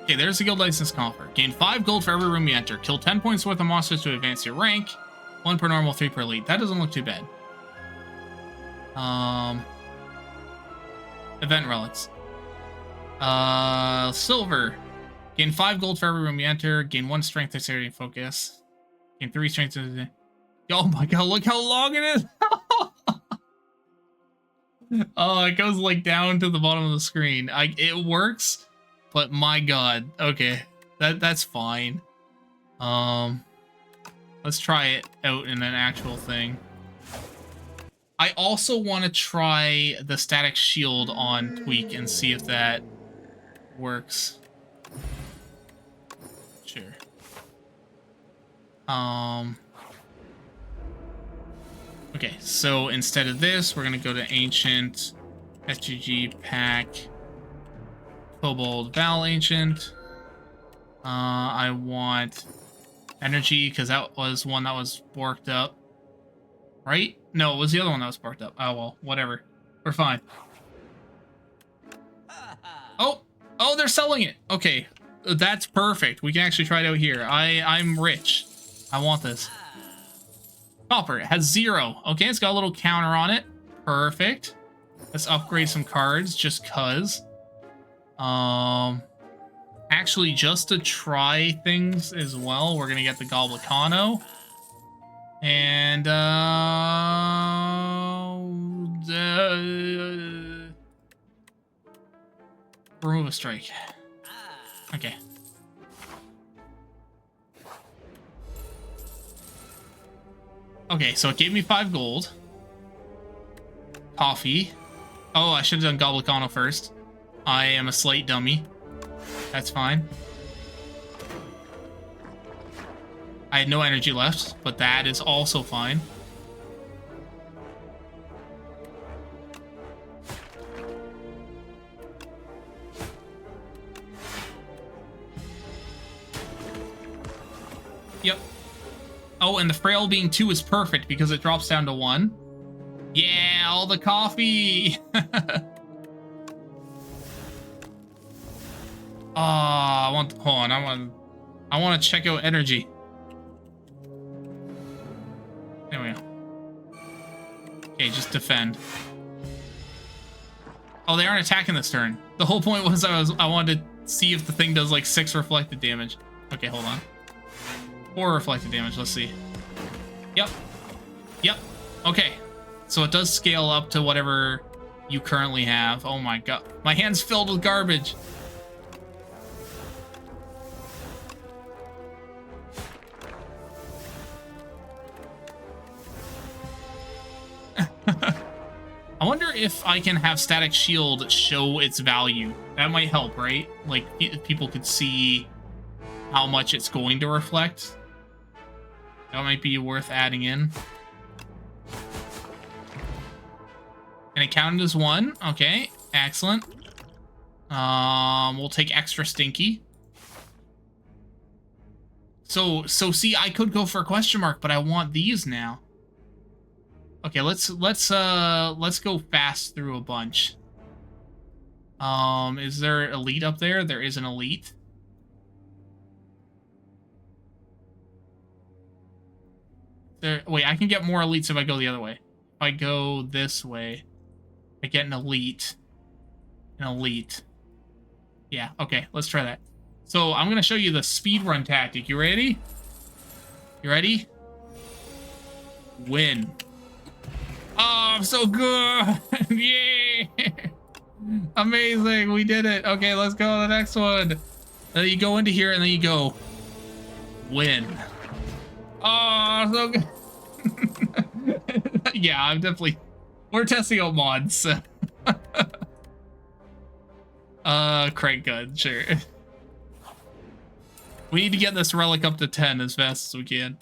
Okay, there's the guild license coffer. Gain 5 gold for every room you enter. Kill 10 points worth of monsters to advance your rank. 1 per normal, 3 per elite. That doesn't look too bad. Event relics. Silver. Gain 5 gold for every room you enter. Gain 1 strength, dexterity, and focus. Gain 3 strength. Oh my god, look how long it is! Oh, it goes like down to the bottom of the screen. It works, but my god. Okay, that's fine. Let's try it out in an actual thing. I also want to try the static shield on Tweak and see if that works. Sure. Okay, so instead of this, we're gonna go to Ancient, SGG, Pack, Kobold, Val, Ancient. I want Energy, because that was one that was borked up. Right? No, it was the other one that was borked up. Oh, well, whatever. We're fine. Oh! Oh, they're selling it! Okay, that's perfect. We can actually try it out here. I'm rich. I want this. Copper, it has 0. Okay, it's got a little counter on it. Perfect. Let's upgrade some cards, just cuz. Actually, just to try things as well, we're gonna get the Goblicano. And, remove a strike. Okay. Okay, so it gave me 5 gold. Coffee. Oh, I should have done Goblicano first. I am a slight dummy. That's fine. I had no energy left, but that is also fine. Yep. Oh, and the frail being 2 is perfect because it drops down to 1. Yeah, all the coffee! I want... Hold on, I want to check out energy. There we go. Okay, just defend. Oh, they aren't attacking this turn. The whole point was I wanted to see if the thing does like 6 reflected damage. Okay, hold on. 4 reflected damage, let's see. Yep. Yep. Okay. So it does scale up to whatever you currently have. Oh my god. My hand's filled with garbage. I wonder if I can have Static Shield show its value. That might help, right? Like, people could see how much it's going to reflect. That might be worth adding in. And it counted as 1. Okay. Excellent. We'll take extra stinky. So see, I could go for a question mark, but I want these now. Okay, let's go fast through a bunch. Is there elite up there? There is an elite. Wait, I can get more elites if I go the other way. If I go this way, I get an elite. An elite. Yeah, okay, let's try that. So I'm gonna show you the speedrun tactic. You ready? You ready? Win. Oh, I'm so good! Yeah! Amazing, we did it. Okay, let's go to the next one. Then you go into here and then you go win. Oh, so good. Yeah, I'm definitely... We're testing out mods. Crank gun, sure. We need to get this relic up to 10 as fast as we can.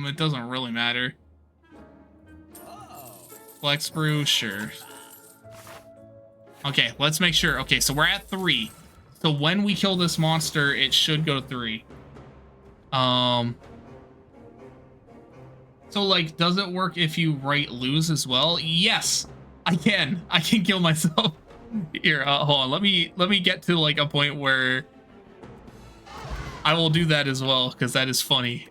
It doesn't really matter. Flex brew, sure. Okay, let's make sure. Okay, so we're at 3. So when we kill this monster, it should go to 3. So like, does it work if you write lose as well? Yes, I can kill myself. Here, hold on. Let me get to like a point where I will do that as well, because that is funny.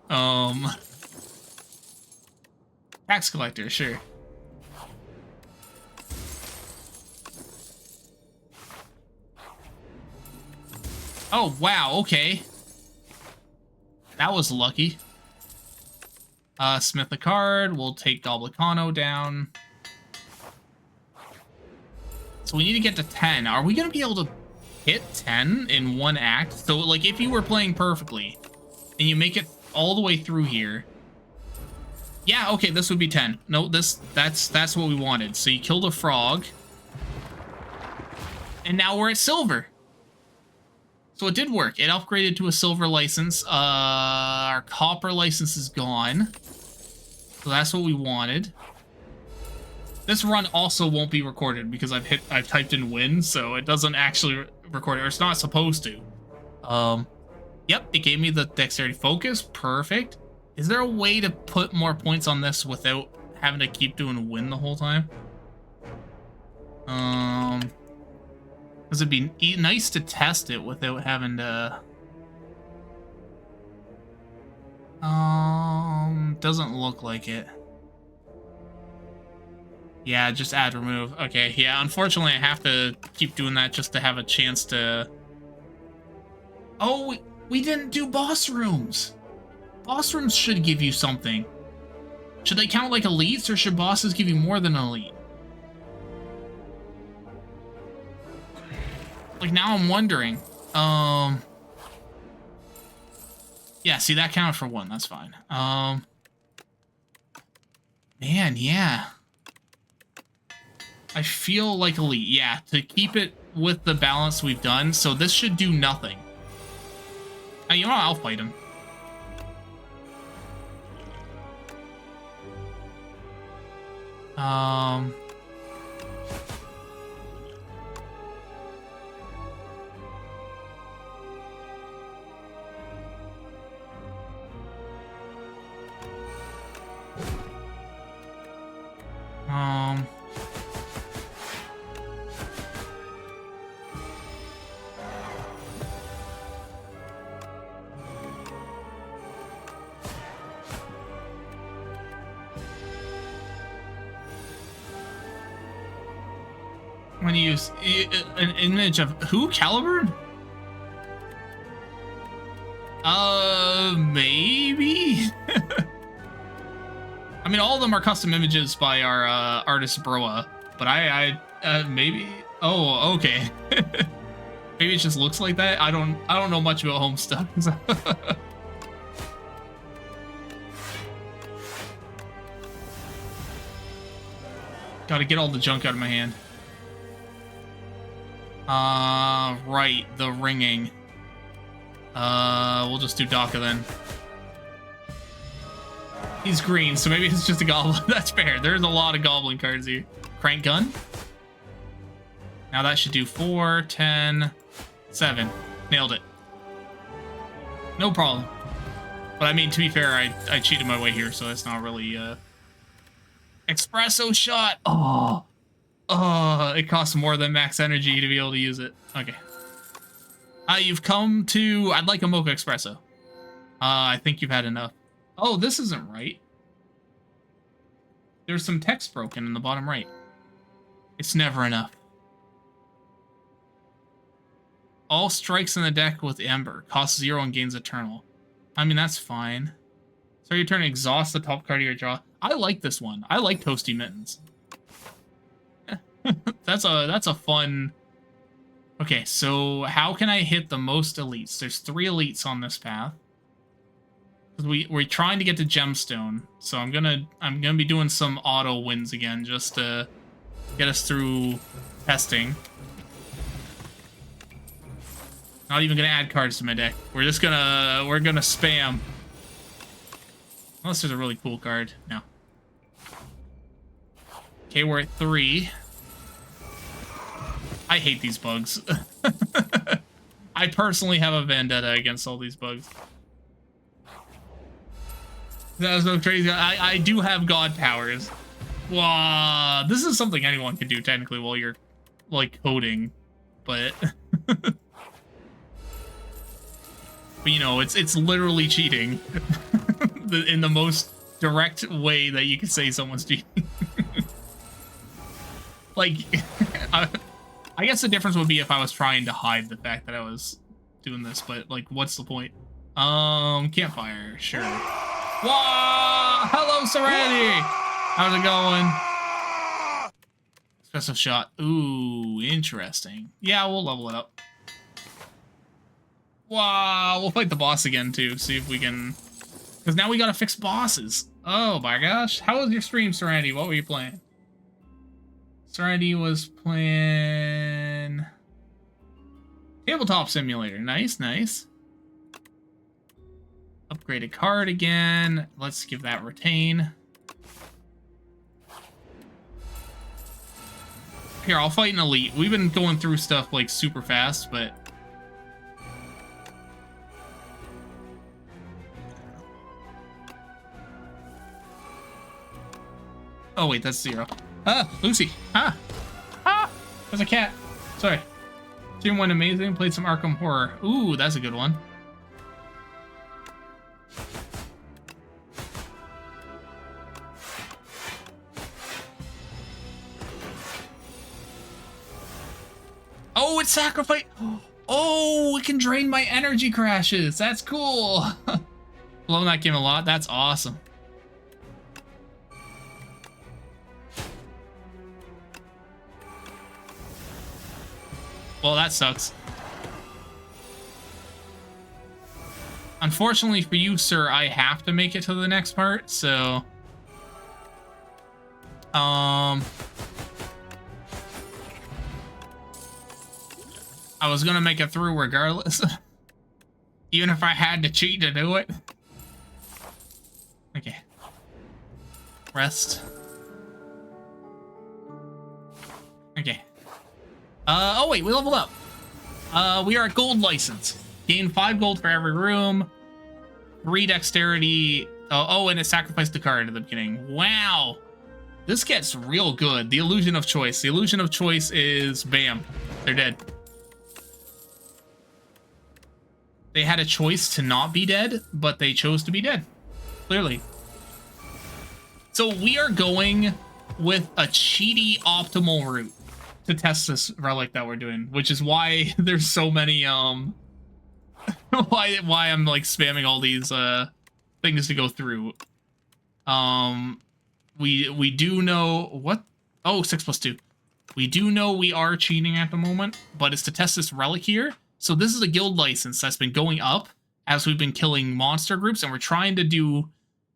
Tax collector, sure. Oh, wow, okay. That was lucky. Smith the card. We'll take Goblicano down. So we need to get to 10. Are we going to be able to hit 10 in one act? So, like, if you were playing perfectly, and you make it all the way through here... Yeah, okay, this would be 10. No, that's what we wanted. So you killed a frog. And now we're at silver. So it did work. It upgraded to a silver license. Our copper license is gone. So that's what we wanted. This run also won't be recorded because I've typed in win, so it doesn't actually record it, or it's not supposed to. Yep, it gave me the dexterity focus. Perfect. Is there a way to put more points on this without having to keep doing win the whole time? Because it'd be nice to test it without having to... Doesn't look like it. Yeah, just add remove. Okay, yeah, unfortunately I have to keep doing that just to have a chance to... Oh, we didn't do boss rooms! Boss rooms should give you something. Should they count like elites, or should bosses give you more than an elite? Like, now I'm wondering. Yeah, see, that counted for 1. That's fine. Man, yeah. I feel like elite. Yeah, to keep it with the balance we've done. So this should do nothing. You know what? I'll fight him. I'm gonna use an image of who? Caliburn? Maybe? I mean, all of them are custom images by our artist Broa, but maybe. Oh, okay. Maybe it just looks like that. I don't know much about Homestuck. So. Gotta get all the junk out of my hand. Right, the ringing. We'll just do Daka then. He's green, so maybe it's just a goblin. That's fair. There's a lot of goblin cards here. Crank gun. Now that should do 4, 10, 7. Nailed it. No problem. But I mean, to be fair, I cheated my way here, so that's not really espresso shot. Oh, it costs more than max energy to be able to use it. Okay. You've come to... I'd like a mocha espresso. I think you've had enough. Oh, this isn't right. There's some text broken in the bottom right. It's never enough. All strikes in the deck with Ember. Costs 0 and gains Eternal. I mean, that's fine. So your turn, exhaust the top card of your draw. I like this one. I like Toasty Mittens. That's a fun... Okay, so how can I hit the most elites? There's 3 elites on this path. We're trying to get to Gemstone, so I'm gonna be doing some auto wins again just to get us through testing. Not even gonna add cards to my deck. We're gonna spam. Unless there's a really cool card. No. Okay, we're at 3. I hate these bugs. I personally have a vendetta against all these bugs. That was so crazy. I do have god powers. Wow, this is something anyone can do technically while you're like coding, but but you know, it's literally cheating in the most direct way that you can say someone's cheating. Like, I guess the difference would be if I was trying to hide the fact that I was doing this, but like, what's the point? Campfire, sure. Whoa! Hello, Serenity! How's it going? Special shot. Ooh, interesting. Yeah, we'll level it up. Wow, we'll fight the boss again, too. See if we can... Because now we gotta fix bosses. Oh, my gosh. How was your stream, Serenity? What were you playing? Serenity was playing... Tabletop Simulator. Nice, nice. Upgrade a card again. Let's give that retain. Here, I'll fight an elite. We've been going through stuff like super fast, but... Oh wait, that's 0. Ah, Lucy. Ah! Ah! There's a cat. Sorry. Stream went amazing. Played some Arkham Horror. Ooh, that's a good one. Oh, it's sacrifice. Oh, it can drain my energy crashes. That's cool. Love that game a lot. That's awesome. Well, that sucks. Unfortunately for you, sir, I have to make it to the next part, so... I was gonna make it through regardless. Even if I had to cheat to do it. Okay. Rest. Okay. Oh wait, we leveled up. We are at gold license. Gain 5 gold for every room. 3 dexterity. Oh, and it sacrificed a card at the beginning. Wow. This gets real good. The illusion of choice. The illusion of choice is bam. They're dead. They had a choice to not be dead, but they chose to be dead. Clearly. So we are going with a cheaty optimal route to test this relic that we're doing, which is why there's so many why I'm like spamming all these things to go through. We do know what... Oh, 6+2. We do know we are cheating at the moment, but it's to test this relic here. So this is a guild license that's been going up as we've been killing monster groups, and we're trying to do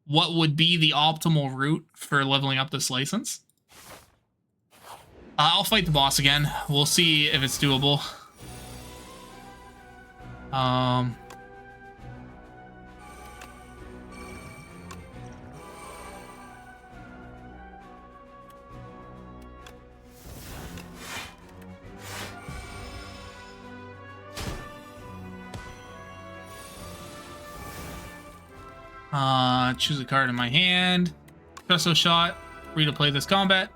what would be the optimal route for leveling up this license. I'll fight the boss again. We'll see if it's doable. Choose a card in my hand. Espresso shot. Free to play this combat.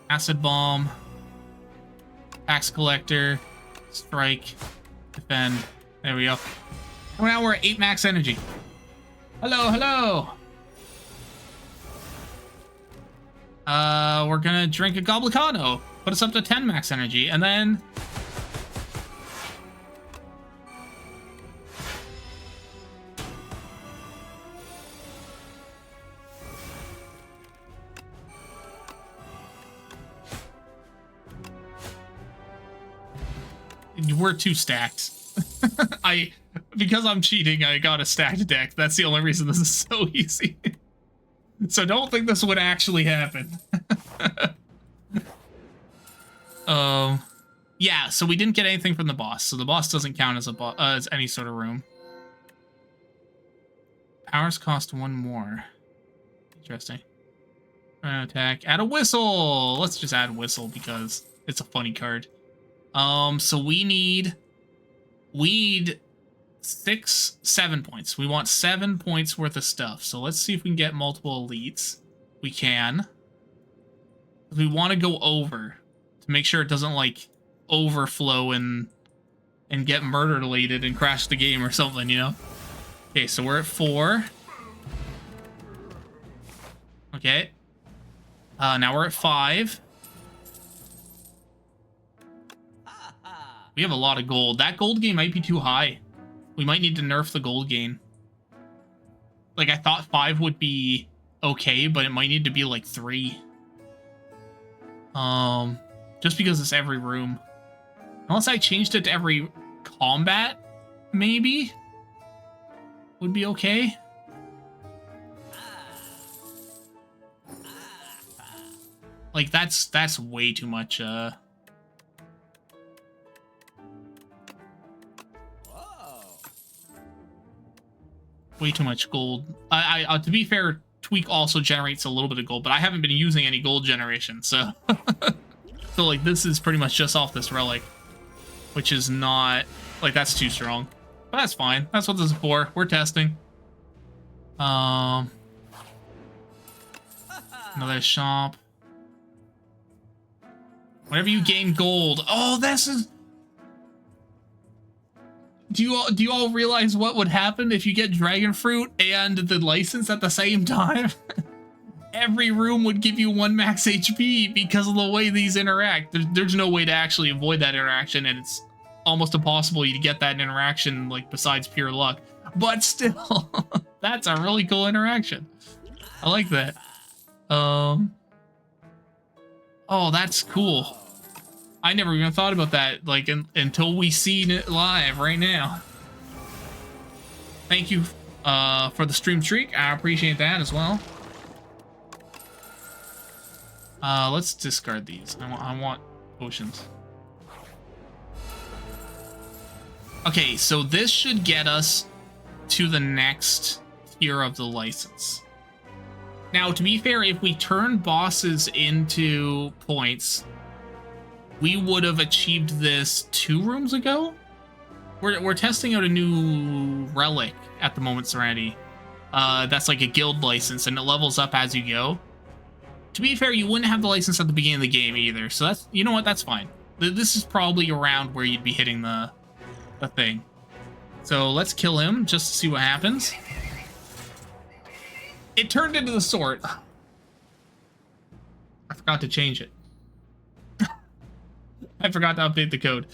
Acid bomb. Tax collector. Strike. Defend. There we go. And now we're at 8 max energy. Hello, hello. We're gonna drink a Goblicano. Put us up to 10 max energy, and then... We're 2 stacked. Because I'm cheating, I got a stacked deck. That's the only reason this is so easy. So don't think this would actually happen. Yeah, so we didn't get anything from the boss. So the boss doesn't count as as any sort of room. Powers cost 1 more. Interesting. Attack. Add a whistle. Let's just add whistle because it's a funny card. So we need 7 points. We want 7 points worth of stuff. So let's see if we can get multiple elites. We can. We want to go over to make sure it doesn't like overflow and get murder deleted and crash the game or something, you know? Okay, so we're at 4. Okay. Now we're at 5. We have a lot of gold. That gold gain might be too high. We might need to nerf the gold gain. Like, I thought 5 would be okay, but it might need to be like 3. Just because it's every room. Unless I changed it to every combat, maybe? Would be okay. Like, that's way too much, way too much gold. To be fair, Tweak also generates a little bit of gold, but I haven't been using any gold generation, so... So, like, this is pretty much just off this relic, which is not... Like, that's too strong. But that's fine. That's what this is for. We're testing. Another shop. Whenever you gain gold... Oh, this is... Do you all realize what would happen if you get dragon fruit and the license at the same time? Every room would give you 1 max HP because of the way these interact. There's no way to actually avoid that interaction, and it's almost impossible to get that interaction, like, besides pure luck. But still, that's a really cool interaction. I like that. Oh, that's cool. I never even thought about that, like, until we seen it live right now. Thank you for the stream streak. I appreciate that as well. Let's discard these. I want potions. Okay, so this should get us to the next tier of the license. Now, to be fair, if we turn bosses into points, we would have achieved this 2 rooms ago. We're testing out a new relic at the moment, Serenity. That's like a guild license, and it levels up as you go. To be fair, you wouldn't have the license at the beginning of the game either, so that's, you know what, that's fine. This is probably around where you'd be hitting the thing. So let's kill him just to see what happens. It turned into the sword. I forgot to change it. I forgot to update the code.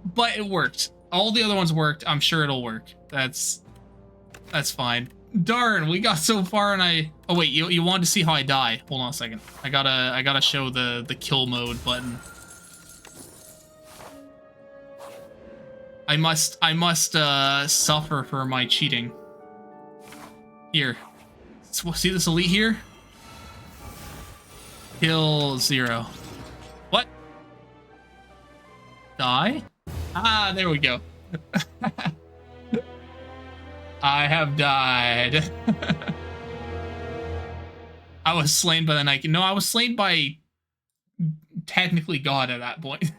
But it worked. All the other ones worked. I'm sure it'll work. That's fine. Darn, we got so far and I... Oh wait, you wanted to see how I die. Hold on a second. I gotta show the kill mode button. I must suffer for my cheating. Here. See this elite here? Kill 0. What? Die? Ah, there we go. I have died. I was slain by the Nike. No, I was slain by technically God at that point.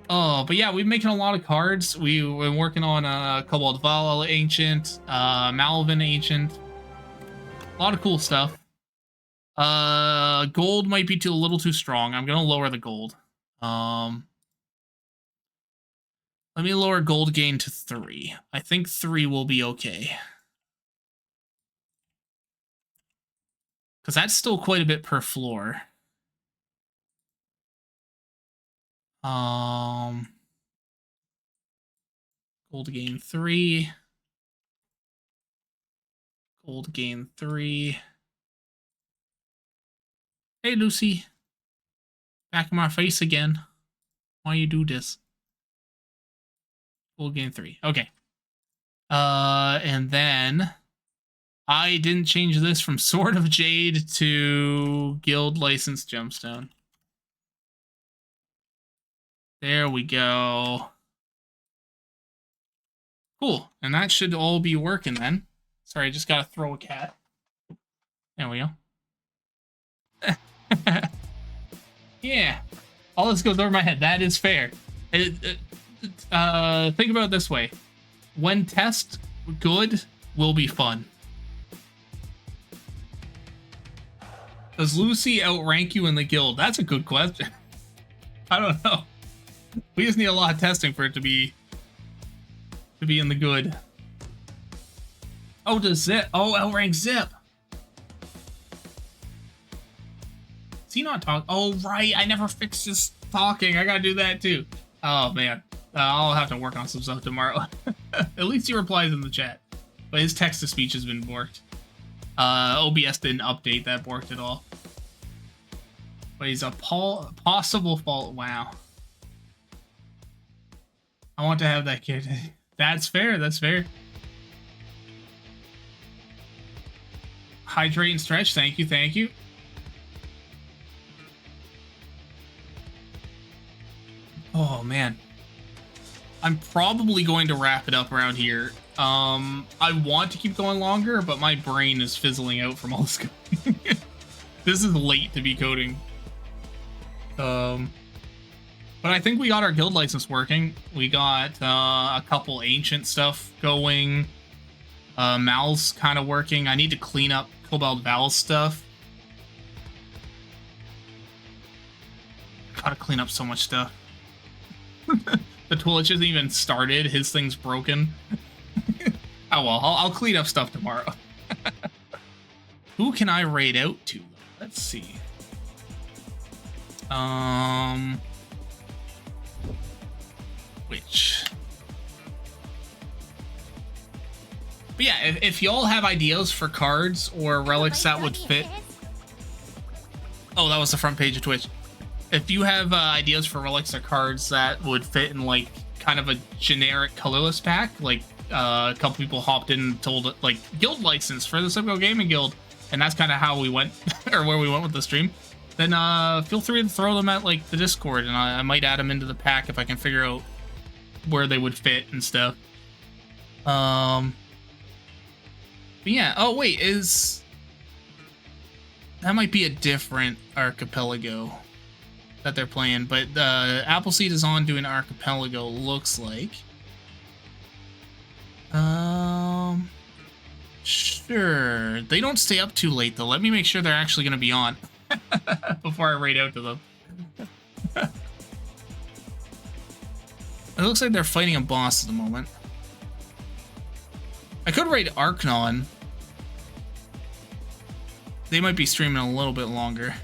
Oh, but yeah, we've been making a lot of cards. We've been working on Cobalt Val Ancient, Malvin Ancient. A lot of cool stuff. Gold might be a little too strong. I'm gonna lower the gold. Let me lower gold gain to 3. I think 3 will be okay. Because that's still quite a bit per floor. Gold gain 3. Gold gain 3. Hey, Lucy. Back in my face again. Why you do this? Gold gain 3. Okay. And then I didn't change this from Sword of Jade to Guild Licensed Gemstone. There we go. Cool. And that should all be working then. Sorry, I just gotta throw a cat. There we go. Yeah. All this goes over my head. That is fair. Think about it this way. When test good will be fun. Does Lucy outrank you in the guild? That's a good question. I don't know. We just need a lot of testing for it to be in the good. Oh, does Zip? Oh, outrank Zip. Is he not talking? Oh, right. I never fixed his talking. I gotta do that too. Oh, man. I'll have to work on some stuff tomorrow. At least he replies in the chat. But his text-to-speech has been borked. OBS didn't update that borked at all. But he's a possible fault. Wow. I want to have that kid. That's fair. That's fair. Hydrate and stretch. Thank you. Thank you. Oh, man. I'm probably going to wrap it up around here. I want to keep going longer, but my brain is fizzling out from all this coding. This is late to be coding. But I think we got our guild license working. We got a couple ancient stuff going. Mal's kind of working. I need to clean up Cobalt Val's stuff. Gotta clean up so much stuff. The Twitch hasn't even started. His thing's broken. Oh well, I'll clean up stuff tomorrow. Who can I raid out to? Let's see. Which? But yeah, if y'all have ideas for cards or relics that would fit. Oh, that was the front page of Twitch. If you have ideas for relics or cards that would fit in like kind of a generic colorless pack, like a couple people hopped in and told it like guild license for the Simco Gaming Guild, and that's kind of how we went or where we went with the stream, then feel free to throw them at like the Discord, and I might add them into the pack if I can figure out where they would fit and stuff. But yeah. Oh wait, that might be a different archipelago that they're playing, but Appleseed is on doing Archipelago, looks like. Sure. They don't stay up too late, though. Let me make sure they're actually going to be on before I raid out to them. It looks like they're fighting a boss at the moment. I could raid Arknon. They might be streaming a little bit longer.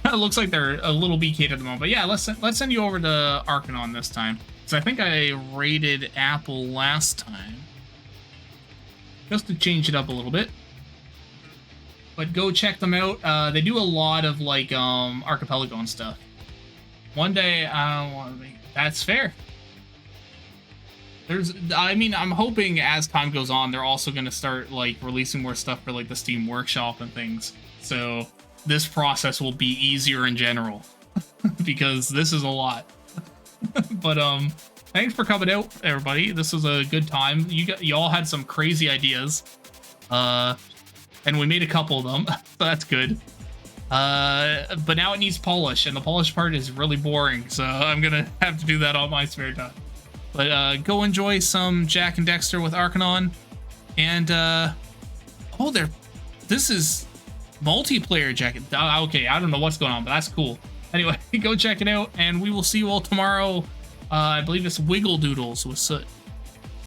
It looks like they're a little BK'd at the moment, but yeah, let's send you over to Arcanon this time, because I think I raided Apple last time, just to change it up a little bit. But go check them out. They do a lot of like Archipelago and stuff. One day, that's fair. I mean, I'm hoping as time goes on, they're also going to start like releasing more stuff for like the Steam Workshop and things. So this process will be easier in general because this is a lot. But thanks for coming out, everybody. This was a good time. You all had some crazy ideas. and we made a couple of them, so that's good. But now it needs polish, and the polish part is really boring, so I'm gonna have to do that on my spare time. But go enjoy some Jak and Daxter with Arcanon, and this is multiplayer Jak. Okay, I don't know what's going on, but that's cool. Anyway, go check it out, and we will see you all tomorrow. I believe it's Wiggle Doodles with Soot.